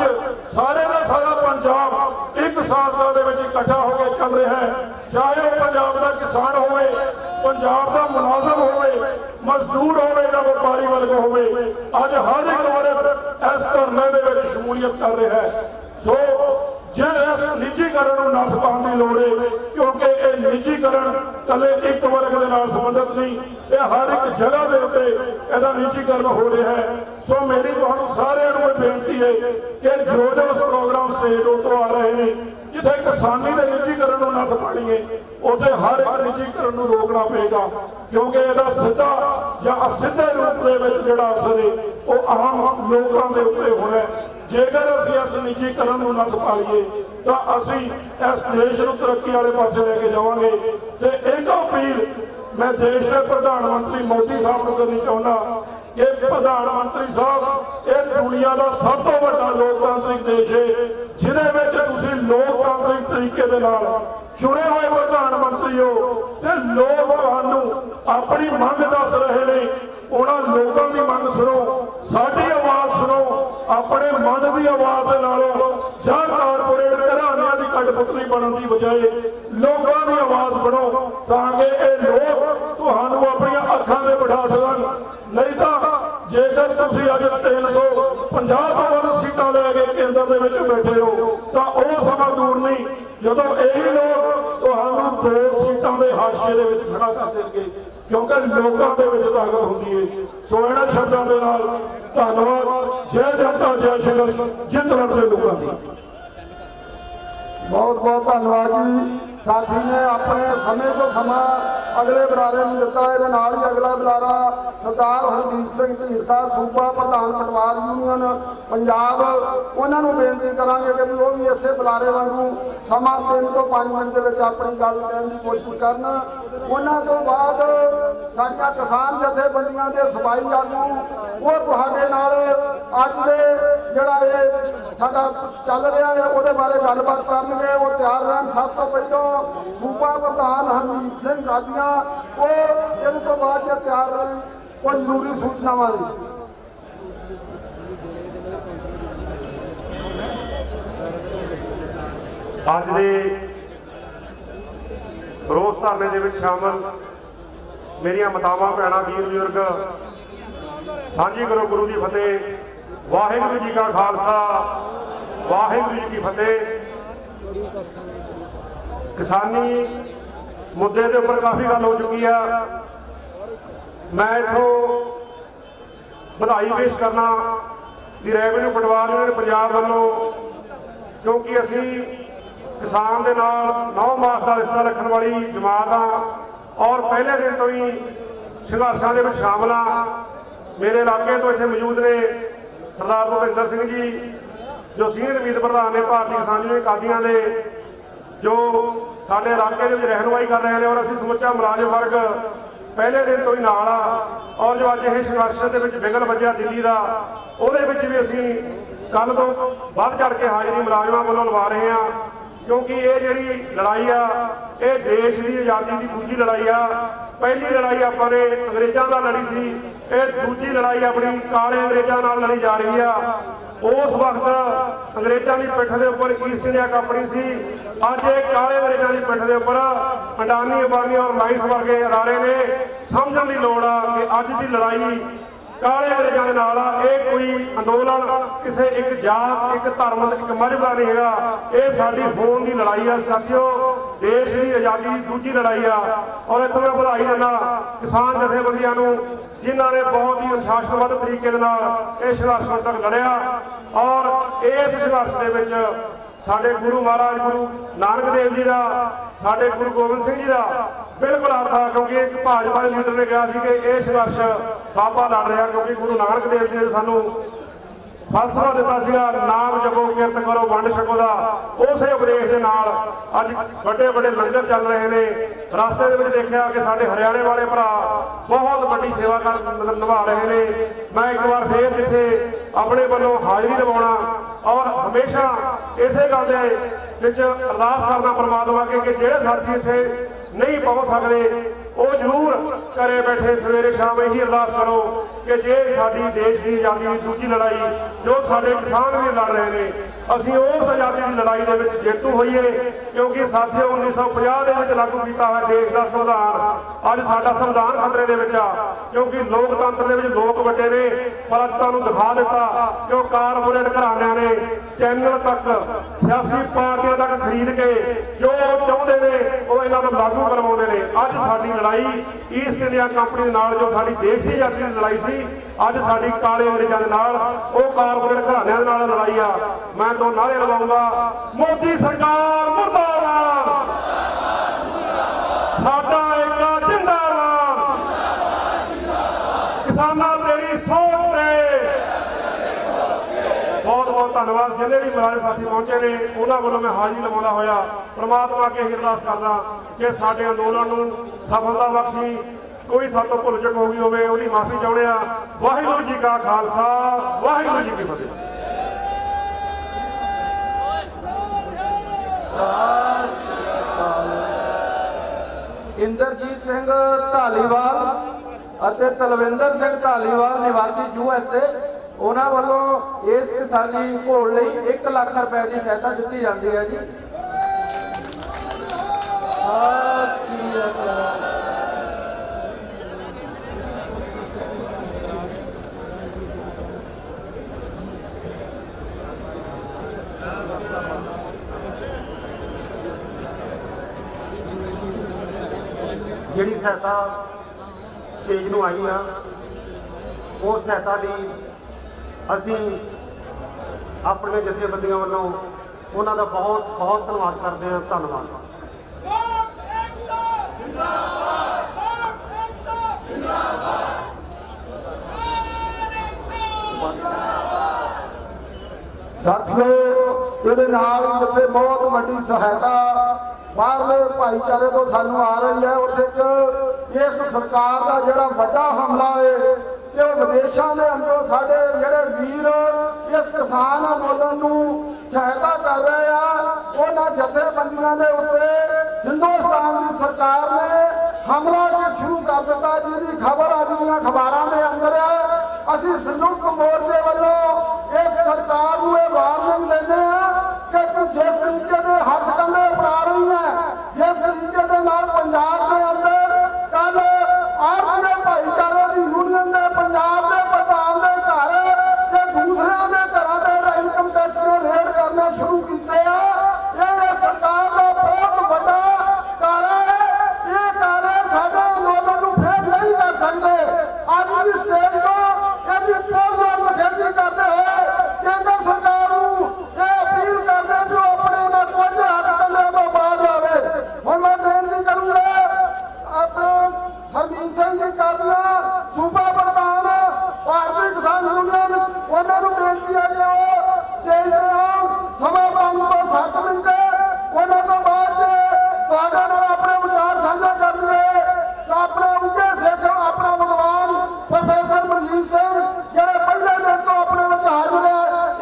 ਸਾਰੇ ਦਾ ਸਾਰਾ ਪੰਜਾਬ ਇੱਕ ਸਾਥ ਦੇ ਵਿੱਚ ਇਕੱਠਾ ਹੋ ਕੇ ਚੱਲ ਰਿਹਾ ਹੈ। ਚਾਹੇ ਉਹ ਪੰਜਾਬ ਦਾ ਕਿਸਾਨ ਹੋਵੇ, ਪੰਜਾਬ ਦਾ ਮੁਲਾਜ਼ਮ ਹੋਵੇ, ਮਜ਼ਦੂਰ ਹੋਵੇ ਜਾਂ ਵਪਾਰੀ ਵਰਗ ਹੋਵੇ, ਅੱਜ ਹਰ ਇੱਕ ਵਰਗ ਇਸ ਧਰਨੇ ਦੇ ਵਿੱਚ ਸ਼ਮੂਲੀਅਤ ਕਰ ਰਿਹਾ ਹੈ। ਸੋ ਜੇ ਇਸ ਨਿੱਜੀਕਰਨ ਨੂੰ ਨੱਥ ਪਾਉਣ ਦੀ ਲੋੜ ਹੈ, ਕਿਉਂਕਿ ਇਹ ਨਿੱਜੀਕਰਨ ਇਕੱਲੇ ਇੱਕ ਵਰਗ ਦੇ ਨਾਲ ਸੰਬੰਧਿਤ ਨਹੀਂ, ਇਹ ਹਰ ਇੱਕ ਜਗ੍ਹਾ ਦੇ ਉੱਤੇ ਇਹਦਾ ਨਿੱਜੀਕਰਨ ਹੋ ਰਿਹਾ ਹੈ। ਸੋ ਮੇਰੀ ਤੁਹਾਨੂੰ ਸਾਰਿਆਂ ਨੂੰ ਇਹ ਬੇਨਤੀ ਹੈ ਕਿ ਜੋ ਪ੍ਰੋਗਰਾਮ ਸਟੇਜ ਉੱਤੋਂ ਆ ਰਹੇ ਨੇ, ਜਿੱਥੇ ਕਿਸਾਨੀ ਦੇ ਨਿੱਜੀਕਰਨ ਨੂੰ ਨੱਥ ਪਾਣੀ ਹੈ, ਉੱਥੇ ਹਰ ਇੱਕ ਨਿੱਜੀਕਰਨ ਨੂੰ ਰੋਕਣਾ ਪਏਗਾ, ਕਿਉਂਕਿ ਇਹਦਾ ਸਿੱਧਾ ਜਾਂ ਅਸਿੱਧੇ ਰੂਪ ਦੇ ਵਿੱਚ ਜਿਹੜਾ ਅਸਰ ਹੈ ਉਹ ਆਮ ਲੋਕਾਂ ਦੇ ਉੱਤੇ ਹੋਣਾ ਹੈ। ਜੇਕਰ ਅਸੀਂ ਇਸ ਨਿੱਜੀਕਰਨ ਨੂੰ ਨੱਥ ਪਾ ਲਈਏ ਤਾਂ ਅਸੀਂ ਇਸ ਦੇਸ਼ ਨੂੰ ਤਰੱਕੀ ਵਾਲੇ ਪਾਸੇ ਲੈ ਕੇ ਜਾਵਾਂਗੇ। ਤੇ ਇੱਕ ਅਪੀਲ ਮੈਂ ਦੇਸ਼ ਦੇ ਪ੍ਰਧਾਨ ਮੰਤਰੀ ਮੋਦੀ ਸਾਹਿਬ ਨੂੰ ਕਰਨੀ ਚਾਹੁੰਦਾ ਕਿ ਪ੍ਰਧਾਨ ਮੰਤਰੀ ਸਾਹਿਬ, ਇਹ ਦੁਨੀਆ ਦਾ ਸਭ ਤੋਂ ਵੱਡਾ ਲੋਕਤਾਂਤਰਿਕ ਦੇਸ਼ ਹੈ, ਜਿਹਦੇ ਵਿੱਚ ਤੁਸੀਂ ਲੋਕਤਾਂਤਰਿਕ ਤਰੀਕੇ ਦੇ ਨਾਲ ਚੁਣੇ ਹੋਏ ਪ੍ਰਧਾਨ ਮੰਤਰੀ ਹੋ ਤੇ ਲੋਕ ਤੁਹਾਨੂੰ ਆਪਣੀ ਮੰਗ ਦੱਸ ਰਹੇ ਨੇ। ਉਹਨਾਂ ਲੋਕਾਂ ਦੀ ਮੰਗ ਸੁਣੋ, ਸਾਡੀ ਆਵਾਜ਼ ਸੁਣੋ, ਆਪਣੇ ਮਨ ਦੀ ਆਵਾਜ਼ ਦੇ ਨਾਲੋਂ ਜਾਂ ਕਾਰਪੋਰੇਟ ਘਰਾਣਿਆਂ ਦੀ ਕਠਪੁਤਲੀ ਬਣਨ ਦੀ ਬਜਾਏ ਲੋਕਾਂ ਦੀ ਆਵਾਜ਼ ਬਣੋ, ਤਾਂ ਕਿ ਇਹ ਲੋਕ ਤੁਹਾਨੂੰ ਆਪਣੀਆਂ ਅੱਖਾਂ ਤੇ ਬਿਠਾ ਸਕਣ। ਨਹੀਂ ਤਾਂ ਜੇਕਰ ਤੁਸੀਂ ਅੱਜ 350 ਤੋਂ ਵੱਧ ਸੀਟਾਂ ਲੈ ਕੇ ਕੇਂਦਰ ਦੇ ਵਿੱਚ ਬੈਠੇ ਹੋ ਤਾਂ ਉਹ ਸਮਾਂ ਦੂਰ ਨਹੀਂ ਜਦੋਂ ਇਹੀ ਲੋਕ ਤੁਹਾਨੂੰ 2 ਸੀਟਾਂ ਦੇ ਹਾਸ਼ੀਏ ਦੇ ਵਿੱਚ ਖੜਾ ਕਰ ਦੇਣਗੇ, ਕਿਉਂਕਿ ਲੋਕਾਂ ਦੇ ਵਿੱਚ ਤਾਕਤ ਹੁੰਦੀ ਹੈ। ਸੋ ਇਹਨਾਂ ਸ਼ਬਦਾਂ ਦੇ ਨਾਲ ਧੰਨਵਾਦ। ਜੈ ਜਨਤਾ ਜੈ ਸੰਘਰਸ਼, ਜਿੱਤ ਲੜਦੇ ਲੋਕਾਂ ਦੀ। ਬਹੁਤ ਬਹੁਤ ਧੰਨਵਾਦ ਜੀ। ਸਾਥੀ ਨੇ ਆਪਣੇ ਸਮੇਂ ਤੋਂ ਸਮਾਂ ਅਗਲੇ ਬੁਲਾਰੇ ਨੂੰ ਦਿੱਤਾ। ਇਹਦੇ ਨਾਲ ਹੀ ਅਗਲਾ ਬੁਲਾਰਾ ਸਰਦਾਰ ਹਰਦੀਪ ਸਿੰਘ ਢੀਂਡਸਾ, ਸੂਬਾ ਪ੍ਰਧਾਨ ਪਟਵਾਰ ਯੂਨੀਅਨ ਪੰਜਾਬ, ਉਹਨਾਂ ਨੂੰ ਬੇਨਤੀ ਕਰਾਂਗੇ ਕਿ ਉਹ ਵੀ ਇਸੇ ਬੁਲਾਰੇ ਵਾਂਗੂ ਸਮਾਂ 3 ਤੋਂ 5 ਮਿੰਟ ਦੇ ਵਿੱਚ ਆਪਣੀ ਗੱਲ ਕਹਿਣ ਦੀ ਕੋਸ਼ਿਸ਼ ਕਰਨ। ਉਹਨਾਂ ਤੋਂ ਬਾਅਦ ਸਾਡੀਆਂ ਕਿਸਾਨ ਜਥੇਬੰਦੀਆਂ ਦੇ ਸਫਾਈ ਆਗੂ ਉਹ ਤੁਹਾਡੇ ਨਾਲ ਅੱਜ ਦੇ ਜਿਹੜਾ ਇਹ ਸਾਡਾ ਚੱਲ ਰਿਹਾ ਹੈ ਉਹਦੇ ਬਾਰੇ ਗੱਲਬਾਤ ਕਰਨਗੇ। ਉਹ ਤਿਆਰ ਰਹਿਣ। ਸਭ ਤੋਂ ਪਹਿਲਾਂ ਸੂਬਾ ਪ੍ਰਧਾਨ ਹਰਦੀਪ ਸਿੰਘ ਰਾਜੀਆਂ, ਉਹ ਇਹਦੇ ਤੋਂ ਬਾਅਦ ਜੇ ਤਿਆਰ ਰਹਿਣ ਉਹ ਜ਼ਰੂਰੀ ਸੂਚਨਾਵਾਂ ਲਈ। ਅੱਜ ਦੇ ਰੋਸ ਧਰਨੇ ਦੇ ਵਿੱਚ ਸ਼ਾਮਲ ਮੇਰੀਆਂ ਮਾਤਾਵਾਂ, ਭੈਣਾਂ, ਵੀਰ ਬਜ਼ੁਰਗ, ਸਾਂਝੀ ਕਰੋ ਗੁਰੂ ਦੀ ਫਤਿਹ। ਵਾਹਿਗੁਰੂ ਜੀ ਕਾ ਖਾਲਸਾ, ਵਾਹਿਗੁਰੂ ਜੀ ਕੀ ਫਤਿਹ। ਕਿਸਾਨੀ ਮੁੱਦੇ ਦੇ ਉੱਪਰ ਕਾਫੀ ਗੱਲ ਹੋ ਚੁੱਕੀ ਆ। ਮੈਂ ਇੱਥੋਂ ਵਧਾਈ ਪੇਸ਼ ਕਰਨਾ ਦੀ ਰੈਵਨਿਊ ਪਟਵਾਰ ਯੂਨੀਅਨ ਪੰਜਾਬ ਵੱਲੋਂ, ਕਿਉਂਕਿ ਅਸੀਂ ਕਿਸਾਨ ਦੇ ਨਾਲ 9 ਮਾਸ ਦਾ ਰਿਸ਼ਤਾ ਰੱਖਣ ਵਾਲੀ ਜਮਾਤ ਆ ਔਰ ਪਹਿਲੇ ਦਿਨ ਤੋਂ ਹੀ ਸੰਘਰਸ਼ਾਂ ਦੇ ਵਿੱਚ ਸ਼ਾਮਲ ਆ। ਮੇਰੇ ਇਲਾਕੇ ਤੋਂ ਇੱਥੇ ਮੌਜੂਦ ਨੇ ਸਰਦਾਰ ਭੁਪਿੰਦਰ ਸਿੰਘ ਜੀ, ਜੋ ਸੀਨੀਅਰ ਮੀਤ ਪ੍ਰਧਾਨ ਨੇ ਭਾਰਤੀ ਕਿਸਾਨ ਯੂਨੀਅਨ ਕਾਦੀਆਂ ਦੇ, ਜੋ ਸਾਡੇ ਇਲਾਕੇ ਦੇ ਵਿੱਚ ਰਹਿਨੁਮਾਈ ਕਰ ਰਹੇ ਨੇ, ਔਰ ਅਸੀਂ ਸਮੁੱਚਾ ਮੁਲਾਜ਼ਮ ਵਰਗ ਪਹਿਲੇ ਦਿਨ ਤੋਂ ਹੀ ਨਾਲ ਆ। ਔਰ ਜੋ ਅੱਜ ਇਹ ਸੰਘਰਸ਼ ਦੇ ਵਿੱਚ ਵਿਗਲ ਵੱਜਿਆ ਦਿੱਲੀ ਦਾ, ਉਹਦੇ ਵਿੱਚ ਵੀ ਅਸੀਂ ਕੱਲ ਤੋਂ ਵੱਧ ਚੜ ਕੇ ਹਾਜ਼ਰੀ ਮੁਲਾਜ਼ਮਾਂ ਵੱਲੋਂ ਲਵਾ ਰਹੇ ਹਾਂ, ਕਿਉਂਕਿ ਇਹ ਜਿਹੜੀ ਲੜਾਈ ਆ ਇਹ ਦੇਸ਼ ਦੀ ਆਜ਼ਾਦੀ ਦੀ ਦੂਜੀ ਲੜਾਈ ਆ। ਪਹਿਲੀ ਲੜਾਈ ਆਪਾਂ ਨੇ ਅੰਗਰੇਜ਼ਾਂ ਨਾਲ ਲੜੀ ਸੀ, ਇਹ ਦੂਜੀ ਲੜਾਈ ਆਪਣੀ ਕਾਲੇ ਅੰਗਰੇਜ਼ਾਂ ਨਾਲ ਲੜੀ ਜਾ ਰਹੀ ਆ। ਉਸ ਵਕਤ ਅੰਗਰੇਜ਼ਾਂ ਦੀ ਪਿੱਠ ਦੇ ਉੱਪਰ ਈਸਟ ਇੰਡੀਆ ਕੰਪਨੀ ਸੀ, ਅੱਜ ਇਹ ਕਾਲੇ ਅੰਗਰੇਜ਼ਾਂ ਦੀ ਪਿੱਠ ਦੇ ਉੱਪਰ ਅਡਾਨੀ, ਅੰਬਾਨੀ ਔਰ ਰਿਲਾਇੰਸ ਵਰਗੇ ਅਦਾਰੇ ਨੇ। ਸਮਝਣ ਦੀ ਲੋੜ ਆ ਕਿ ਅੱਜ ਦੀ ਲੜਾਈ ਕਾਲੇ ਅੰਗਰੇਜ਼ਾਂ ਦੇ ਨਾਲ ਆ। ਇਹ ਕੋਈ ਅੰਦੋਲਨ ਕਿਸੇ ਇੱਕ ਜਾਤ, ਇੱਕ ਧਰਮ, ਇੱਕ ਮਜ਼ਹਬ ਦਾ ਨਹੀਂ ਹੈਗਾ, ਇਹ ਸਾਡੀ ਖੂਨ ਦੀ ਲੜਾਈ ਆ ਸਾਥੀਓ। देश की आज़ादी की दूजी लड़ाई आ। और इतों मैं बधाई देना किसान जथेबंदियों को जिन्होंने बहुत ही अनुशासनबद्ध तरीके इस संघर्ष तक लड़िया। और इस संघर्ष के साडे गुरु महाराज गुरु नानक देव जी का, साडे गुरु गोबिंद सिंह जी का बिल्कुल अर्थ आ, क्योंकि एक भाजपा के लीडर ने कहा कि यह संघर्ष बाबा लड़ रहा, क्योंकि गुरु नानक देव जी ने सानू फलसफा दिता सीगा, नाम जपो किरत करो वंड छको दा। उस उपदेश के नाल अज बड़े बड़े लंगर चल रहे हैं। रास्ते दे विच देखिया कि साडे हरियाणे वाले भरा बहुत बड़ी सेवा कर निभा रहे हैं। मैं एक बार फिर जिथे अपने वालों हाजिरी लवाउणा और हमेशा इसे गल दे विच अरदास करना परमात्मा के कि जिहड़े साथी इत्थे नहीं पहुंच सकते वो जरूर घरे बैठे सवेरे शाम यही अरदास करो कि जे साडी देश की आज़ादी की दूजी लड़ाई जो साडे किसान भी लड़ रहे हैं, असीं उस आज़ादी की लड़ाई दे विच जेतू होईए। क्योंकि साथियों 1950 दे विच लागू किया हुआ देश का संविधान अज साडा संविधान खतरे दे विच आ, क्योंकि लोकतंत्र दे विच लोक वड्डे ने। पर अज तुहानूं दिखा दिता कि वो कारपोरेट घराणिਆਂ ने चैनल तक सियासी पार्टियां तक खरीद के जो चाहते हैं वो इन्हां नूं लागू करवाउंदे ने। अज साडी लड़ाई ईस्ट इंडिया कंपनी नाल जो साडी देश की आज़ादी की लड़ाई सी, अज साडी काले अंग्रेज़ां दे नाल वो कारपोरेट घराणिਆਂ दे नाल लड़ाई आ। मैं तो नारे लगाऊंगा, मोदी सरकार मुर्दाबाद, साडा एकता जिंदाबाद, किसानां तेरी सोच ते। बहुत बहुत धन्यवाद जिन्हें भी मुलाजिम साथी पहुंचे ने उन्होंने वालों मैं हाजिरी लवाउंदा होया परमात्मा के ही अरदास करदा कि साडे अंदोलन नूं सफलता बख्शी। कोई सातों भुल चुक हो गई होवे उहदी माफी चाहुंदे आ। वाहिगुरू जी का खालसा, वाहिगुरू जी की फतेह। इंद्रजीत सिंह धालीवाल ਅਤੇ ਤਲਵਿੰਦਰ ਸਿੰਘ ਧਾਲੀਵਾਲ ਨਿਵਾਸੀ USA ਉਹਨਾਂ ਵੱਲੋਂ ਇਸ ਕਿਸਾਨੀ ਘੋਲ ਲਈ 1 ਲੱਖ ਰੁਪਏ ਦੀ ਸਹਾਇਤਾ ਦਿੱਤੀ ਜਾਂਦੀ ਹੈ ਜੀ। ਜਿਹੜੀ ਸਹਾਇਤਾ स्टेज में आई हाँ उस सहायता की असी अपने जथेबंदियों वालों उन्हों बहुत बहुत धन्यवाद करते हैं। धन्यवाद। दर्शकों ये जिथे बहुत वड्डी सहायता बाहरले भाईचारे तो सानू आ रही है, उत्थे इस सरकार का जिहड़ा वड्डा हमला है कि विदेशों के अंदरों साडे जिहड़े वीर इस किसान अंदोलन नूं सहायता कर रहे हैं उन्हां जथेबंदियों के उत्ते हिंदुस्तान की सरकार ने हमला शुरू कर दिता, जिहदी खबर अज दीआं अखबारां दे अंदर है। असीं संयुक्त मोर्चे वालों इस सरकार नूं इह वार्निंग देंदे हां कि तू जिस तरीके के हथ कंडे अपना रही है, जिस तरीके के नाल पंजाब के अंदर कल आरती भाईचारे की यूनियन के पंजाब के प्रधान के घर ते दूसरे के घर के इनकम टैक्स ने रेड करना शुरू किए हैं। ये सरकार का बहुत बड़ा कार्य है। ये कार्य साडे अंदोलन नूं फेल नहीं कर सकते। अज की स्टेज तो यदि प्रोग्राम मुखेजी करते हैं केंद्र सरकार नूं ये अपील करते जो अपने ना कुछ हथ कंडे तो बाहर आवे। हुण मैं बेनती करूंगा अपने हरमीत सिंह जी कादिया सूबा प्रधान भारतीय किसान यूनियन उन्होंने बेनती है कि वो स्टेज ते आउण समय 5 ਤੋਂ 7 मिनट उन्होंने तो बाद तुहाडे नाल अपने विचार साझा करनगे। अपने उच्चे सिख अपना विद्वान प्रोफेसर मनजीत सिंह जिहड़े पहले दिन तो अपने विच हाजिर है,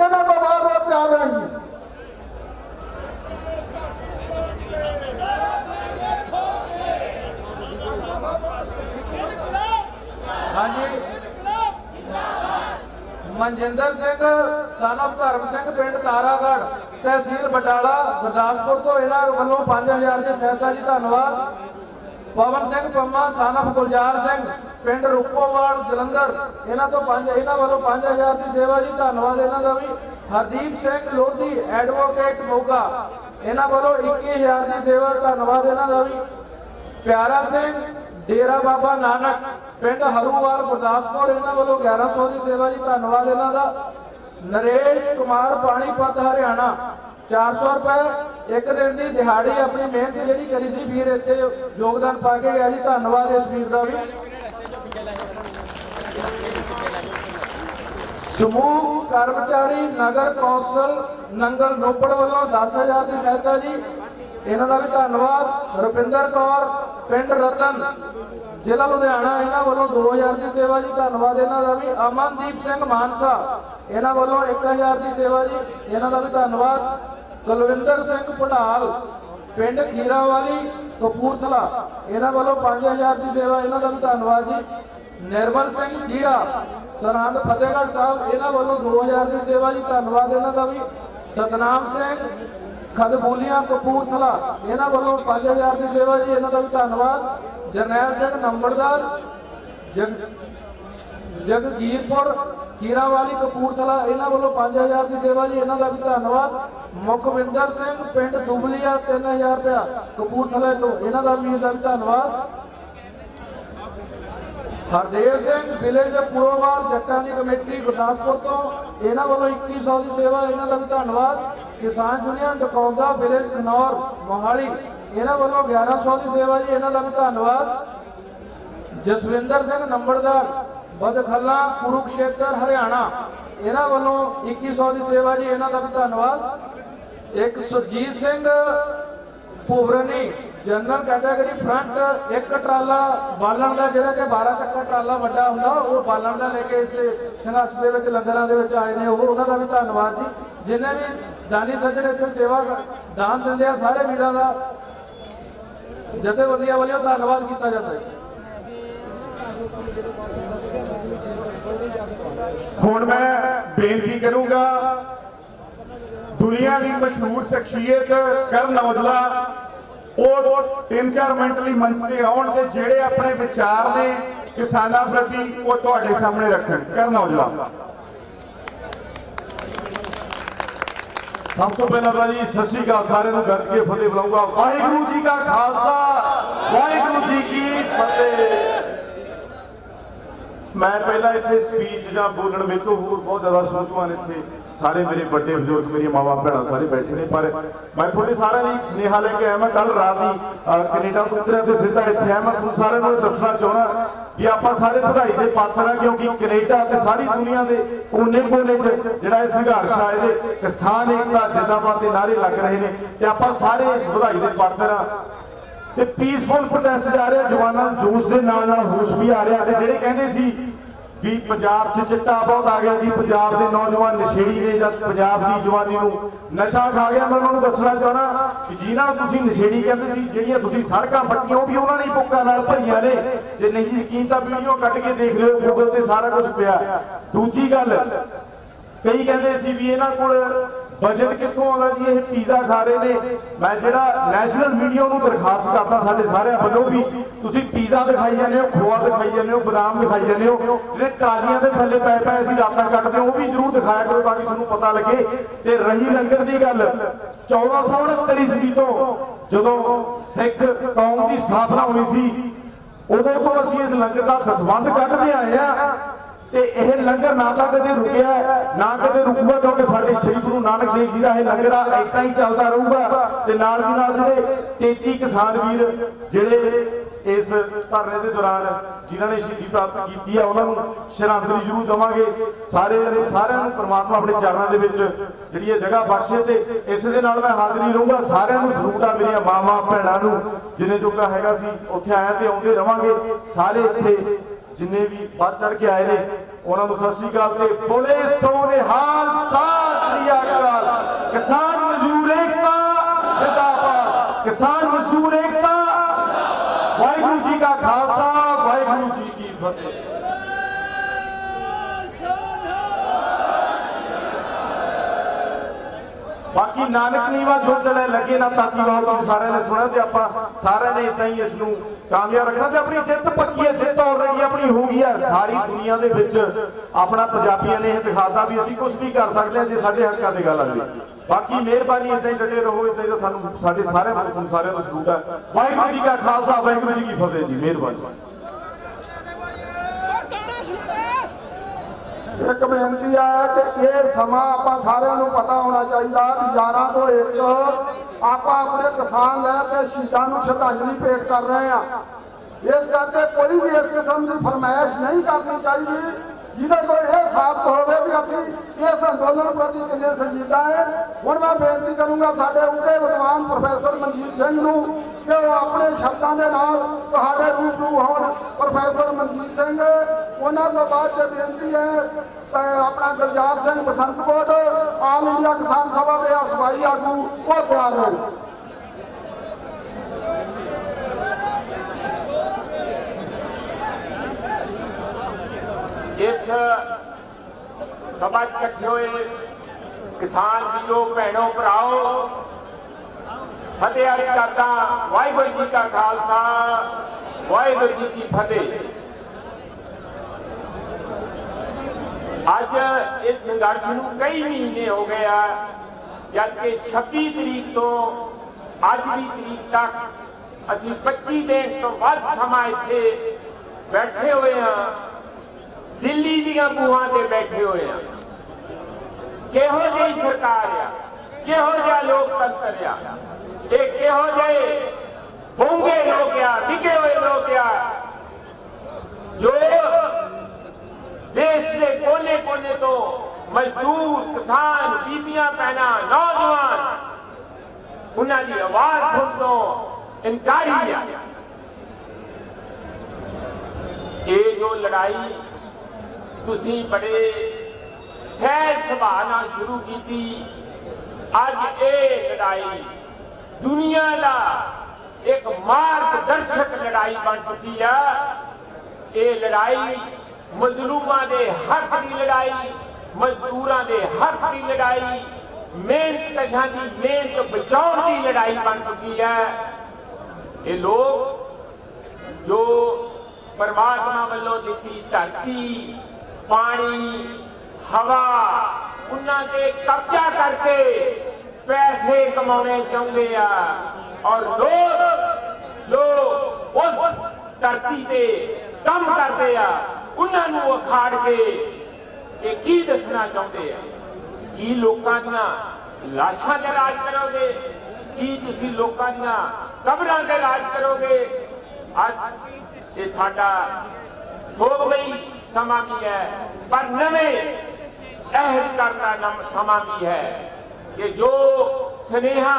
इन्हां तो बाद वो तैयार रहेंगे। हाँ जी, मनजिंदर सिंह सानब धर्म सिंह पिंड तारागढ़ तहसील बटाला गुरदासपुर तो इन्हां वालों 5000 की सहायता जी। धन्यवाद। पवन सिंह पम्मा सानब गुलजार सिंह पिंड रूपोवाल जलंधर इन्हां वालों 5000 की सेवा जी। धन्यवाद इन्हां दा भी। हरदीप सिंह लोधी एडवोकेट मोगा ਇਹਨਾਂ ਵੱਲੋਂ 21,000 ਦੀ ਸੇਵਾ, ਧੰਨਵਾਦ ਇਹਨਾਂ ਦਾ ਵੀ। ਪਿਆਰਾ ਸਿੰਘ ਡੇਰਾ ਬਾਬਾ ਨਾਨਕ ਪਿੰਡ ਹਲੂਵਾਲ ਗੁਰਦਾਸਪੁਰ, ਇਹਨਾਂ ਵੱਲੋਂ 1100 ਦੀ ਸੇਵਾ ਜੀ, ਧੰਨਵਾਦ ਇਹਨਾਂ ਦਾ। ਨਰੇਸ਼ ਕੁਮਾਰ ਪਾਣੀਪਤ ਹਰਿਆਣਾ 400 ਰੁਪਏ, ਇੱਕ ਦਿਨ ਦੀ ਦਿਹਾੜੀ ਆਪਣੀ ਮਿਹਨਤ ਜਿਹੜੀ ਕਰੀ ਸੀ ਵੀਰ ਇੱਥੇ ਯੋਗਦਾਨ ਪਾ ਕੇ ਗਿਆ ਜੀ, ਧੰਨਵਾਦ ਇਸ ਵੀਰ ਦਾ ਵੀ। ਸਮੂਹ ਕਰਮਚਾਰੀ ਨਗਰ ਕੌਂਸਲ ਨੰਗਲ ਰੋਪੜ ਵੱਲੋਂ 10,000 ਦੀ ਸਹਾਇਤਾ ਜੀ, ਇਹਨਾਂ ਦਾ ਵੀ ਧੰਨਵਾਦ। ਰੁਪਿੰਦਰ ਕੌਰ ਪਿੰਡ ਰਤਨ ਜ਼ਿਲ੍ਹਾ ਲੁਧਿਆਣਾ, ਇਹਨਾਂ ਵੱਲੋਂ 2,000 ਦੀ ਸੇਵਾ ਜੀ, ਧੰਨਵਾਦ ਇਹਨਾਂ ਦਾ ਵੀ। ਅਮਨਦੀਪ ਸਿੰਘ ਮਾਨਸਾ, ਇਹਨਾਂ ਵੱਲੋਂ 1,000 ਦੀ ਸੇਵਾ ਜੀ, ਇਹਨਾਂ ਦਾ ਵੀ ਧੰਨਵਾਦ। ਕੁਲਵਿੰਦਰ ਸਿੰਘ ਪੜਾਲ ਪਿੰਡ ਖੀਰਾਵਾਲੀ ਕਪੂਰਥਲਾ, ਇਹਨਾਂ ਵੱਲੋਂ 5,000 ਦੀ ਸੇਵਾ, ਇਹਨਾਂ ਦਾ ਵੀ ਧੰਨਵਾਦ ਜੀ। ਨਿਰਮਲ ਸਿੰਘ ਸੀੜਾ ਸਰਹੰਦ ਫਤਿਹਗੜ੍ਹ ਸਾਹਿਬ, ਇਹਨਾਂ ਵੱਲੋਂ 2,000 ਦੀ ਸੇਵਾ ਜੀ, ਧੰਨਵਾਦ ਇਹਨਾਂ ਦਾ ਵੀ। ਸਤਨਾਮ ਸਿੰਘ ਖਦਬੂਲੀਆਂ ਕਪੂਰਥਲਾ, ਇਹਨਾਂ ਵੱਲੋਂ 5,000 ਦੀ ਸੇਵਾ ਜੀ, ਇਹਨਾਂ ਦਾ ਵੀ ਧੰਨਵਾਦ। ਜਰਨੈਲ ਸਿੰਘ ਨੰਬਰਦਾਰ ਜਗਗੀਰਪੁਰ ਖੀਰਾਵਾਲੀ ਕਪੂਰਥਲਾ, ਇਹਨਾਂ ਵੱਲੋਂ 5,000 ਦੀ ਸੇਵਾ ਜੀ, ਇਹਨਾਂ ਦਾ ਵੀ ਧੰਨਵਾਦ। ਮੁਖਵਿੰਦਰ ਸਿੰਘ ਪਿੰਡ ਦੁਬਲੀਆ 3,000 ਰੁਪਇਆ ਕਪੂਰਥਲੇ ਤੋਂ, ਇਹਨਾਂ ਦਾ ਵੀ ਧੰਨਵਾਦ। ਹਰਦੇਵ ਸਿੰਘ ਵਿਲੇਜ ਪੁਰੋਵਾਲ ਜੱਟਾਂ ਦੀ ਕਮੇਟੀ ਗੁਰਦਾਸਪੁਰ ਤੋਂ, ਇਹਨਾਂ ਵੱਲੋਂ 2100 ਦੀ ਸੇਵਾ, ਇਹਨਾਂ ਦਾ ਵੀ ਧੰਨਵਾਦ। ਕਿਸਾਨ ਯੂਨੀਅਨ ਡਕੌਂਦਾ ਵਿਲੇਜ ਖਨੌਰ ਮੋਹਾਲੀ, ਇਹਨਾਂ ਵੱਲੋਂ 1100 ਦੀ ਸੇਵਾ ਜੀ, ਇਹਨਾਂ ਦਾ ਵੀ ਧੰਨਵਾਦ। ਜਸਵਿੰਦਰ ਸਿੰਘ ਨੰਬਰਦਾਰ ਬਦਖੱਲਾ ਕੁਰੂਕਸ਼ੇਤਰ ਹਰਿਆਣਾ, ਇਹਨਾਂ ਵੱਲੋਂ 2100 ਦੀ ਸੇਵਾ ਜੀ, ਇਹਨਾਂ ਦਾ ਵੀ ਧੰਨਵਾਦ। ਇੱਕ Surjit Singh Bhuvarni general category front, ਇੱਕ ਟਰਾਲਾ ਬਾਲਣ ਦਾ, ਜਿਹੜਾ ਕਿ 12 ਚੱਕਾ ਟਰਾਲਾ ਵੱਡਾ ਹੁੰਦਾ, ਉਹ ਬਾਲਣ ਦਾ ਲੈ ਕੇ ਇਸ ਸੰਘਰਸ਼ ਦੇ ਵਿੱਚ ਲੰਗਰਾਂ ਦੇ ਵਿੱਚ ਆਏ ਨੇ, ਉਹਨਾਂ ਦਾ ਵੀ ਧੰਨਵਾਦ ਜੀ। ਜਿੰਨੇ ਵੀ ਦਾਨੀ ਸੱਜਣ ਇੱਥੇ ਸੇਵਾ ਦਾਨ ਦਿੰਦੇ ਆ, ਸਾਰੇ ਵੀਰਾਂ ਦਾ ਜਥੇਬੰਦੀਆਂ ਵੱਲੋਂ ਧੰਨਵਾਦ ਕੀਤਾ ਜਾਂਦਾ ਹੈ। ਹੁਣ ਮੈਂ ਬੇਨਤੀ ਕਰੂੰਗਾ ਦੁਨੀਆ ਦੀ ਮਸ਼ਹੂਰ ਸ਼ਖਸੀਅਤ ਕਰਨ ਔਜਲਾ, ਉਹ 3-4 ਮਿੰਟ ਲਈ ਮੰਚ ਤੇ ਆਉਣ ਤੇ ਜਿਹੜੇ ਆਪਣੇ ਵਿਚਾਰ ਨੇ ਕਿਸਾਨਾਂ ਪ੍ਰਤੀ ਉਹ ਤੁਹਾਡੇ ਸਾਹਮਣੇ ਰੱਖਣ। ਕਰਨ ਔਜਲਾ। ਸਭ ਤੋਂ ਪਹਿਲਾਂ ਤਾਂ ਜੀ ਸਤਿ ਸ਼੍ਰੀ ਅਕਾਲ, ਸਾਰਿਆਂ ਨੂੰ ਗੱਜ ਕੇ ਫਤਿਹ ਬੁਲਾਊਂਗਾ। ਵਾਹਿਗੁਰੂ ਜੀ ਕਾ ਖਾਲਸਾ, ਵਾਹਿਗੁਰੂ ਜੀ ਕੀ ਫਤਿਹ। ਮੈਂ ਪਹਿਲਾਂ ਇੱਥੇ ਸਪੀਚ ਜਾਂ ਬੋਲਣ ਮੇਰੇ ਤੋਂ ਹੋਰ ਬਹੁਤ ਜ਼ਿਆਦਾ ਸੂਝਵਾਨ ਇੱਥੇ ਸਾਰੇ ਮੇਰੇ ਵੱਡੇ ਬਜ਼ੁਰਗ, ਮੇਰੀਆਂ ਮਾਵਾਂ ਭੈਣਾਂ ਸਾਰੇ ਬੈਠੇ ਨੇ, ਪਰ ਮੈਂ ਤੁਹਾਡੇ ਸਾਰਿਆਂ ਲਈ ਸੁਨੇਹਾ ਲੈ ਕੇ ਆਇਆ। ਮੈਂ ਕੱਲ ਰਾਤ ਹੀ ਕੈਨੇਡਾ ਤੋਂ ਉਤਰਿਆ ਤੇ ਸਿੱਧਾ ਇੱਥੇ ਆਇਆ। ਮੈਂ ਤੁਹਾਨੂੰ ਸਾਰਿਆਂ ਨੂੰ ਦੱਸਣਾ ਚਾਹੁੰਦਾ ਕਿ ਆਪਾਂ ਸਾਰੇ ਵਧਾਈ ਦੇ ਪਾਤਰ ਹਾਂ, ਕਿਉਂਕਿ ਕੈਨੇਡਾ ਤੇ ਸਾਰੀ ਦੁਨੀਆ ਦੇ ਕੋਨੇ-ਕੋਨੇ 'ਚ ਜਿਹੜਾ ਇਹ ਸੰਘਰਸ਼ ਆ, ਇਹਦੇ ਕਿਸਾਨ ਏਕਤਾ ਜਿੰਦਾਬਾਦ ਦੇ ਨਾਅਰੇ ਲੱਗ ਰਹੇ ਨੇ ਤੇ ਆਪਾਂ ਸਾਰੇ ਇਸ ਵਧਾਈ ਦੇ ਪਾਤਰ ਹਾਂ। ਤੇ ਪੀਸਫੁਲ ਪ੍ਰੋਟੈਸਟ ਜਾ ਰਿਹਾ, ਜਵਾਨਾਂ ਨੂੰ ਜੋਸ਼ ਦੇ ਨਾਲ ਨਾਲ ਹੋਸ਼ ਵੀ ਆ ਰਿਹਾ। ਤੇ ਜਿਹੜੇ ਕਹਿੰਦੇ ਸੀ ਵੀ ਪੰਜਾਬ 'ਚ ਚਿੱਟਾ ਬਹੁਤ ਆ ਗਿਆ ਜੀ, ਪੰਜਾਬ ਦੇ ਨੌਜਵਾਨ ਨਸ਼ੇੜੀ ਨੇ ਜਾਂ ਪੰਜਾਬ ਦੀ ਜਵਾਨੀ ਨੂੰ ਨਸ਼ਾ ਖਾ ਗਿਆ, ਮੈਂ ਉਹਨਾਂ ਨੂੰ ਦੱਸਣਾ ਚਾਹੁੰਦਾ ਕਿ ਜਿਨ੍ਹਾਂ ਨੂੰ ਤੁਸੀਂ ਨਸ਼ੇੜੀ ਕਹਿੰਦੇ ਸੀ, ਜਿਹੜੀਆਂ ਤੁਸੀਂ ਸੜਕਾਂ ਪੱਟੀਆਂ ਉਹ ਵੀ ਉਹਨਾਂ ਨੇ ਭੁੱਕਾਂ ਨਾਲ ਭਰੀਆਂ ਨੇ। ਜੇ ਨਹੀਂ ਯਕੀਨ ਤਾਂ ਵੀਡੀਓ ਕੱਢ ਕੇ ਦੇਖ ਲਿਓ, ਗੂਗਲ ਤੇ ਸਾਰਾ ਕੁਝ ਪਿਆ। ਦੂਜੀ ਗੱਲ, ਕਈ ਕਹਿੰਦੇ ਸੀ ਵੀ ਇਹਨਾਂ ਕੋਲ ਬਜਟ ਕਿੱਥੋਂ ਆਉਂਦਾ ਜੀ, ਇਹ ਪੀਜ਼ਾ ਖਾ ਰਹੇ ਨੇ। ਮੈਂ ਜਿਹੜਾ ਨੈਸ਼ਨਲ ਮੀਡੀਆ ਨੂੰ ਦਰਖਾਸਤ ਕਰਦਾ ਸਾਡੇ ਸਾਰਿਆਂ ਵੱਲੋਂ ਵੀ, ਤੁਸੀਂ ਪੀਜ਼ਾ ਦਿਖਾਈ ਜਾਂਦੇ ਹੋ, ਖੋਆ ਦਿਖਾਈ ਜਾਂਦੇ ਹੋ, ਬਦਾਮ ਦਿਖਾਈ ਜਾਂਦੇ ਹੋ, ਜਿਹੜੇ ਟਰਾਲੀਆਂ ਦੇ ਥੱਲੇ ਪੈ ਪਏ ਅਸੀਂ ਰਾਤਾਂ ਕੱਟਦੇ ਹੋ, ਉਹ ਵੀ ਜ਼ਰੂਰ ਦਿਖਾਇਆ ਕਰੋ ਤਾਂ ਕਿ ਤੁਹਾਨੂੰ ਪਤਾ ਲੱਗੇ। ਤੇ ਰਹੀ ਲੰਗਰ ਦੀ ਗੱਲ, 1469 ਈਸਵੀ ਤੋਂ ਜਦੋਂ ਸਿੱਖ ਕੌਮ ਦੀ ਸਥਾਪਨਾ ਹੋਈ ਸੀ, ਉਦੋਂ ਤੋਂ ਅਸੀਂ ਇਸ ਲੰਗਰ ਦਾ ਦਸਵੰਧ ਕੱਢਦੇ ਆਏ ਆ। ਤੇ ਇਹ ਲੰਗਰ ਨਾ ਤਾਂ ਕਦੇ ਰੁਕਿਆ ਨਾ ਕਦੇ ਰੁਕੂਗਾ, ਕਿਉਂਕਿ ਸਾਡੇ ਸ਼੍ਰੀ ਗੁਰੂ ਨਾਨਕ ਦੇਵ ਜੀ ਦਾ ਇਹ ਲੰਗਰ ਆ ਏਦਾਂ ਹੀ ਚੱਲਦਾ ਰਹੂਗਾ। ਤੇ ਨਾਲ ਦੀ ਨਾਲ ਜਿਹੜੇ 33 ਕਿਸਾਨ ਵੀਰ ਜਿਹੜੇ ਇਸ ਧਰਨੇ ਦੇ ਦੌਰਾਨ ਜਿਨ੍ਹਾਂ ਨੇ ਸ਼ਹੀਦੀ ਪ੍ਰਾਪਤ ਕੀਤੀ ਆ, ਉਹਨਾਂ ਨੂੰ ਸ਼ਰਧਾਂਜਲੀ ਜ਼ਰੂਰ ਦੇਵਾਂਗੇ। ਸਾਰਿਆਂ ਨੂੰ ਪ੍ਰਮਾਤਮਾ ਆਪਣੇ ਚਰਨਾਂ ਦੇ ਵਿੱਚ ਜਿਹੜੀ ਇਹ ਜਗ੍ਹਾ ਬਖਸ਼ੇ। ਤੇ ਇਸ ਦੇ ਨਾਲ ਮੈਂ ਹਾਜ਼ਰੀ ਰਹੂੰਗਾ। ਸਾਰਿਆਂ ਨੂੰ ਸਲੂਟ ਆ, ਮੇਰੀਆਂ ਮਾਵਾਂ ਭੈਣਾਂ ਨੂੰ, ਜਿੰਨੇ ਜੋਗਾ ਹੈਗਾ ਸੀ ਉੱਥੇ ਆਇਆ ਤੇ ਆਉਂਦੇ ਰਵਾਂਗੇ। ਸਾਰੇ ਇੱਥੇ ਜਿੰਨੇ ਵੀ ਵੱਧ ਚੜ ਕੇ ਆਏ ਨੇ ਉਹਨਾਂ ਨੂੰ ਸਤਿ ਸ਼੍ਰੀ ਅਕਾਲ ਤੇ ਬੋਲੇ ਸੋਨੇਹਾਲ ਸਤਿ ਸ਼੍ਰੀ ਅਕਾਲ। ਕਿਸਾਨ ਮਜ਼ਦੂਰ ਏਕਤਾ ਜਿੰਦਾਬਾਦ, ਕਿਸਾਨ ਮਜ਼ਦੂਰ ਏਕਤਾ। ਵਾਹਿਗੁਰੂ ਜੀ ਕਾ ਖਾਲਸਾ, ਵਾਹਿਗੁਰੂ ਜੀ ਕੀ ਫਤਿਹ। बाकी नानक नीवा जो चले लगे ना ताकि वाल तुम सारे ने सुना ते आपां सारे ने इदां ही इसनूं कामयाब रखना ते अपनी जित पक्की है, जित ऑलरेडी अपनी हो गई है। सारी दुनिया दे विच अपना पंजाबियों ने दिखाता भी असीं कुछ भी कर सकते हैं जे साडे हक्कां दी गल आवे। बाकी मेहरबानी इदां ही डटे रहो, इदां ही सानूं साडे सारे मुल्क नूं सारिआं दा सलूट है। वाहिगुरू जी का खालसा, वाहिगुरू जी की फतेह जी। मेहरबानी। एक बेनती है कि ये समा आप सारे पता होना चाहिए भी 11 तो 1 आप अपने किसान लैके शहीदों को श्रद्धांजलि भेंट कर रहे हैं। इस करके कोई भी इस किस्म की फरमाइश नहीं करनी चाहिए जिसे को यह साबित हो भी असी इस अंदोलन प्रति कितने संजीदा है। हूँ मैं बेनती करूँगा साढ़े उनके विद्वान प्रोफैसर मनजीत सिंह नूं कि वो अपने शब्दों के नाल तुहाडे रूबरू होण। प्रोफैसर मनजीत सिंह उन्होंने तो बाद जो बेनती है अपना गुलजार सिंह बसंतकोट ऑल इंडिया किसान सभा के सफाई आगू वो तैयार हैं। इस सभा इकट्ठे हुए किसान वीरों भैनों भराओ फतेह अर्ज करता वाहिगुरू जी का खालसा वाहिगुरू जी की फतेह। अज इस संघर्ष नूं कई महीने हो गए आ, जबकि 26 तरीक तो अज की तरीक तक असीं 25 दिन तो वध समा इत्थे बैठे हुए हैं, दिल्ली दीआं बूहां ते बैठे हुए हैं। किहो जी सरकार आ, किहो जिहा लोकतंत्र आ, ये किहो जिहे बोंगे लोग आ, विके हुए लोग आ जो देश के कोने कोने तो मजदूर किसान बीबियां भैना नौजवान उन्होंने आवाज सुन तो इनकारी है। ये जो लड़ाई तुसी बड़े सहज सुभाव नाल शुरू की, अज ये लड़ाई दुनिया का एक मार्गदर्शक लड़ाई बन चुकी है। ये लड़ाई मजलूमां दे हक की लड़ाई, मजदूरां दे हक की लड़ाई, मेहनत कशां दी मेहनत बचाउण की लड़ाई बन चुकी है। ये लोग जो परमात्मा वालों दी धरती पानी हवा उन्हां ते कब्जा करके पैसे कमाने चाहते हैं और लोग जो उस धरती पे काम करते हैं उन्होंने अखाड़ के की दसना चाहते हैं कि लोगों दियां लाशां ते राज करोगे, कि तुसीं लोगों दियां कबरां ते राज करोगे। अज ये साडा सोगमई समा भी है पर नवें अहद करना समा भी है कि जो स्नेहा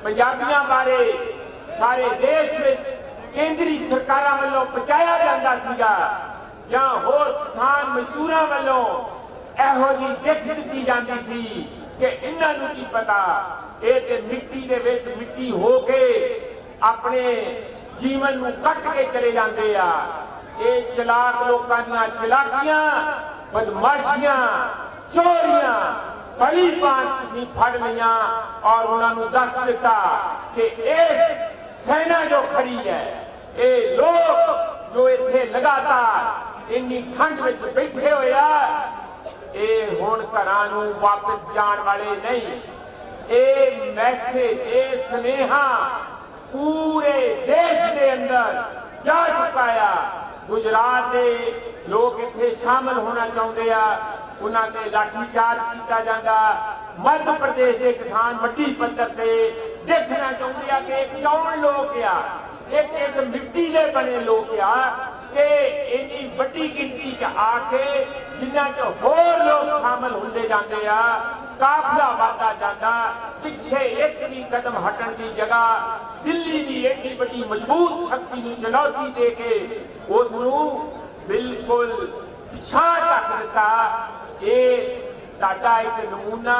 पंजाबियों बारे सारे देश में केंद्री सरकारां वालों पहुंचाया जाता सीगा जां होर किसान मजदूरां वालों इहो जी दिख दी जाती सी कि इन्हां नूं की पता ये ते मिट्टी दे विच मिट्टी हो के अपने जीवन नूं कट के चले जाते आ। ये चलाक लोकां दीयां चलाकियां बदमाशियां चोरियां भली भांत तुसीं फड़ लियां और उन्हां नूं दस दिता कि इस सेना जो खड़ी है, ये लोग जो इत्थे लगातार इन्नी ठंड में बैठे हुए ये हुण घरां नूं वापस जाण वाले नहीं। ये मैसेज ये स्नेहा पूरे देश के अंदर जा चुका है। गुजरात के लोग इत्थे शामिल होना चाहते हैं, उन्होंने लाठी चार्ज किया जाता। मध्य प्रदेश के किसान वड्डी पद्धर पे देखना चाहते हैं कि कौन लोग आ, एक इस मिट्टी के बने लोग आ कि इन्नी वड्डी गिनती च आके जिन्हां च होर लोग शामिल होंदे जाते आ, काफिला वादा जाता। पिछे एक भी कदम हटन की जगह दिल्ली की एडी बड़ी मजबूत शक्ति नूं चुनौती दे के उसनूं बिल्कुल पिछा तक दिता। ये ताड़ा एक नमूना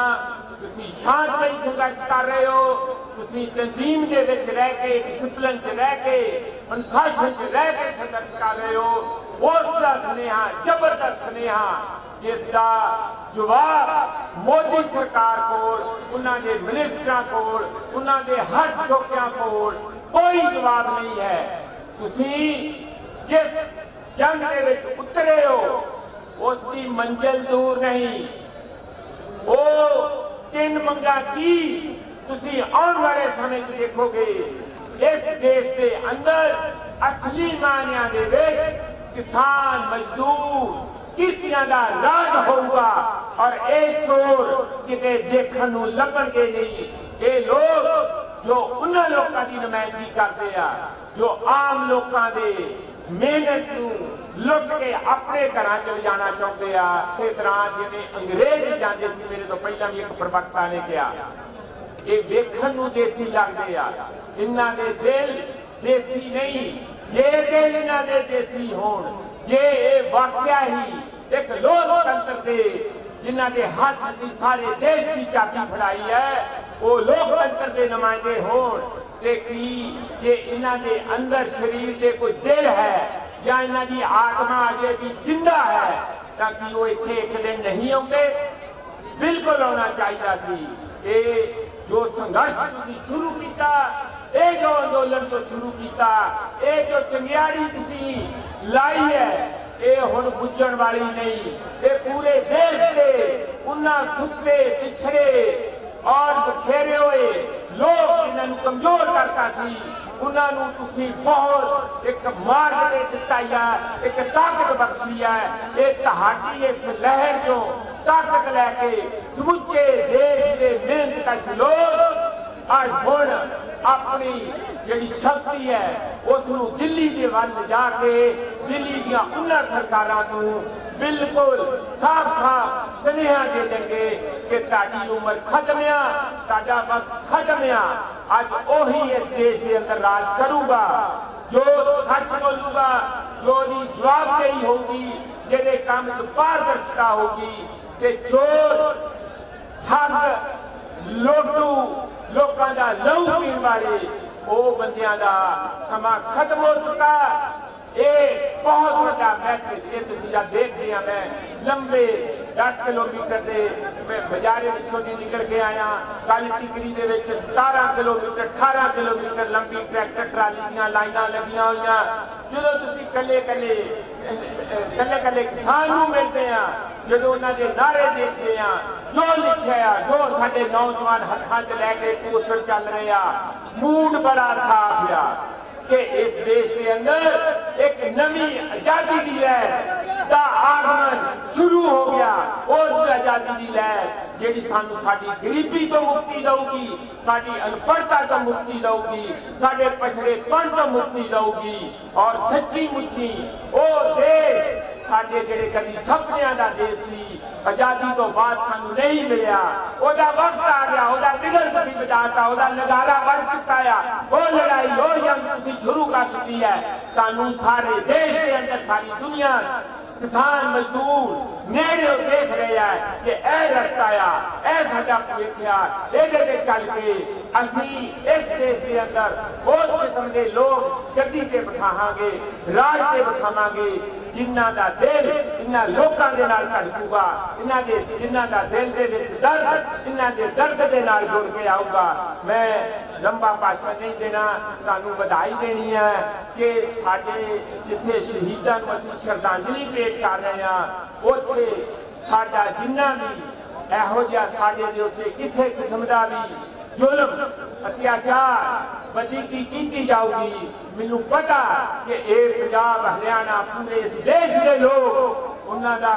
तुसी शांतमई संघर्ष कर रहे हो, तुसी तंजीम दे विच रह के डिसिप्लिन च रह के अनुशासन च रह के संघर्ष कर रहे हो। उसका स्नेहा जबरदस्त स्नेहा जिसका जवाब मोदी सरकार कोल, उन्होंने मिनिस्टरां कोल, उन्होंने हर चौकियां कोल कोई जवाब नहीं है। तुसी जिस जंग दे विच उतरे हो उसकी मंजिल दूर नहीं। वो 3 मंगा की तुसी आने वाले समय च देखोगे। इस देश के अंदर असली मानिया दे विच किसान मजदूर किरतियां दा राज होगा और ये चोर किते देखण नूं लभणगे नहीं। ये लोग जो उन्हां लोकां दी नुमाइंदगी करते आ जो आम लोकां दे मेहनत नूं लुट के अपने घरां चले जाना चाहते आ। इस तरह जिवें अंग्रेज जांदे सी, मेरे तो पहला भी एक प्रवक्ता ने कहा, ये वेखण नूं देसी लगदे आ, इन्हां दे दिल देसी नहीं। जे दिल इन्हां दे देसी होण, जे वाकया ही एक लोकतंत्र दे जिन्हां दे हाथ सी सारे देश की चाबी फड़ाई है, वो लोकतंत्र के नुमाइंदे होण ते की जे इन्हां दे अंदर शरीर दे कोई दिल है या इन्हां दी आत्मा अजे भी जिंदा है ताकि वो इत्थे एक दिन नहीं आउंदे। बिल्कुल आना चाहिए सी। ये जो संघर्ष तुसीं शुरू किया, ये जो अंदोलन तो शुरू किया, ये जो चंगियाड़ी तुसीं लाई है, ये हुण बुझण वाली नहीं। ये पूरे देश के उन्हां सुते पिछड़े और बखेरे हुए लोग इन्हां कमजोर करता सी, उन्होंने तुसी बहुत एक मार्ग दे दिता है, एक ताकत बख्शी है। ये तहाडी इस लहर जो ताकत लैके समुचे देश के मेहनत कश लोग आज हुण अपनी जिहड़ी शक्ति है उसनूं दिल्ली दे वल जाके दिल्ली दियां उन्हां सरकारां नूं बिल्कुल साफ साफ सुनेहा दे देंगे कि ताड़ी उम्र खत्म आ, ताड़ा वक्त खत्म आ। अज ओही इस देश के अंदर राज करूगा जो सच बोलूगा, जो जवाबदेही होगी, जिहदे काम च पारदर्शिता होगी। ते चोर ठग लोटू लोकां दा लहू पीण वाले वो बंदियां दा समा खत्म हो चुका। ये बहुत बड़ा मैसेज ये तुसीं जद देख रहे हैं। मैं लंबे 10 किलोमीटर के बाजारे विचों दी निकल के आया। कल टिकरी दे विच 17 किलोमीटर 18 किलोमीटर लंबी ट्रैक्टर ट्राली दीयां लाइनां लगियां होईयां। जदों तुसीं कल्ले कल्ले किसान नूं मिलदे आ, जदों उन्हां दे नारे देखदे आ, जो लिखिआ जो साडे नौजवान हत्थां च लैके पोस्टर चल रहे आ, मूड बड़ा साफ आ कि इस देश के अंदर एक नवी आजादी की लहर का आगमन शुरू हो गया। और आजादी की लहर जिहड़ी सानू साडी गरीबी तो मुक्ति दऊगी, साडी अनपढ़ता तो मुक्ति दऊगी, साडे पछड़ेपन तो मुक्ति दऊगी। और सच्ची मुच्ची वो देश साडे जिहड़े कदी सपनियां दा देश सी, आजादी तो बाद सानू नहीं मिलिया, ओदा वक्त आ गया, ओदा निगल तुसीं बजाता, ओदा नगारा बज चुका है। वो लड़ाई वो जंग तुसीं शुरू कर दी है। कानून सारे देश के अंदर सारी दुनिया किसान मजदूर नेड़े देख रहे हैं कि यह रस्ता आ, यह साडा भविख आ, ये चल के असी इस देश के अंदर बहुत किस्म के लोग गद्दी ते बिठावांगे, राज ते बिठावांगे, जिन्हां दा दिल इन्हां लोकां दे नाल धड़कूगा, जिन्हां दा दिल दे विच दर्द इन्हां दे दर्द दे नाल जुड़ के आऊगा। मैं लंबा भाषण नहीं देना, तुहानूं बधाई देनी है कि साडे जिथे शहीदां नूं असीं श्रद्धांजलि भेंट कर रहे हैं उत्थे साडा जिन्ना भी इहो जिहा साडे दे उत्ते किसी किस्म का भी जुल्म अत्याचार बदीकी की जाऊगी। मैनूं पता कि ये पंजाब हरियाणा पूरे इस देश के लोग उन्हां दा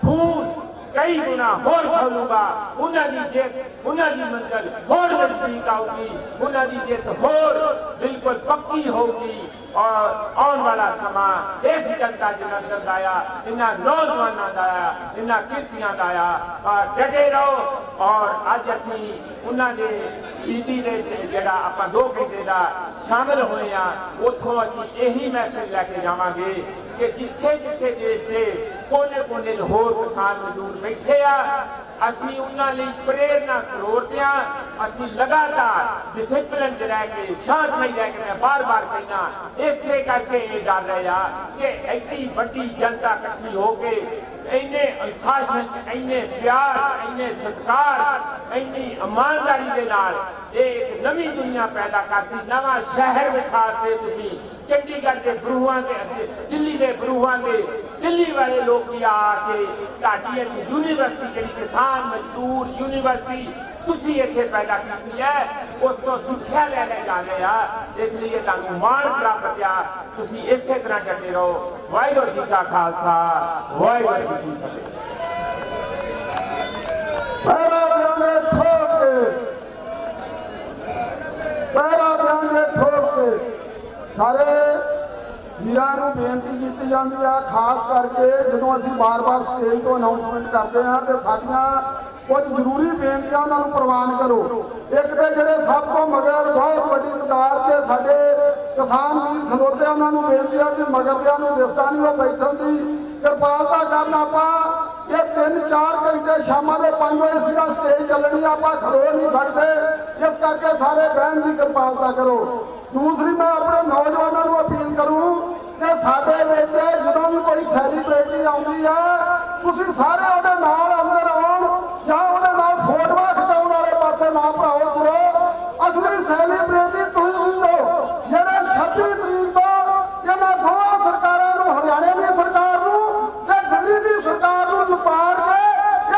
खून कई गुना होर खोलूगा, उन्होंने जित उन्होंने मंजिल होर नजदीक आऊगी, उन्होंने जित होर बिल्कुल पक्की होगी। और आने वाला समा इस जनता जलंधर का आया, इन्हां नौजवानों का आया, इन्हां किरतियां का आया। डटे रहो। और अज असीं उन्होंने शहीदी दे जिहड़ा आपां 2 घंटे का शामिल होए हैं, उत्थों असीं यही मैसेज लैके जावांगे कि जिथे जिथे देश के कोने कोने होर किसान मजदूर बैठे आ, असीं उन्हां लई प्रेरणा स्रोत आ। असीं लगातार डिसिप्लिन च रह के शांतमई रह के मैं बार बार कहना इसे करके ये डर रहे आ कि एडी वड्डी जनता इकट्ठी हो के ਇੰਨੇ ਅਨੁਸ਼ਾਸਨ, ਇੰਨੇ ਪਿਆਰ, ਇੰਨੇ ਸਤਿਕਾਰ, ਇੰਨੀ ਇਮਾਨਦਾਰੀ ਦੇ ਨਾਲ ਇਹ ਇੱਕ ਨਵੀਂ ਦੁਨੀਆ ਪੈਦਾ ਕਰਤੀ, ਨਵਾਂ ਸ਼ਹਿਰ ਵਿਖਾਤੇ ਤੁਸੀਂ। ਚੰਡੀਗੜ੍ਹ ਦੇ ਬਰੂਹਾਂ ਦੇ ਅੱਗੇ, ਦਿੱਲੀ ਦੇ ਬਰੂਹਾਂ ਦੇ, ਦਿੱਲੀ ਵਾਲੇ ਲੋਕ ਵੀ ਆ ਕੇ ਤੁਹਾਡੀ ਇਸ ਯੂਨੀਵਰਸਿਟੀ ਜਿਹੜੀ ਕਿਸਾਨ ਮਜ਼ਦੂਰ ਯੂਨੀਵਰਸਿਟੀ ਤੁਸੀਂ ਇੱਥੇ ਪੈਦਾ ਕੀਤੀ ਹੈ, ਉਸ ਤੋਂ ਸਿੱਖਿਆ ਲੈ ਜਾ ਰਹੇ ਆ। ਇਸ ਲਈ ਤੁਹਾਨੂੰ ਮਾਣ ਪ੍ਰਾਪਤ ਆ। ਤੁਸੀਂ ਇਸੇ ਤਰ੍ਹਾਂ ਡਟੇ ਰਹੋ। ਵਾਹਿਗੁਰੂ ਜੀ ਕਾ ਖਾਲਸਾ, ਵਾਹਿਗੁਰੂ ਜੀ ਕੀ ਫਤਿਹ। पैरा देंगे ठोक के, पैरा देंगे ठोक के। सारे वीरां नूं बेनती की जाती है, खास करके जो असीं बार-बार स्टेज तो अनाउंसमेंट करते हैं कि साडियां कुछ जरूरी बेनतियां उन्हां नूं प्रवान करो। एक तो जिहड़े सब तो मगर बहुत वड्डी तादाद च साडे किसान वीर खलोते, उन्हां नूं बेनती है कि मगरलियां नूं दिसदा नहीं, वो बैठण दी किरपालता करन। आपां ये 3-4 घंटे शामां दे 5 बजे सीधा स्टेज चलनी, आपां खलो नहीं सकते, इस करके सारे बहन की किरपालता करो। दूसरी मैं अपने नौजवानों को अपील करूं कि साडे विच जदों भी कोई सैलीब्रिटी आउंदी है, तुसीं सारे उहदे नाल अंदर आउण जां उहदे नाल फोटोआं खिचाउण वाले पासे ना भराओ तुरो। असली सैलीब्रिटी तुसीं हो जिहड़े 26 तरीक तो इन्हां दोवां सरकारां नूं, हरियाणे दी सरकार नूं ते दिल्ली दी सरकार नूं लुपाड़ के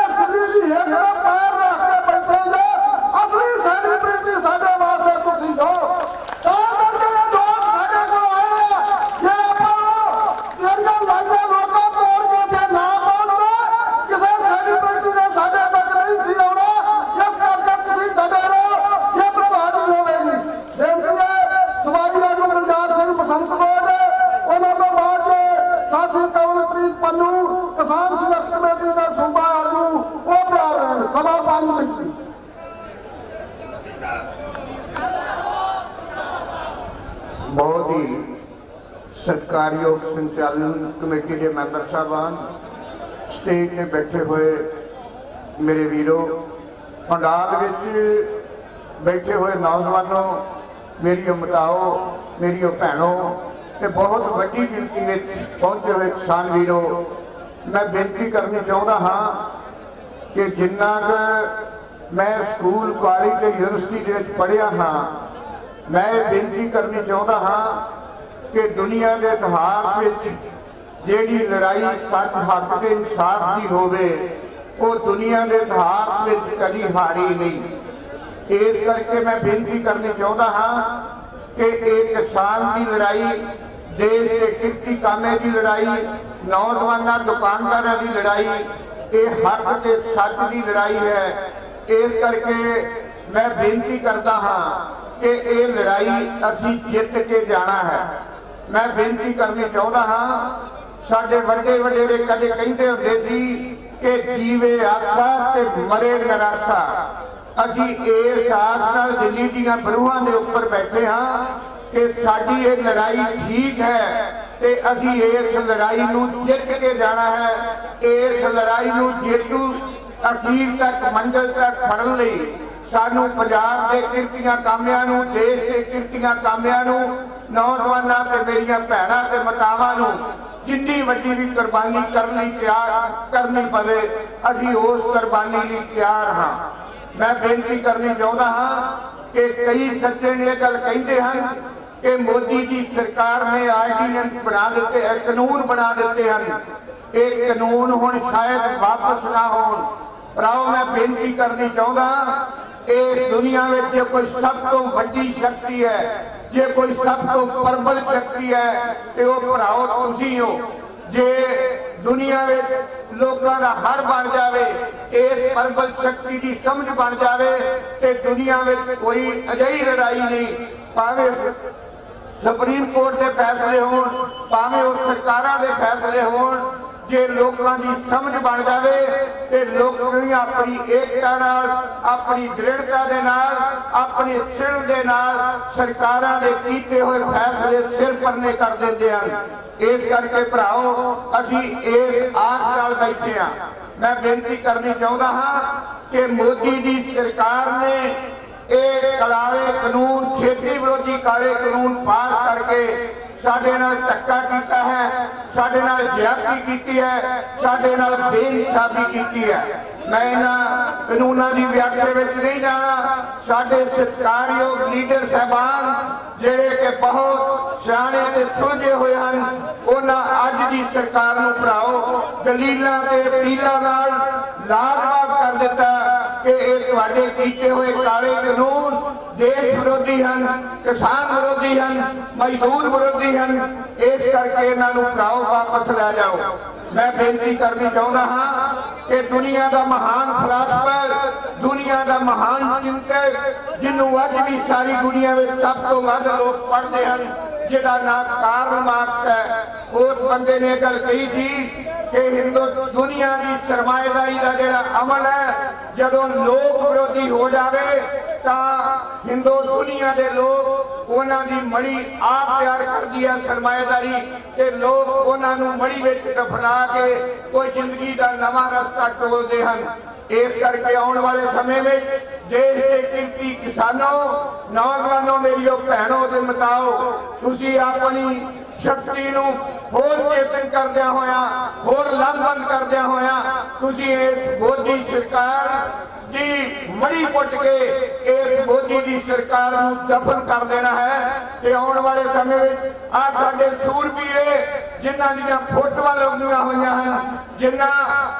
इस दिल्ली दी हिट ते पैर रख के बैठे जे। असली सैलीब्रिटी साडे वास्ते तुसीं हो। किसान संघर्ष कमेटी का सूबा आगू वो तैयार है। सभा 5 मिनट की। बहुत ही सत्कारयोग संचालन कमेटी के मैंबर साहबान, स्टेज में बैठे हुए मेरे वीरों, पंडाल विच बैठे हुए नौजवानों, मेरी मताओ, मेरी भैनों, ते बहुत वड्डी गिनती में पहुंचे हुए किसान वीरों, मैं बेनती करनी चाहता हाँ कि जिन्ना मैं स्कूल कॉलेज ते यूनिवर्सिटी पढ़िया हाँ, मैं बेनती करनी चाहता हाँ कि दुनिया के इतिहास विच जिहड़ी लड़ाई सच हक ते इंसाफ की होवे, वो दुनिया के इतिहास विच कदी हारी नहीं। इस करके मैं बेनती करनी चाहता हाँ कि एक किसान की लड़ाई, देश के किरती कामे की लड़ाई, नौजवानों दुकानदारों की लड़ाई, ये हक के सच की लड़ाई है। इस करके मैं बेनती करता हाँ कि ये लड़ाई असी जित के जाना है। मैं बेनती करनी चाहता हाँ, साडे वड्डे वडेरे कदे कहंदे हुंदे सी कि जीवे आसा ते मरे निराशा। असी इस आस नाल दिल्ली दीआं बरूहां दे उपर बैठे हाँ कि साडी ये लड़ाई ठीक है ते असी इस लड़ाई नूं जित के जाना है। इस लड़ाई नूं जेतू अखीर तक मंजिल तक फड़न लई सानू पंजाब के किरतियां कामियां नूं, देश के किरतियां कामियां नूं, नौजवानां ते मेरियां भैणां ते मातावां नूं जिन्नी वड्डी भी कुर्बानी करनी पवे, असी उस कुर्बानी लई तैयार हाँ। मैं बेनती करनी चाहता हाँ कि कई सज्जन ये गल कहते हैं कि मोदी जी सरकार ने आर्डीनेंस बना दिते, कानून बना दिते हैं, ये कानून हुण शायद वापस ना होण। भराओ मैं बेनती करनी चाहता इस दुनिया में जो कोई सब तो वड्डी शक्ति है, जे कोई सब तो प्रबल शक्ति है तो वो भराओ तुसीं हो। जे दुनिया में लोगों का हर बन जाए, इस प्रबल शक्ति की समझ बन जाए तो दुनिया में कोई अजिही लड़ाई नहीं, भावे सुप्रीम कोर्ट के फैसले होण, भावे उस सरकारां दे फैसले होण, जे लोगों की समझ बन जाए तो लोग अपनी एकता नाल, अपनी दृढ़ता दे नाल, अपनी सिल दे नाल सरकारां दे कीते हुए फैसले सिर परने कर देंदे हैं। इस करके भराओ असी इस आस नाल बैठे हाँ। मैं बेनती करनी चाहता हाँ कि मोदी जी सरकार ने एक काले कानून, खेती विरोधी काले कानून पास करके साडे नाल धक्का कीता है, साडे नाल ज्यादती की है, साडे नाल बेइंसाफी की है। मैं इन्हां कानूनां दी व्याख्या विच नहीं जाना। साडे सत्कारयोग लीडर साहबान जिहड़े कि बहुत सियाणे ते सुलझे हुए हैं, उन्हां अज दी सरकार नूं भराओ दलीलां ते अपीलां नाल लाजवाब कर दिता कि ये तुहाडे कीते हुए काले कानून देश विरोधी हैं, किसान विरोधी हैं, मजदूर विरोधी हैं। इस करके इन्हां नूं भराओ वापस लै जाओ। मैं बेनती करनी चाहता हाँ कि दुनिया का महान फिलासफर, दुनिया का महान चिंतक, जिन्होंने अज भी सारी दुनिया में सब तो वध लोग पढ़ते हैं, जिहदा नाम कार्ल मार्क्स है, उस बंदे ने गल कही थी कि हिंदू दुनिया की सरमाएदारी का जिहड़ा अमल है, जदों लोक विरोधी हो जाए तो हिंदू दुनिया के लोग उन्हां दी मड़ी आप तैयार कर दी है सरमाएदारी, ते लोग उन्हां नूं मड़ी विच दफना के कोई जिंदगी का नवा रास्ता टोलते हैं। इस करके आने वाले समय में देश के किरती किसानों, नौजवानों, मेरियो भैनों ते मताओ, तुसी अपनी शक्ति नूं होर चेतन करदिया होया, होर लामबंद करदिया होया, तुसी इस मोदी सरकार की मड़ी पुट के इस मोदी की सरकार नूं दफन कर देना है। ते आने वाले समय में आ साडे सूरबीरे जिन्हां दीयां फोटोआं लगियां होईयां हैं, जिन्हां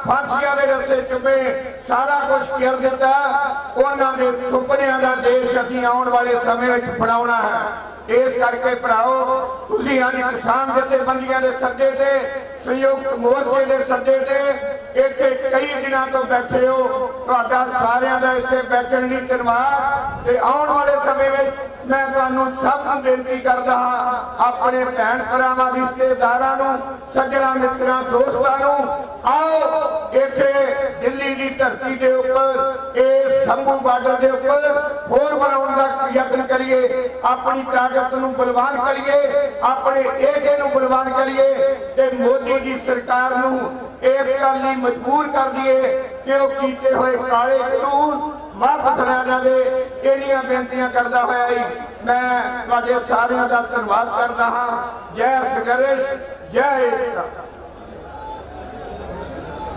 फांसियां दे रस्ते चुपे सारा कुछ कर दिता, उन्हां दे सुपनियां दा देश असीं आने वाले समय में बनाउणा है। इस करके भराओ तुसीं अज किसान जथेबंदियां दे सद्दे ते, संयुक्त मोर्चे दे सद्दे ते इत्थे कई दिनों तो बैठे हो, तुहाडा सारिआं दा इत्थे बैठण लई धन्नवाद। ते आउण वाले समय में मैं तुहानूं सब नूं बेनती करदा हां, अपने भैण भरावां रिश्तेदारां नूं, सज्जणा मित्रां दोस्तां नूं, आओ इत्थे दिल्ली की धरती के उपर इस शंभू बार्डर के उपर होर बनाउण दा यत्न करिए, अपनी ताकत नूं बलवान करिए, अपने एके नूं बलवान करिए ते मोदी जी सरकार नूं इस गल लई मजबूर कर दिए कि वो कीते हुए काले कानून वापस लै जावे। इन्नियां बेनतियां करदा होया ही मैं तुहाडे सारिआं दा धन्नवाद करदा हां। जय संघर्ष, जय एकता।